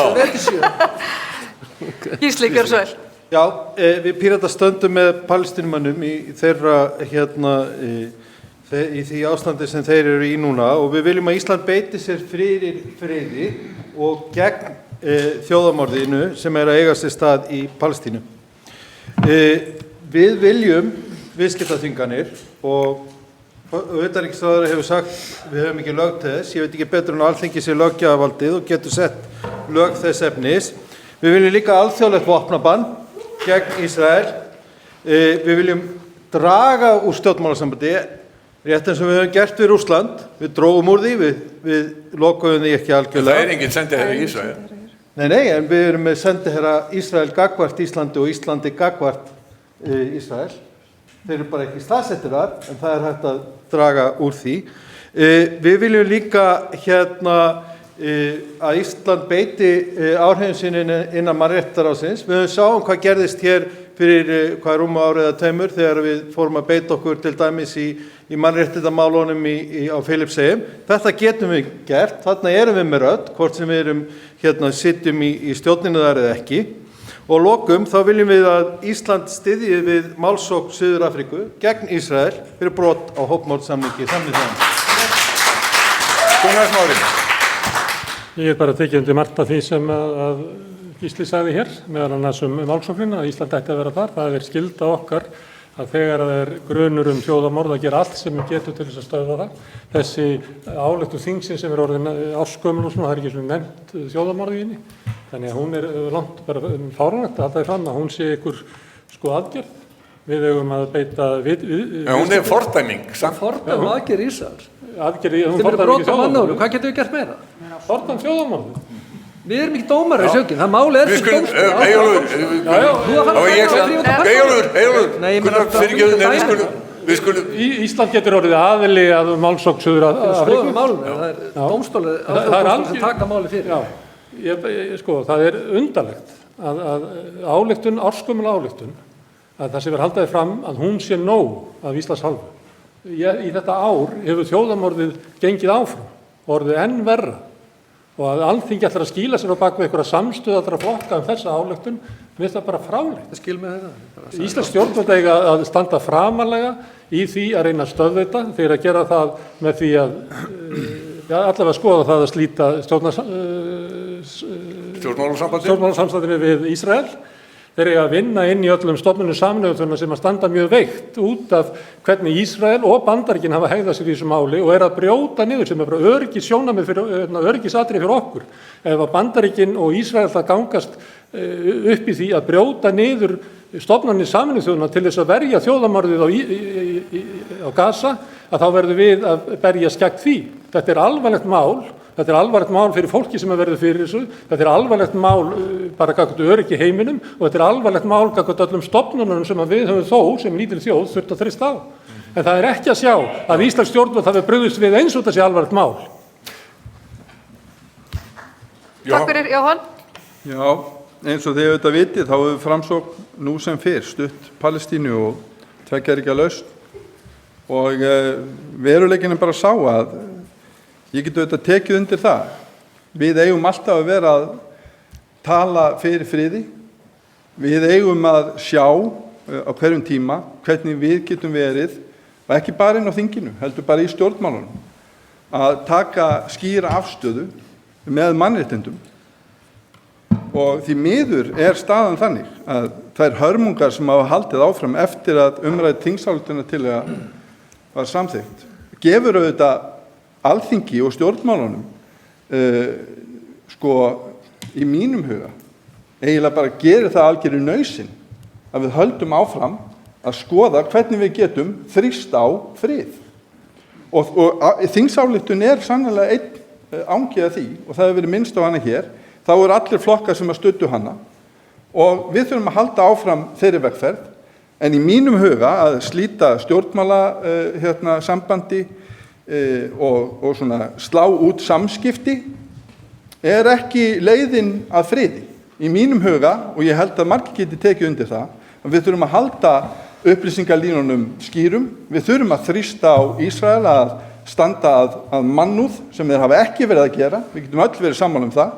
Gísli, gjör svo vel.
Já, við Píratar stöndum með Palestínumönnum í þeirra í því ástandi sem þeir eru í núna og við viljum að Ísland beiti sér fyrir friði og gegn þjóðarmorðinu sem er að eiga sér stað í Palestínu. Við viljum viðskiptaþvinganir og utanríkisráðherra hefur sagt við höfum ekki lög til þess, ég veit ekki betur en Alþingi sé löggjafarvaldið og getur sett lög þess efnis. Við viljum líka alþjóðlegt vopnabann gegn Ísrael. Við viljum draga úr stjórnmálasambandi, rétt eins og við höfum gert við Rússland. Við drógum úr því, við lokuðum því ekki algjörlega.
Það er enginn sendiherra í Ísrael.
Nei, en við erum með sendiherra Ísrael gagnvart Íslandi og Íslandi gagnvart Ísrael. Þeir eru bara ekki staðsettir þar, en það er hægt að draga úr því. Við viljum líka að Ísland beiti áhrifum sinni innan mannréttindaráðsins. Við sáum hvað gerðist hér fyrir rúmu árið eða tveimur þegar við fórum að beita okkur til dæmis í mannréttindamálunum á Filippseyjum. Þetta getum við gert, þarna erum við með rödd, hvort sem við erum sitjum í stjórninu þar eða ekki. Og lokum þá viljum við að Ísland styðji við málsókn Suður-Afríku gegn Ísrael fyrir brot á hópmorðsamningi Sameinuðu þjóðanna.
Gunnar Smári.
Ég er bara tekið undir margt af því sem að Gísli sagði hér, meðal annars málsóknina, að Ísland ætti að vera þar. Það er skylda okkar að þegar það er grunur þjóðarmorð að gera allt sem við getum til þess að stöðva það. Þessi ályktun þingsins sem er orðin ársgömul og svona, það er ekki svona nefnt þjóðarmorð í henni. Þannig að hún er langt bara fáránlegt að halda því fram að hún sé ykkur aðgerð. Við eigum að beita
En hún er fordæming.
Fordæming aðgerð Ísraels.
Hún
fordæmir ekki þjóðarmorð. Hvað getum við gert meira?
Fordæming þjóðarmorð.
Við erum ekki dómarar í sökin, það máli er fyrir dómstóla.
Ísland getur orðið aðili að málsókn Suður-Afríku.
Skoðum málinu, það er dómstóla sem taka máli fyrir.
Það er undarlegt að ályktun, ársgömul ályktun, að það sé verið haldaði fram að hún sé nóg af Íslands hálfu. Í þetta ár hefur þjóðarmorðið gengið áfram og orðið enn verra. Og að Alþingi ætlar að skýla sér á bak við einhverja samstöðu allra flokka þessa ályktun, mér finnst það bara fráleitt.
Það skil með þetta.
Íslensk stjórnvöld eiga að standa framarlega í því að reyna að stöðva þetta, þeir að gera það með því að allavega skoða það að slíta stjórnmálasamstandinu við Ísrael. Þeir eiga að vinna inn í öllum stofnunum Sameinuðu þjóðanna sem að standa mjög veikt út af hvernig Ísrael og Bandaríkin hafa hegðað sér í þessu máli og er að brjóta niður sem er bara öryggisjónarmið öryggisatriði fyrir okkur. Ef að Bandaríkin og Ísrael það gangast upp í því að brjóta niður stofnanir Sameinuðu þjóðanna til þess að verja þjóðarmorðið á Gaza, að þá verðum við að berjast gegn því. Þetta er alvarlegt mál. Þetta er alvarlegt mál fyrir fólki sem verður fyrir þessu. Þetta er alvarlegt mál bara gagnvart öryggi heiminum og þetta er alvarlegt mál gagnvart öllum stofnunum sem við höfum þó sem lítil þjóð þurft að þrýsta á. En það er ekki að sjá að íslensk stjórnvöld hafi brugðist við eins og þessi alvarlegt mál.
Takk fyrir, Jóhann.
Já, eins og þið auðvitað vitið þá hefur Framsókn nú sem fyrr stutt Palestínu og tveggja ríkja lausn og veruleikinn er bara sá að ég get auðvitað tekið undir það. Við eigum alltaf að vera að tala fyrir friði. Við eigum að sjá á hverjum tíma hvernig við getum verið, og ekki bara inn á þinginu, heldur bara í stjórnmálunum, að taka skýra afstöðu með mannréttindum. Og því miður er staðan þannig að þær hörmungar sem hafa haldið áfram eftir að umrædd þingsályktunartillaga var samþykkt gefur auðvitað Alþingi og stjórnmálunum í mínum huga eiginlega bara gerir það algjörðu nauðsyn að við höldum áfram að skoða hvernig við getum þrýst á frið. Og þingsályktun er sannarlega einn angi af því og það hefur verið minnst á hana hér. Þá eru allir flokkar sem að studdu hana og við þurfum að halda áfram þeirri vegferð En í mínum huga að slíta stjórnmála sambandi og svona slá út samskipti ekki leiðin að friði. Í mínum huga, og ég held að margir geti tekið undir það, að við þurfum að halda upplýsingalínunum skýrum, við þurfum að þrýsta á Ísrael að standa að mannúð sem þeir hafa ekki verið að gera, við getum öll verið sammála það,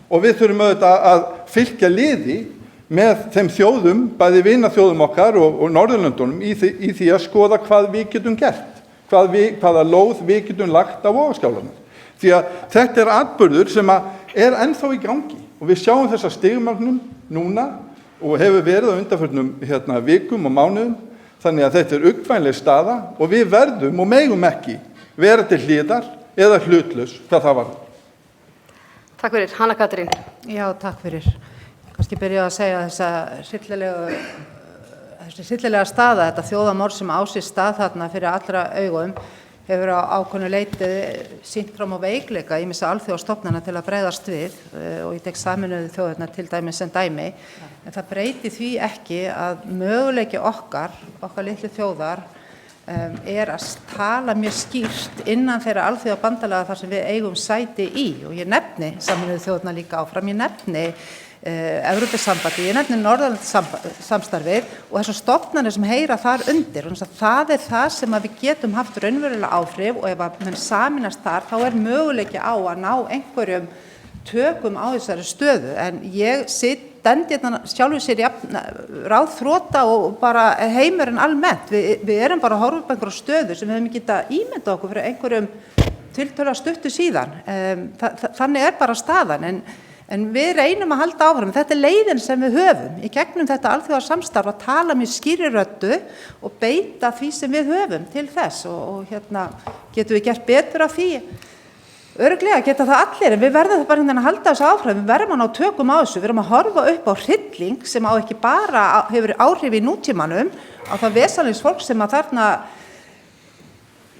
og við þurfum auðvitað að fylgja liði með þeim þjóðum, bæði vinaþjóðum okkar og Norðurlöndunum í því að skoða hvað við getum gert, hvaða lóð við getum lagt á vogarskálarnar. Því að þetta atburður sem ennþá í gangi og við sjáum þessa stigmagnun núna og hefur verið á undanförnum vikum og mánuðum, þannig að þetta uggvænleg staða og við verðum og megum ekki vera til hliðar eða hlutlaus hvað það varðar.
Takk fyrir. Hanna Katrín.
Já, takk fyrir. Kannski byrja að segja þessi hryllilega staða, þetta þjóðamorð sem á sér stað þarna fyrir allra augum, hefur á ákveðnu leyti sýnt fram á veikleika ýmissa alþjóðastofnana til að bregðast við og ég tek Sameinuðu þjóðirnar til dæmis sem dæmi, en það breyti því ekki að möguleiki okkar litlu þjóðar að tala mjög skýrt innan þeirra alþjóðabandalaga þar sem við eigum sæti í, og ég nefni Sameinuðu þjóðirnar líka áfram, ég nefni Evrópusambandið, ég nefni Norðurlandasamstarfið og þessar stofnanir sem heyra þar undir. Það það sem við getum haft raunverulega áhrif, og ef menn sameinast þar þá möguleiki á að ná einhverjum tökum á þessari stöðu. En ég stend hérna sjálfur sér ráðþrota og bara heimurinn almennt. Við erum bara að horfa upp einhverja stöðu sem við hefum getað ímyndað okkur fyrir einhverjum tiltölulega stuttu síðan. Þannig bara staðan, en við reynum að halda áfram. Þetta leiðin sem við höfum í gegnum þetta alþjóðasamstarf að tala með skýrri röddu og beita því sem við höfum til þess og getum við gert betur af því. Örugglega geta það allir, en við verðum bara að halda þessu áfram, við verðum að ná tökum á þessu, við erum að horfa upp á hrylling sem á ekki bara hefur áhrif í nútímanum, á það vesalings fólk sem að þarna,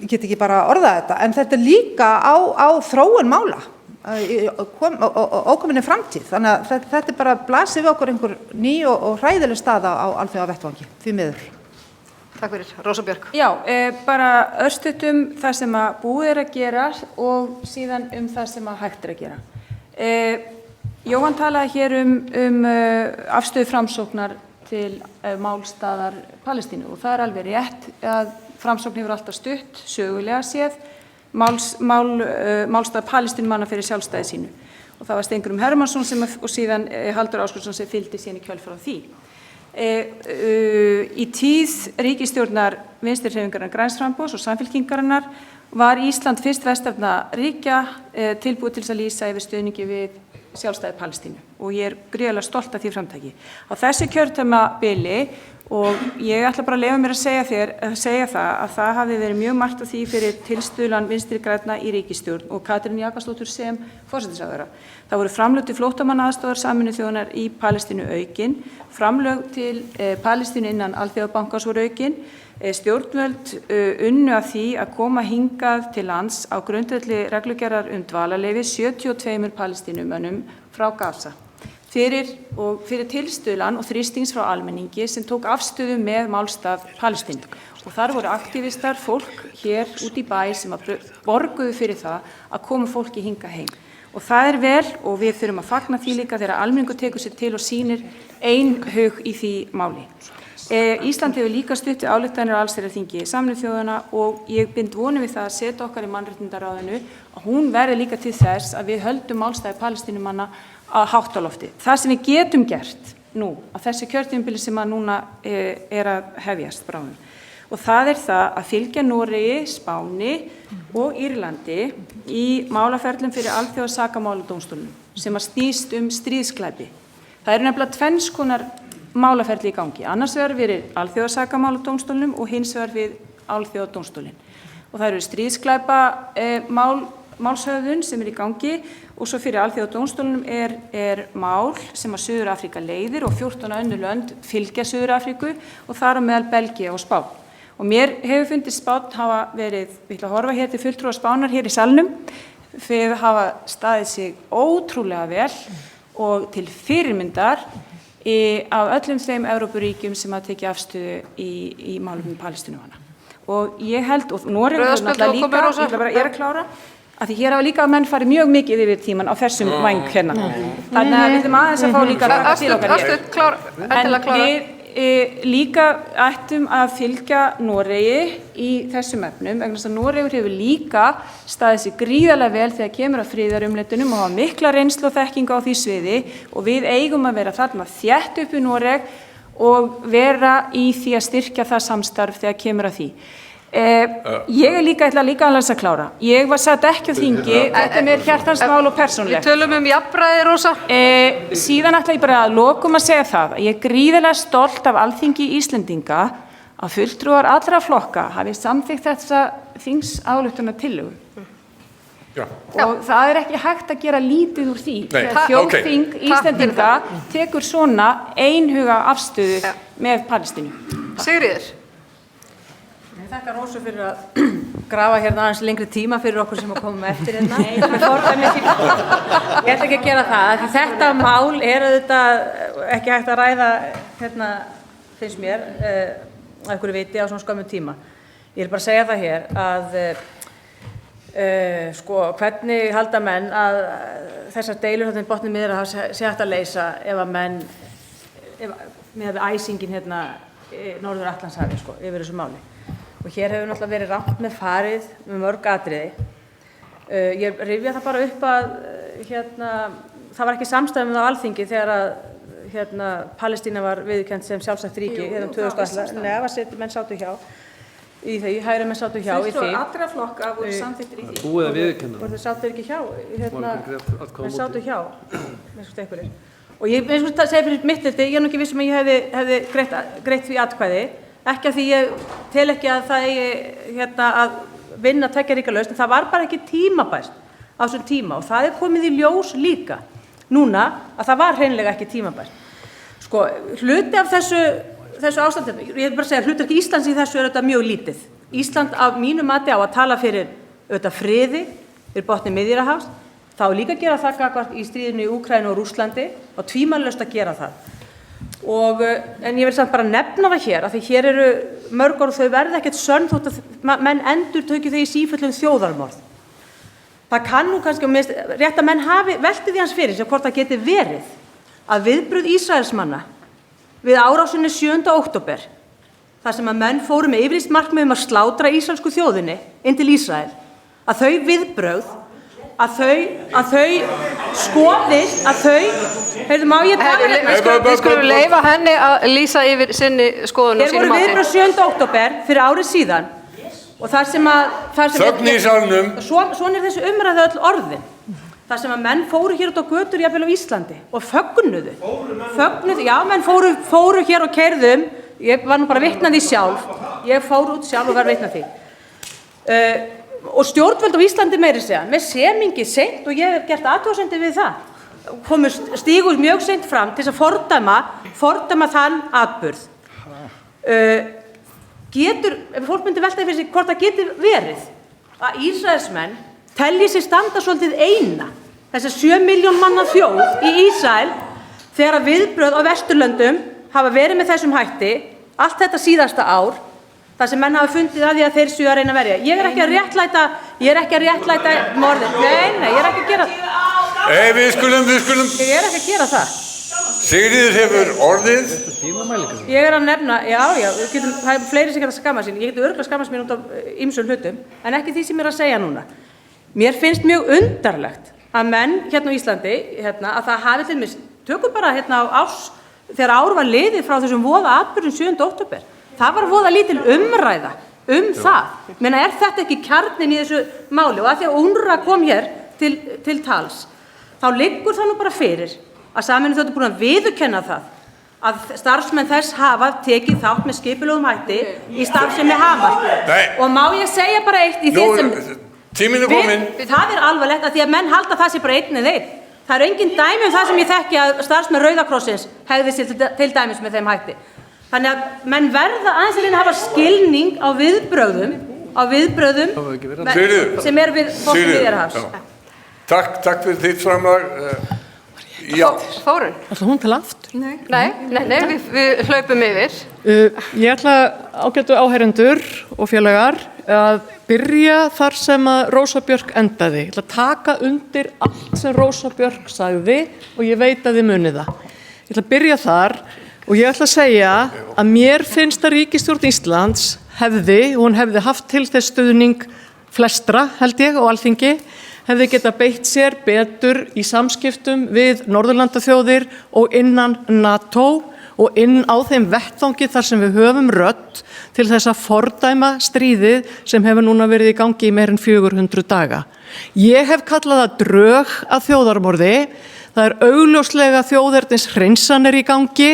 ég get ekki bara orðað þetta, en þetta líka á þróun mála. Ókominni framtíð, þannig að þetta bara blasir við okkur einhver ný og hræðileg staða á alþjóðavettvangi, því miður.
Takk fyrir. Rósa Björk.
Já, bara örstutt það sem að búið að gera og síðan það sem að hægt að gera. Jóhann talaði hér afstöðu Framsóknar til málstaðar Palestínu og það alveg rétt að Framsókn hefur alltaf stutt, sögulega séð, málstað Palestínumanna fyrir sjálfstæði sínu og það var Steingrímur Hermannsson og síðan Halldór Ásgrímsson sem fylgdi síðan í kjölfar á því. Í tíð ríkisstjórnar Vinstri-hreyfingarinnar Græns framboðs og Samfylkingarinnar var Ísland fyrst vestræna ríkja tilbúið til að lýsa yfir stuðningi við sjálfstæði Palestínu og ég gríðarlega stolt af því framtaki. Á þessu kjörtímabili og ég ætla bara að leyfa mér að segja það að hafi verið mjög margt af því fyrir tilstuðlan Vinstri grænna í ríkisstjórn og Katrín Jakobsdóttur sem forsætisráðherra. Það voru framlög til flóttamannaaðstoðar Sameinuðu þjóðanna í Palestínu aukin, framlög til Palestínu innan Alþjóðabankans voru aukin, stjórnvöld unnu að því að koma hingað til lands á grundvelli reglugerðar dvalarleyfi 72 palestínumönnum frá Gaza. Fyrir tilstuðlan og þrýstings frá almenningi sem tók afstöðu með málstað Palestínu. Og þar voru aktivistar, fólk hér út í bæ sem borguðu fyrir það að koma fólki hingað heim. Og það vel og við þurfum að fagna því líka þegar almenningur tekur sér til og sýnir einhug í því máli. Ísland hefur líka stutt ályktanir á allsherjarþingi Sameinuðu þjóðanna og ég bind vonir við það að setja okkar í mannréttindaráðinu að hún verði líka til þess að við höldum málstæði Palestínumanna að hátt á lofti. Það sem við getum gert nú á þessu kjörtímabili sem að núna að hefjast bráðum. Og það það að fylgja Noregi, Spáni og Írlandi í málaferlum fyrir alþjóðasakamáladómstólnum sem að snýst stríðsglæpi. Það eru nefnilega tvenns konar málaferli í gangi. Annars vegar fyrir alþjóðasakamáladómstólnum og hins vegar við alþjóðadómstólinn. Og það eru stríðsglæpa málshöfðun sem í gangi og svo fyrir alþjóðadómstólnum er mál sem að Suður-Afríka leiðir og 14 önnur lönd fylgja Suður-Afríku og þar á meðal Belgía og Spán. Og mér hefur fundist Spán hafa verið, við ætlum að horfa hér til fulltrúa Spánar hér í salnum, fyrir hafa staðið sig ótrúlega vel og til fyrirmyndar af öllum þeim Evrópuríkjum sem hafa tekið afstöðu í málefnum Palestínumanna. Og ég held, og Noregur náttúrulega líka, ég er að klára, að því hér hafa líka menn farið mjög mikið yfir tíman á þessum væng hérna. Þannig að við ætlum aðeins að fá líka að taka til okkar hér. En við líka ættum að fylgja Noregi í þessum efnum, vegna þess að Noregur hefur líka staðið sig gríðarlega vel þegar kemur að friðarumleitunum og hafa mikla reynslu og þekkingu á því sviði og við eigum að vera þarna þétt upp í Noreg og vera í því að styrkja það samstarf þegar kemur að því. Ég er líka, ætla líka að klára. Ég satt ekki á þingi, þetta er mér hjartans mál og persónulegt.
Við tölum jafnræði, Rósa.
Síðan ætla ég bara að lokum að segja það að ég er gríðarlega stolt af Alþingi Íslendinga að fulltrúar allra flokka hafi samþykkt þessa þingsályktunartillögu. Og það er ekki hægt að gera lítið úr því þegar þjóðþing Íslendinga tekur svona einhuga afstöðu með Palestínu.
Sigríður.
Ég þakka Rósu fyrir að grafa hérna aðeins lengri tíma fyrir okkur sem að koma eftir hérna. Ég ætla ekki að gera það, því þetta mál er auðvitað ekki hægt að ræða hérna, finnst mér, að ykkur viti á svona skömmum tíma. Ég vil bara segja það hér að sko, hvernig halda menn að þessar deilur hérna í botni Miðjarðarhafs sé hægt að leysa ef að menn, með æsingin hérna Norður Atlantshafi, sko, yfir þessu máli. Og hér hefur náttúrulega verið rangt með farið með mörg atriði. Ég rifja það bara upp að hérna, það var ekki samstæðum á Alþingi þegar að Palestína var viðurkennd sem sjálfstætt ríki hérna 2011. Nei, það var menn sátu hjá í því, hægri menn sátu hjá í því. Fulltrúar allra flokka voru samþykktir í því.
Búið að viðurkenna.
Voru þau sátu ekki hjá, menn sátu hjá, með svo einhverju. Og ég segi fyrir mitt hluti, ég er nú ekki vissum að ég hefði greitt því atkvæði. Ekki að því ég tel ekki að það eigi að vinna tveggja ríkja lausn, en það var bara ekki tímabært á þessum tíma og það er komið í ljós líka núna að það var hreinlega ekki tímabært. Sko, hluti af þessu ástandi, ég vil bara segja, hlutverk Íslands í þessu er auðvitað mjög lítið. Ísland á mínu mati á að tala fyrir auðvitað friði, fyrir botni Miðjarðarhafs, þá líka að gera það gagnvart í stríðinu í Úkraínu og Rússlandi og tvímælalaust að gera það. En ég vil samt bara nefna það hér, af því hér eru mörg orð og þau verða ekkert sönn þótt að menn endurtaki þau í sífellu þjóðarmorð. Það kann nú kannski, rétt að menn hafi veltið því hans fyrir sig hvort það geti verið að viðbrögð Ísraelsmanna við árásinni 7. október, þar sem að menn fóru með yfirlýst markmið að slátra ísraelsku þjóðinni inn til Ísrael, að þau viðbrögð að þau skoðist, að þau, heyrðu, má ég tala hérna?
Við skulum leyfa henni að lýsa yfir sinni skoðun og
Þeir
sínum
voru
mati.
viðbrögð 7. október fyrir árið síðan og þar sem
Þögn í salnum.
Svona er þessu umræðu öll orðin. Þar sem að menn fóru hér út á götur jafnvel á Íslandi og fögnuðu. Já, menn fóru hér og keyrðum, ég var nú bara vitnað því sjálf, ég fór út sjálf og var vitnað því. Og stjórnvöld á Íslandi meiri segja, með semingi seint og ég hef gert athugasemdir við það, stígur mjög seint fram til þess að fordæma þann atburð. Ef fólk myndi velta fyrir sig hvort það geti verið að Ísraelsmenn telji sig standa svolítið eina, þessa 7 milljón manna þjóð í Ísrael, þegar að viðbrögð á Vesturlöndum hafa verið með þessum hætti allt þetta síðasta ár, þar sem menn hafa fundið að því að þeir séu að reyna að verja. Ég er ekki að réttlæta morðin. Nei, ég er ekki að gera það.
Við skulum.
Ég er ekki að gera það.
Sigríður hefur orðið.
Ég er að nefna, það er fleiri sem geta skammað sín. Ég geti örugglega skammast mín út af ýmsum hlutum, en ekki því sem ég er að segja núna. Mér finnst mjög undarlegt að menn hérna á Íslandi, að það hafi til dæmis, tökum bara þegar ár var liðið frá þessum voða atburðum 7. október. Það var voða lítil umræða það. Er þetta ekki kjarninn í þessu máli? Og að því að UNRWA kom hér til tals, þá liggur það nú bara fyrir að Sameinuðu þjóðirnar búin að viðurkenna það að starfsmenn þess hafa tekið þátt með skipulögðum hætti í starfsemi Hamas. Og má ég segja bara eitt í því sem
tíminn er kominn.
Það er alvarlegt að því að menn halda það sé bara einn eða einn. Það eru engin dæmi það sem ég þekki að starfsmenn Rauða krossins hegði sér til dæmis með þeim hætti. Þannig að menn verða aðeins að reyna að hafa skilning á viðbrögðum sem er við botni Miðjarðarhafs.
Takk fyrir þitt framlag. Já.
Þórunn.
Ætlar hún til aftur?
Nei, við hlaupum yfir.
Ég ætla ágætu áheyrendur og félagar að byrja þar sem að Rósa Björk endaði. Ég ætla að taka undir allt sem Rósa Björk sagði og ég veit að þið munið það. Ég ætla að byrja þar og ég ætla að segja að mér finnst að ríkisstjórn Íslands hún hefði haft til þess stuðning flestra, held ég, á Alþingi, hefði getað beitt sér betur í samskiptum við Norðurlandaþjóðir og innan NATO og inn á þeim vettvangi þar sem við höfum rödd til þess að fordæma stríðið sem hefur núna verið í gangi í meir en 400 daga. Ég hef kallað það drög að þjóðarmorði. Það er augljóslega þjóðernishreinsanir í gangi.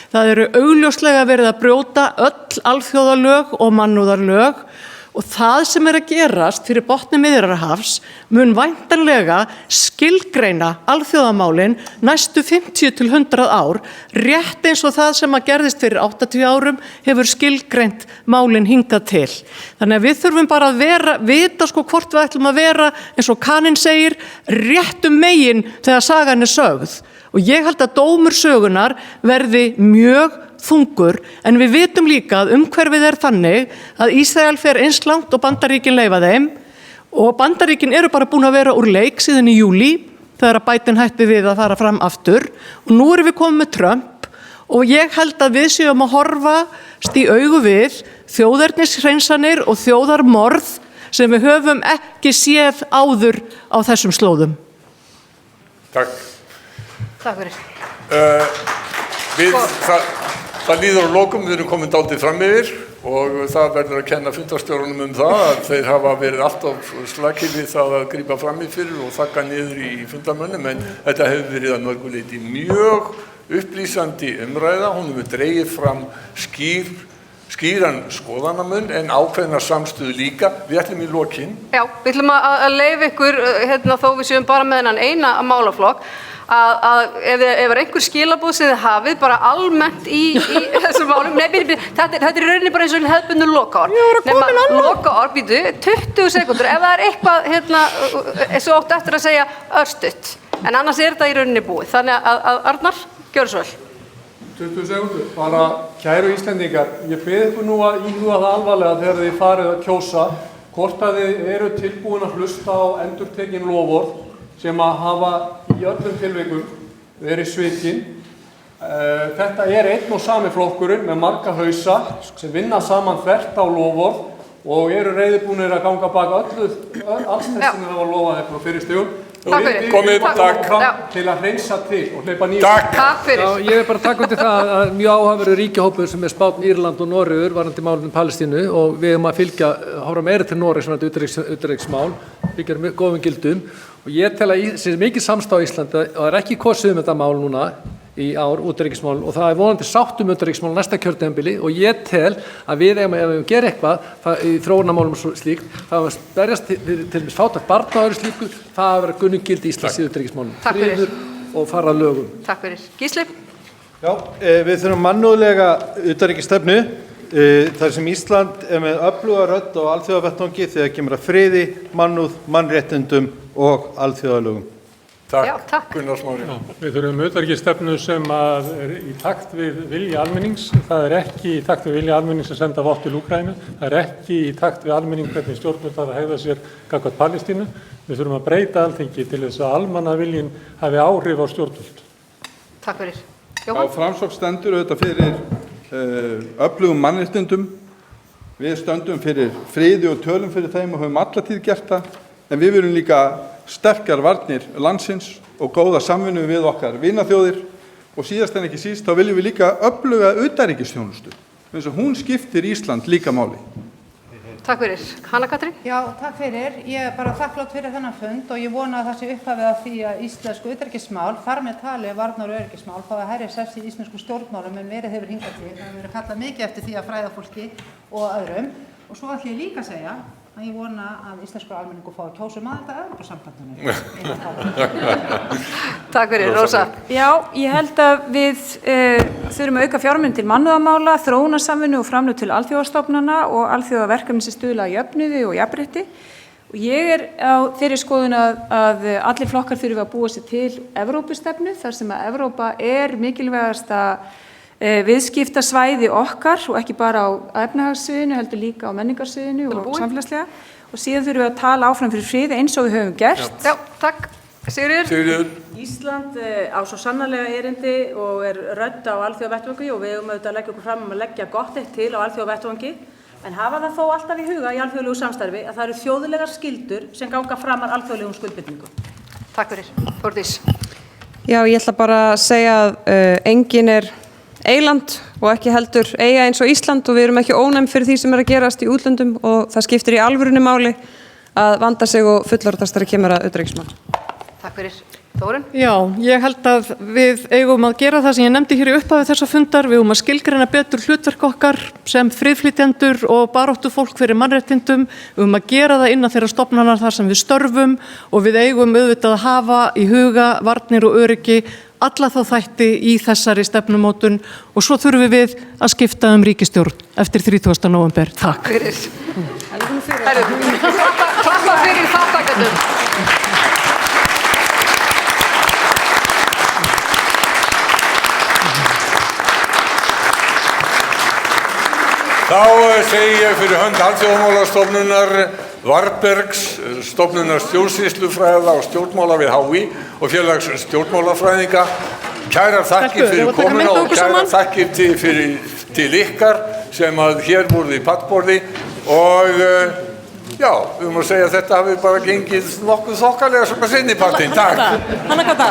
Það eru augljóslega verið að brjóta öll alþjóðalög og mannúðarlög. Og það sem að gerast fyrir botni Miðjarðarhafs mun væntanlega skilgreina alþjóðamálin næstu 50 til 100 ár, rétt eins og það sem að gerðist fyrir 80 árum hefur skilgreint málin hingað til. Þannig að við þurfum bara að vita hvort við ætlum að vera, eins og Kaninn segir, réttum megin þegar sagan er sögð. Og ég held að dómur sögunar verði mjög þungur, en við vitum líka að umhverfið er þannig að Ísrael fer eins langt og Bandaríkin leyfa þeim og Bandaríkin eru bara búin að vera úr leik síðan í júlí þegar að Biden hætti við að fara fram aftur og nú erum við komið með Trump og ég held að við séum að horfast í augu við þjóðernishreinsanir og þjóðarmorð sem við höfum ekki séð áður á þessum slóðum.
Takk.
Takk fyrir.
Það líður á lokum, við erum komin dálítið fram yfir og það verður að kenna fundarstjórunum það að þeir hafa verið alltaf slakir við það að grípa fram í fyrir og þakka niður í fundarmönnum, en þetta hefur verið að mörgu leyti mjög upplýsandi umræða. Hún hefur dregið fram skýran skoðanamun en ákveðna samstöðu líka. Við ætlum í lokin. Já,
við ætlum að leyfa ykkur, þó við séum bara með þennan eina málaflokk, að ef er einhver skilaboð sem þið hafið bara almennt í þessum málum, þetta er í rauninni bara eins og hefðbundnu lokaorð. Lokaorð, 20 sekúndur, ef það er eitthvað svo átt eftir að segja örstutt, en annars er þetta í rauninni búið. Þannig að Arnar, gjörðu svo vel.
20 sekúndur, bara kæru Íslendingar, ég bið ykkur nú að íhuga það alvarlega þegar þið farið að kjósa, hvort að þið eru tilbúin að hlusta á endurtekin loforð sem að hafa í öllum tilvikum verið svikin. Þetta er einn og sami flokkurinn með marga hausa sem vinna saman þvert á loforð og eru reiðubúnir að ganga bak alls þess sem það var lofað eftir á fyrri stigum.
Takk fyrir.
Komið til að hreinsa til og hleypa nýjum.
Takk fyrir.
Já, ég vil bara taka undir það að mjög áhugaverður ríkjahópur sem er Spánn, Írland og Noregur varðandi málum Palestínu og við erum að horfa meira til Noregs svona utanríkismál, byggjar góðum gildum og ég tel að það sé mikið samstáð í Íslandi og það er ekki kosið þetta mál núna í ár, utanríkismál, og það er vonandi sátt utanríkismál næsta kjörtímabili og ég tel að við ef við gerum eitthvað í þróunarmálum og slíkt, það að berjast til dæmis fátækt barna og öðru slíku, það að vera gunnugildi Íslands í utanríkismálum.
Takk fyrir.
Friður og fara að lögum.
Takk fyrir. Gísli?
Já, við þurfum mannúðlega utanríkisstefnu þar sem Ísland er með öfluga rödd á alþjóðavettvangi þegar kemur að friði, mannúð, mannréttindum og alþjóðalögum.
Takk. Gunnar Smári.
Við þurfum utanríkisstefnu sem er í takt við vilja almennings. Það er ekki í takt við vilja almennings að senda vopn til Úkraínu. Það er ekki í takt við almenning hvernig stjórnvöld að hegða sér gagnvart Palestínu. Við þurfum að breyta Alþingi til þess að almannaviljinn hafi áhrif á stjórnvöld.
Takk fyrir.
Jóhann? Framsókn stendur auðvitað fyrir öflugum mannréttindum. Við stöndum fyrir friði og tölum fyrir þeim og höfum alla tíð gert það. En við viljum líka sterkar varnir landsins og góða samvinnu við okkar vinaþjóðir og síðast en ekki síst þá viljum við líka öfluga utanríkisþjónustu eins og hún skiptir Ísland líka máli.
Takk fyrir. Hanna Katrín?
Já, takk fyrir. Ég er bara þakklátt fyrir þennan fund og ég vona að það sé upphafið af því að íslensku utanríkismál, þar með talið varnar- og öryggismál, fái hærri sess í íslensku stjórnmálum en verið hefur hingað til. Það hefur verið kallað mikið eftir því að fræða fólki og öðrum. Og svo ætlum ég líka að segja að ég vona að íslenskur almenningur fái að kjósa aðild að Evrópusambandinu.
Takk fyrir, Rósa.
Já, ég held að við þurfum að auka fjármuni til mannúðarmála, þróunarsamvinnu og framlög til alþjóðastofnana og alþjóðaverkefni sem stuðla að jöfnuði og jafnrétti. Og ég á þeirri skoðun að allir flokkar þurfi að búa sér til Evrópustefnu þar sem að Evrópa mikilvægasta viðskiptasvæði okkar og ekki bara á efnahagssviðinu heldur líka á menningarsviðinu og samfélagslega og síðan þurfum við að tala áfram fyrir frið eins og við höfum gert.
Já, takk. Sigríður.
Ísland á svo sannarlega erindi og rödd á alþjóðavettvangi og við höfum auðvitað að leggja okkur fram að leggja gott eitt til á alþjóðavettvangi en hafa það þó alltaf í huga í alþjóðlegu samstarfi að það eru þjóðlegar skyldur sem ganga framar alþjóðlegum skuldbindingum.
Takk fyrir. Þórdís.
Já, ég ætla bara að segja að engin eyland og ekki heldur eyja eins og Ísland og við erum ekki ónæm fyrir því sem að gerast í útlöndum og það skiptir í alvörunni máli að vanda sig og fullorðast þegar kemur að utanríkismálum.
Takk fyrir. Þórunn?
Já, ég held að við eigum að gera það sem ég nefndi hér í upphafi þessa fundar. Við eigum að skilgreina betur hlutverk okkar sem friðflytjendur og baráttufólk fyrir mannréttindum. Við eigum að gera það innan þeirra stofnana þar sem við störfum og við eigum auðvitað að hafa í huga varnir og öryggi alla þá þætti í þessari stefnumótun og svo þurfum við að skipta ríkisstjórn eftir 30. nóvember. Takk.
Klappa fyrir þáttakendum.
Þá segi ég fyrir hönd Alþjóðamálastofnunar Varbergs, stofnunar stjórnsýslufræða og stjórnmála við HÍ og félags stjórnmálafræðinga. Kærar þakkir fyrir komuna og kærar þakkir til ykkar sem að hér voruð í pallborði og já, við höfum að segja að þetta hafi bara gengið nokkuð þokkalega svona seinni partinn. Takk.
Hanna Kata.